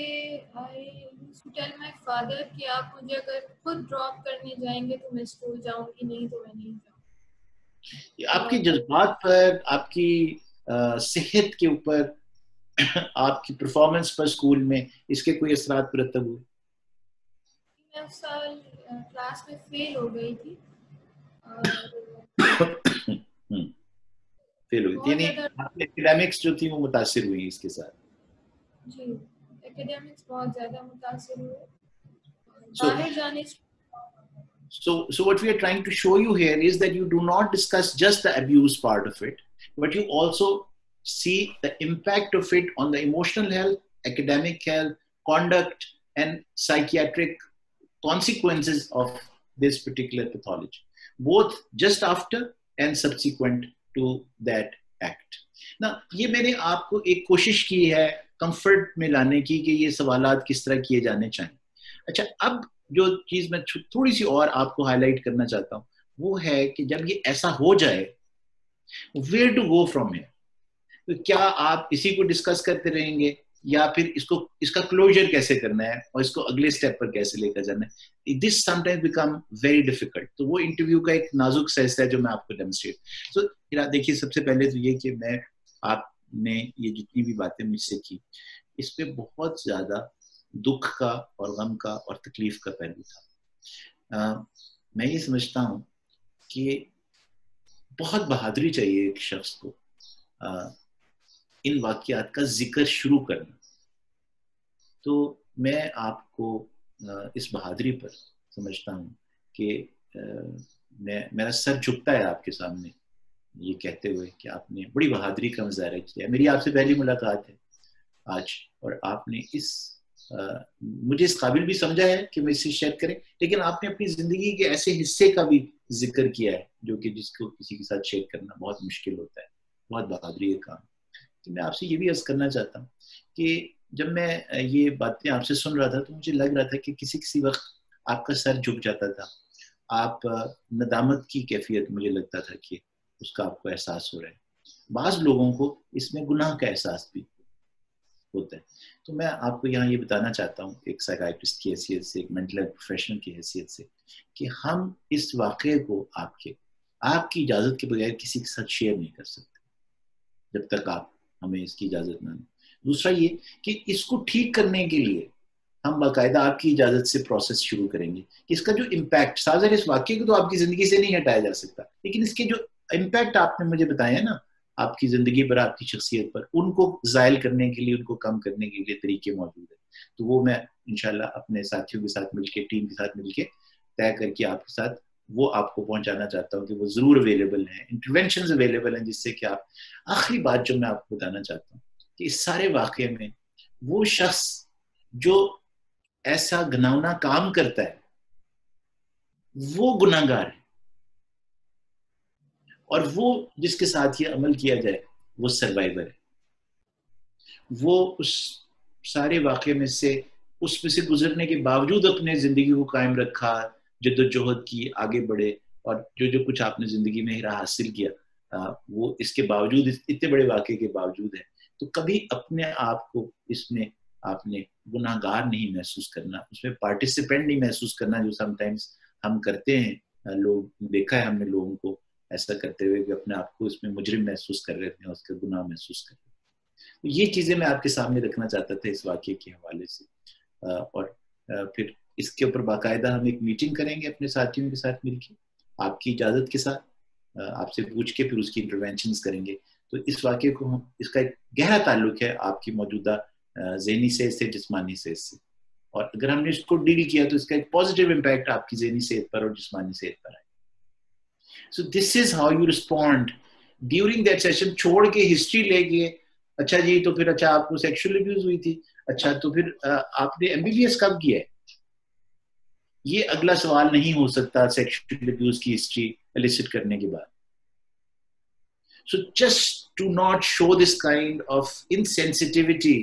I used to tell my father कि आप मुझे अगर खुद ड्रॉप करने जाएंगे तो मैं स्कूल जाऊंगी, नहीं तो मैं नहीं जाऊंगी। आपके जज्बात पर, आपकी सेहत के ऊपर, आपकी परफॉर्मेंस पर स्कूल में इसके कोई असरात मुरतब हुए? मैं उस साल क्लास में फेल हो गई थी फेल हुई थी, यानी आपकी एकेडमिक्स जो थी वो मुतासिर हुई इसके साथ? जी, एकेडमिक्स बहुत ज़्यादा मुतासिर हुए। So, बाहर जाने so what we are trying to show you here is that you do not discuss just the abuse part of it, but you also see the impact of it on the emotional health, academic health, conduct, and psychiatric consequences of this particular pathology, both just after and subsequent to that act. Now, ये मैंने आपको एक कोशिश की है comfort में लाने की कि ये सवालात किस तरह किए जाने चाहिए। अच्छा, अब जो चीज मैं थोड़ी सी और आपको हाईलाइट करना चाहता हूँ वो है कि जब ये ऐसा हो जाए, where to go from here? तो क्या आप इसी को डिस्कस करते रहेंगे या फिर इसका क्लोजर कैसे करना है और इसको अगले स्टेप पर कैसे लेकर जाना है? This sometimes become very difficult. तो वो इंटरव्यू का एक नाजुक सा हिस्सा है जो मैं आपको डेमोन्स्ट्रेट। सो देखिए, सबसे पहले तो ये कि मैं आपने ये जितनी भी बातें मुझसे की इस पे बहुत ज्यादा दुख का और गम का और तकलीफ का पहलू था। मैं ये समझता हूँ कि बहुत बहादुरी चाहिए एक शख्स को इन वाकयात का जिक्र शुरू करना। तो मैं आपको इस बहादुरी पर समझता हूँ कि मेरा सर झुकता है आपके सामने ये कहते हुए कि आपने बड़ी बहादुरी का मुजाहरा किया। मेरी आपसे पहली मुलाकात है आज और आपने मुझे इस काबिल भी समझा है कि मैं इसे शेयर करें, लेकिन आपने अपनी जिंदगी के ऐसे हिस्से का भी जिक्र किया है जो कि जिसको किसी के साथ शेयर करना बहुत मुश्किल होता है। बहुत बहादुरी का काम। तो मैं आपसे ये भी अर्ज करना चाहता हूँ कि जब मैं ये बातें आपसे सुन रहा था तो मुझे लग रहा था कि किसी वक्त आपका सर झुक जाता था, आप नदामत की कैफियत मुझे लगता था कि उसका आपको एहसास हो रहा है। बाज़ लोगों को इसमें गुनाह का एहसास भी होता है। तो मैं आपको यहाँ ये बताना चाहता हूँ एक साइकियाट्रिस्ट की हैसियत से, एक मेंटल हेल्थ प्रोफेशनल की हैसियत से, कि हम इस वाक़े को आपकी इजाज़त के बगैर किसी के साथ शेयर नहीं कर सकते जब तक आप हमें इसकी इजाज़त ना दें। दूसरा ये कि इसको ठीक करने के लिए हम बाकायदा आपकी इजाज़त से प्रोसेस शुरू करेंगे। इसका जो इम्पैक्ट, साज़र इस वाक़े को तो आपकी ज़िंदगी से नहीं हटाया जा सकता, लेकिन इसके जो इम्पैक्ट आपने मुझे बताया है ना आपकी ज़िंदगी पर, आपकी शख्सियत पर, उनको ज़ायल करने के लिए, उनको कम करने के लिए तरीके मौजूद है। तो वो मैं इंशाल्लाह अपने साथियों के साथ मिलके, टीम के साथ मिलके तय करके आपके साथ वो आपको पहुंचाना चाहता हूँ कि वो ज़रूर अवेलेबल हैं, इंटरवेंशन अवेलेबल हैं, जिससे कि आप, आखिरी बात जो मैं आपको बताना चाहता हूँ कि इस सारे वाक़े में वो शख्स जो ऐसा घिनौना काम करता है वो गुनाहगार है और वो जिसके साथ ये अमल किया जाए वो सर्वाइवर है। वो उस सारे वाक़े में से, उसमें से गुजरने के बावजूद अपने ज़िंदगी को कायम रखा, जद्दोजहद की, आगे बढ़े और जो कुछ आपने ज़िंदगी में हीरा हासिल किया वो इसके बावजूद, इतने बड़े वाक़े के बावजूद है। तो कभी अपने आप को इसमें आपने गुनाहगार नहीं महसूस करना, उसमें पार्टिसिपेंट नहीं महसूस करना, जो समटाइम्स हम करते हैं। लोग, देखा है हमने लोगों को ऐसा करते हुए कि अपने आप को इसमें मुजरिम महसूस कर रहे थे, उसका गुनाह महसूस कर रहे थे। तो ये चीज़ें मैं आपके सामने रखना चाहता था इस वाक़े के हवाले से। और फिर इसके ऊपर बाकायदा हम एक मीटिंग करेंगे अपने साथियों के साथ मिलके, आपकी इजाज़त के साथ, आपसे पूछ के फिर उसकी इंटरवेंशंस करेंगे। तो इस वाक़े को हम, इसका एक गहरा ताल्लुक है आपकी मौजूदा ज़हनी सेहत से, जिस्मानी सेहत से, और अगर हमने इसको डील किया तो इसका एक पॉजिटिव इम्पैक्ट आपकी ज़हनी सेहत पर और जिस्मानी सेहत पर आए। So this is how you respond during that session। छोड़ के हिस्ट्री लेके, अच्छा जी तो फिर अच्छा आपको सेक्सुअल अब्यूज हुई थी, अच्छा तो फिर आपने MBBS कब किया है, ये अगला सवाल नहीं हो सकता सेक्सुअल अब्यूज की हिस्ट्री एलिसिट करने के बाद। So just do not show this kind of insensitivity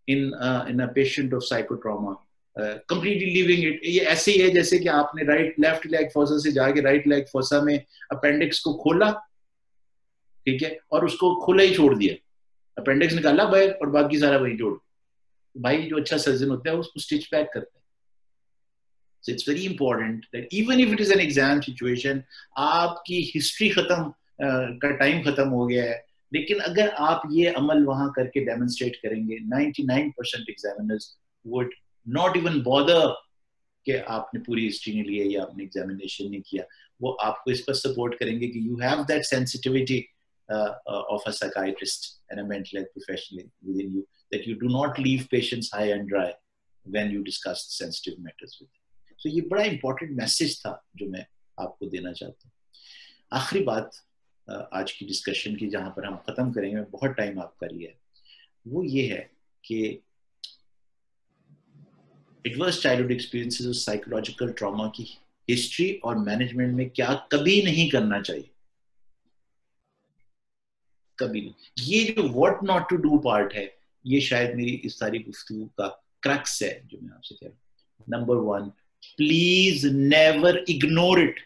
in a patient of psychotrauma, completely leaving it। ये ऐसे ही है जैसे कि आपने लेफ्ट लेग फोसा से जाके राइट लेग फोसा में अपेंडिक्स को खोला, ठीक है, और उसको खुला ही छोड़ दिया, अपेंडिक्स निकाला बाहर और बाकी सारा वही जोड़, भाई जो अच्छा सर्जन होता है उसको स्टिच पैक करता है. So it's very important that even if it is an exam situation, आपकी हिस्ट्री खत्म का टाइम खत्म हो गया है, लेकिन अगर आप ये अमल वहां करके डेमोन्स्ट्रेट करेंगे, 99% examiners would not even bother कि आपने पूरी हिस्ट्री नहीं ली है या आपने एग्जामिनेशन नहीं किया. वो आपको इस पर सपोर्ट करेंगे कि you have that sensitivity of a psychiatrist and a mental health professional within you, that you do not leave patients high and dry when you discuss sensitive matters with them. तो ये बड़ा important message था जो मैं आपको देना चाहता हूँ. आखिरी बात आज की डिस्कशन की, जहां पर हम खत्म करेंगे, बहुत टाइम आपका लिया है, वो ये है कि एडवर्स चाइल्डहुड एक्सपीरियंसेस और साइकोलॉजिकल ट्रॉमा की हिस्ट्री और मैनेजमेंट में क्या कभी नहीं करना चाहिए, कभी नहीं. ये जो what not to do part है, ये शायद मेरी इस सारी गुफ्तगू का क्रक्स है जो मैं आपसे कह रहा हूँ. Number 1, please never ignore it.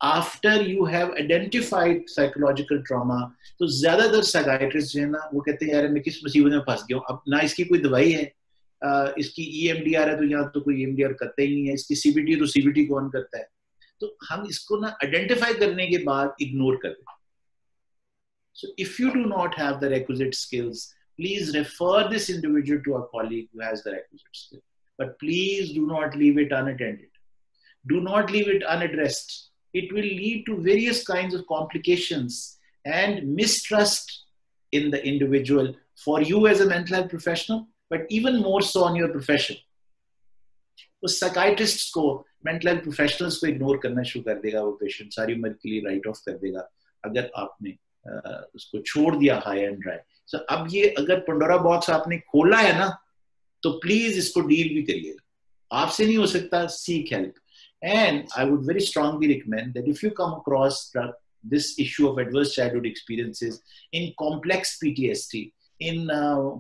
After you have identified psychological trauma, तो ज्यादातर साइकियाट्रिस्ट जो है ना, वो कहते हैं यार मैं किस मुसीबत में फंस गया हूँ, अब ना इसकी कोई दवाई है, इसकी EMDR है तो यहाँ तो कोई EMDR करता ही नहीं है, इसकी CBT है तो CBT कौन करता है. तो हम इसको ना आइडेंटिफाई करने के बाद इग्नोर कर दें. So if you do not have the requisite skills, please refer this individual to a colleague who has the requisite skills. But please do not leave it unattended. Do not leave it unaddressed. It will lead to various kinds of complications and mistrust in the individual, for you as a mental health professional, but even more so on your profession. तो साइकियाट्रिस्ट्स को, mental health professionals को ignore करना शुरू कर देगा वो patient, सारी उम्र के लिए राइट ऑफ कर देगा अगर आपने उसको छोड़ दिया हाई एंड ड्राई. सो अब ये अगर पंडोरा बॉक्स आपने खोला है ना, तो प्लीज इसको डील भी करिएगा. आपसे नहीं हो सकता, seek help. And I would very strongly recommend that if you come across this issue of adverse childhood experiences in complex PTSD, in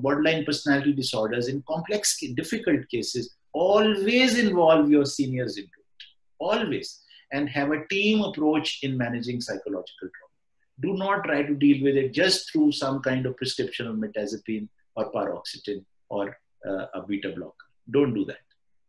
borderline personality disorders, in complex difficult cases, always involve your seniors into it, always, and have a team approach in managing psychological trauma. Do not try to deal with it just through some kind of prescription of mirtazapine or paroxetine or a beta blocker. Don't do that.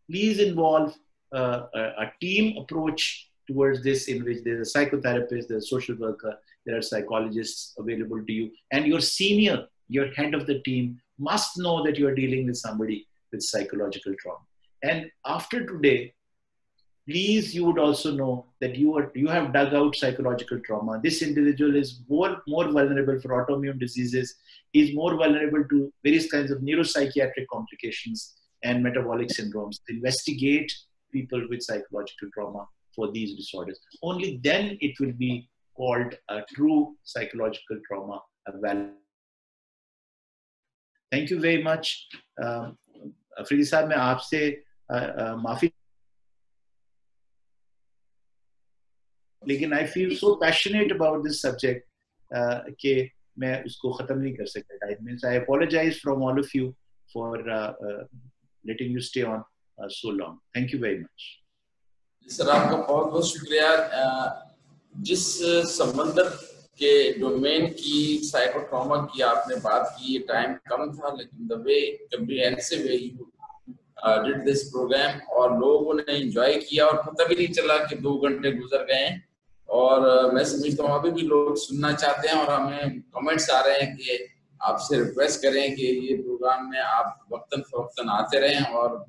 Please involve a team approach towards this, in which there's a psychotherapist, there's a social worker, there are psychologists available to you, and your senior, your head of the team must know that you are dealing with somebody with psychological trauma. And after today, please, you would also know that you have dug out psychological trauma. This individual is more vulnerable for autoimmune diseases, is more vulnerable to various kinds of neuropsychiatric complications and metabolic syndromes. Investigate people with psychological trauma for these disorders. Only then it will be called a true psychological trauma. Thank you very much. Afridi साहब, मैं आपसे माफी, लेकिन I feel so passionate about this subject कि मैं उसको खत्म नहीं कर सकता टाइम में. I apologize from all of you for letting you stay on so long. Thank you very much. Sir आपका बहुत बहुत शुक्रिया. जिस समंदर के डोमेन की साइकोट्रॉमा की आपने बात की, टाइम कम था, लेकिन the way comprehensive way you did this program और लोगों ने एंजॉय किया और पता भी नहीं चला कि 2 घंटे गुजर गए हैं. और मैं समझता हूँ अभी भी लोग सुनना चाहते हैं और हमें कमेंट्स आ रहे हैं कि आपसे रिक्वेस्ट करें कि ये प्रोग्राम में आप वक्तन फवक्तन आते रहें. और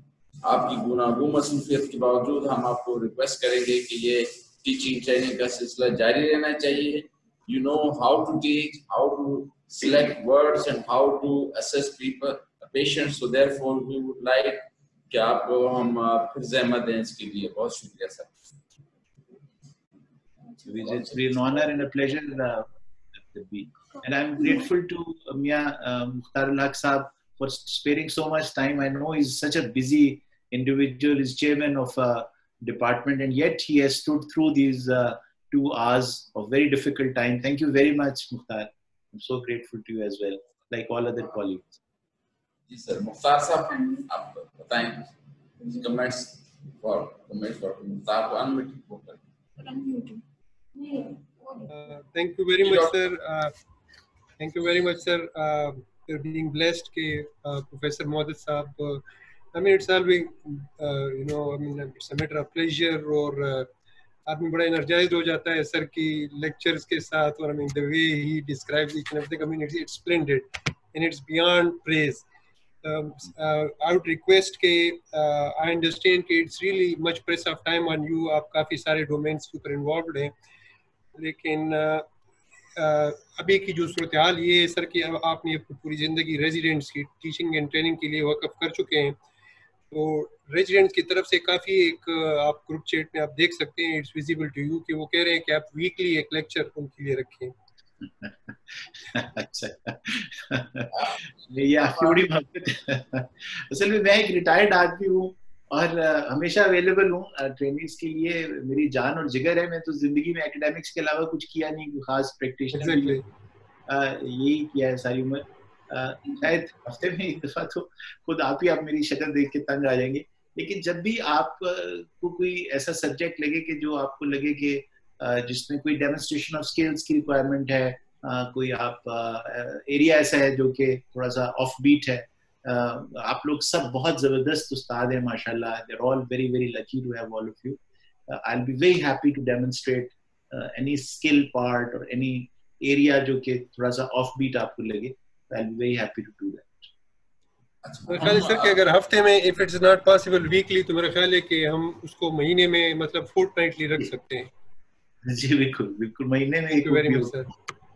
आपकी गुनागू मसरूफियत के बावजूद हम आपको रिक्वेस्ट करेंगे कि ये टीचिंग ट्रेनिंग का सिलसिला जारी रहना चाहिए. You know how to teach, how to select words and how to assess people patients. So therefore we would like कि आपको हम फिर ज़हमत दें इसके लिए. बहुत शुक्रिया sir. It's been an honor and a pleasure, and I'm grateful to Mia Mukhtar Haq Saab for sparing so much time. I know he's such a busy individual, he's chairman of a department, and yet he has stood through these 2 hours of very difficult time. Thank you very much, Mukhtar. I'm so grateful to you as well, like all other colleagues. Ji sir. Mukhtar साहब आप बताएं comments for Mukhtar को unmute. Thank you very much, sir. Thank you very much, sir. You're being blessed कि Professor Mohammed साहब, I mean, it's always, you know, I mean, it's a matter of pleasure और आदमी बड़ा energized हो जाता है sir की lectures के साथ और I mean the way he describes each and everything, I mean it's splendid and it's beyond praise. I would request कि I understand कि it's really much press of time on you. आप काफ़ी सारे domains के ऊपर involved हैं, लेकिन अभी की जो सूरत हाल ये है सर कि आपने पूरी ज़िंदगी रेजिडेंट्स की टीचिंग एंड ट्रेनिंग के लिए वक़्फ़ कर चुके हैं, तो रेजिडेंट्स की तरफ से काफ़ी एक आप ग्रुप चैट में आप देख सकते हैं, इट्स विजिबल टू यू कि वो कह रहे हैं कि आप वीकली एक लेक्चर उनके लिए रखें। अच्छा, ये आपकी बड़ी मोहब्बत। असल में मैं एक रिटायर्ड आदमी हूँ और हमेशा अवेलेबल हूँ ट्रेनिंग्स के लिए, मेरी जान और जिगर है। मैं तो जिंदगी में एकेडमिक्स के अलावा कुछ किया नहीं, खास प्रैक्टिशनर यही किया है सारी उम्र। शायद हफ्ते में एक दफा तो खुद आप ही आप मेरी शक्ल देख के तंग आ जाएंगे, लेकिन जब भी आप को कोई ऐसा सब्जेक्ट लगे कि जो आपको लगे कि जिसमें कोई डेमोन्स्ट्रेशन ऑफ स्किल्स की रिक्वायरमेंट है, कोई आप एरिया ऐसा है जो कि थोड़ा सा ऑफ बीट है, आप लोग सब बहुत जबरदस्त उस्ताद हैं माशाल्लाह। They are all very very lucky to have all of you. I will be very happy to demonstrate any skill part और एनी एरिया जो कि थोड़ा सा ऑफ बीट आपको लगे। I will be very happy to do that. मेरा ख्याल है सर कि अगर हफ्ते में if it's not possible weekly, तो मेरा ख्याल है कि हम उसको महीने में मतलब फोर्टनाइटली रख सकते हैं। जी बिल्कुल बिल्कुल, महीने में एक वेरी मच सर।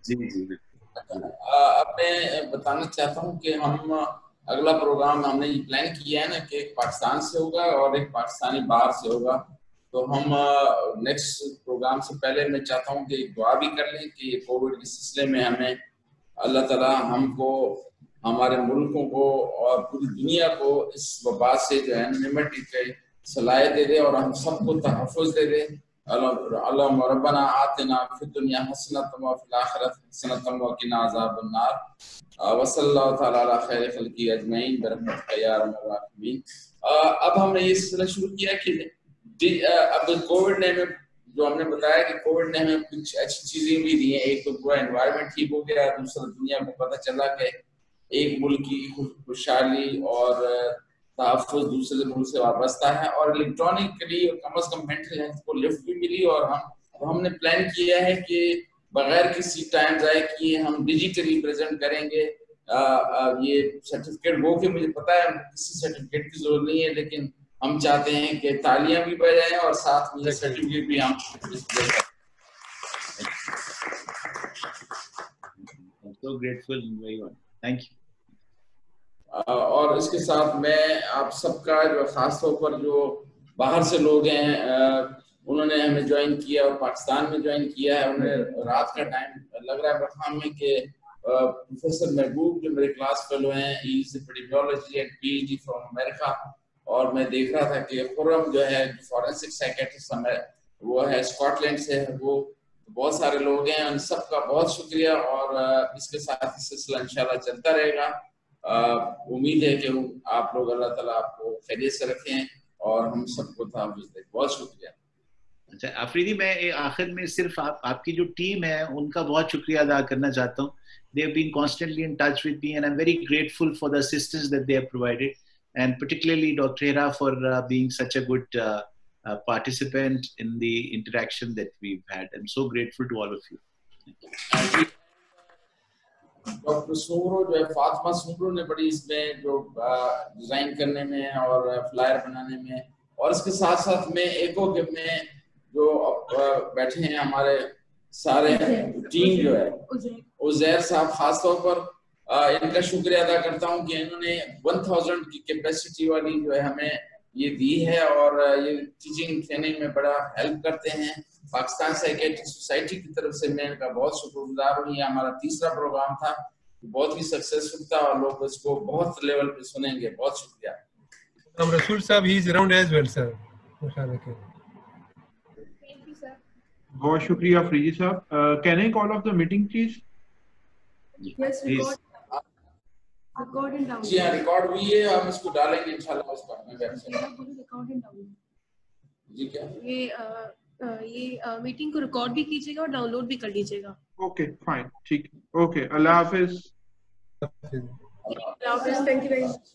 जी जी बिल्कुल। अब मैं बताना चाहता हूँ कि हम अगला प्रोग्राम हमने ये प्लान किया है ना कि एक पाकिस्तान से होगा और एक पाकिस्तानी बाहर से होगा, तो हम नेक्स्ट प्रोग्राम से पहले मैं चाहता हूँ कि दुआ भी कर लें कि कोविड के सिलसिले में हमें अल्लाह ताला हमको, हमारे मुल्कों को और पूरी दुनिया को इस वबा से जो है निमटने के सलाह दे दे और हम सबको तहफ़्फ़ुज़ दे दे। अल्लाहुम्मा रब्बना आतिना फिद दुनिया हसनतम व फिल आखिरति हसनतम व क़िना अज़ाबन्नार व सल्लल्लाहु तआला अला खैरि खल्क़ि अजमईन बिरहमतिका या अरहमर राहिमीन। अब हमने ये सिलसिला शुरू किया कि अब कोविड ने हमें, जो हमने बताया कि कोविड ने हमें कुछ अच्छी चीजें भी दी हैं। एक तो पूरा एनवायरनमेंट ठीक हो गया, दूसरा दुनिया को पता चला कि एक मुल्क की खुशहाली और तहफ़्फ़ुज़ दूसरे मुल्क से वाबस्ता है, और इलेक्ट्रॉनिकली और कम से कम मेंटल हेल्थ को लिफ्ट भी मिली। और हमने प्लान किया है कि बगैर किसी टाइम ज़ाय किए हम डिजिटली प्रेजेंट करेंगे ये सर्टिफिकेट। वो कि मुझे पता है किसी सर्टिफिकेट की जरूरत नहीं है, लेकिन हम चाहते हैं कि तालियां भी बजाएं और साथ में सर्टिफिकेट भी हम डिस्प्ले करें। So grateful, very good. Thank you. और इसके साथ मैं आप सबका जो खास तौर पर जो बाहर से लोग हैं उन्होंने हमें ज्वाइन किया और पाकिस्तान में ज्वाइन किया है, उन्हें रात का टाइम लग रहा है बरखाम में कि प्रोफेसर महबूब जो मेरे क्लास फेलो हैं, he is epidemiology and PhD from America, और मैं देख रहा था कि खुर्रम जो है फॉरेंसिक साइकियाट्रिस्ट वो है स्कॉटलैंड से है, वो बहुत सारे लोग हैं, उन सबका बहुत शुक्रिया। और इसके साथ ही सिलसिला इंशाल्लाह चलता रहेगा। उम्मीद है कि आप लोग अल्लाह ताला आपको खैरियत से रखें और हम सबको तहफ़्फ़ुज़ दें। बहुत शुक्रिया। अच्छा आफरीदी, मैं आखिर में सिर्फ आपकी जो टीम है उनका बहुत शुक्रिया अदा करना चाहता हूँ। They have been constantly in touch with me and I'm very grateful for the assistance that they have provided, and particularly Dr. Hira for being such a good participant in the interaction that we've had. I'm so grateful to all of you. Doctor Suro जो है, फातिमा सूरो ने बड़ी इसमें जो design करने में और flyer बनाने में, और इसके साथ साथ में एको के में जो बैठे हैं हमारे सारे टीम जो है, उज़ैर साहब खास तौर पर इनका शुक्रिया अदा करता हूं कि इन्होंने 1000 की कैपेसिटी वाली जो है हमें ये दी है और ये टीचिंग ट्रेनिंग में बड़ा हेल्प करते हैं। पाकिस्तान साइकियाट्रिक सोसाइटी की तरफ से मैं इनका बहुत शुक्रगुजार हूँ। ये हमारा तीसरा प्रोग्राम था, बहुत ही सक्सेसफुल था और लोग इसको बहुत लेवल पे सुनेंगे। बहुत शुक्रिया। रसूल साहब, he is around as well, sir. Thank you, sir. बहुत शुक्रिया फरीदी साहब। Can I call of the meeting please? Yes, record and download. जी हाँ, रिकॉर्ड हुई है, हम इसको डालेंगे इंशाल्लाह उस पर अपने वेबसाइट। Record and download. जी क्या? ये ये मीटिंग को रिकॉर्ड भी कीजिएगा और डाउनलोड भी कर लीजिएगा। ओके फाइन, ठीक है, okay, Allah Hafiz. Thank you very much.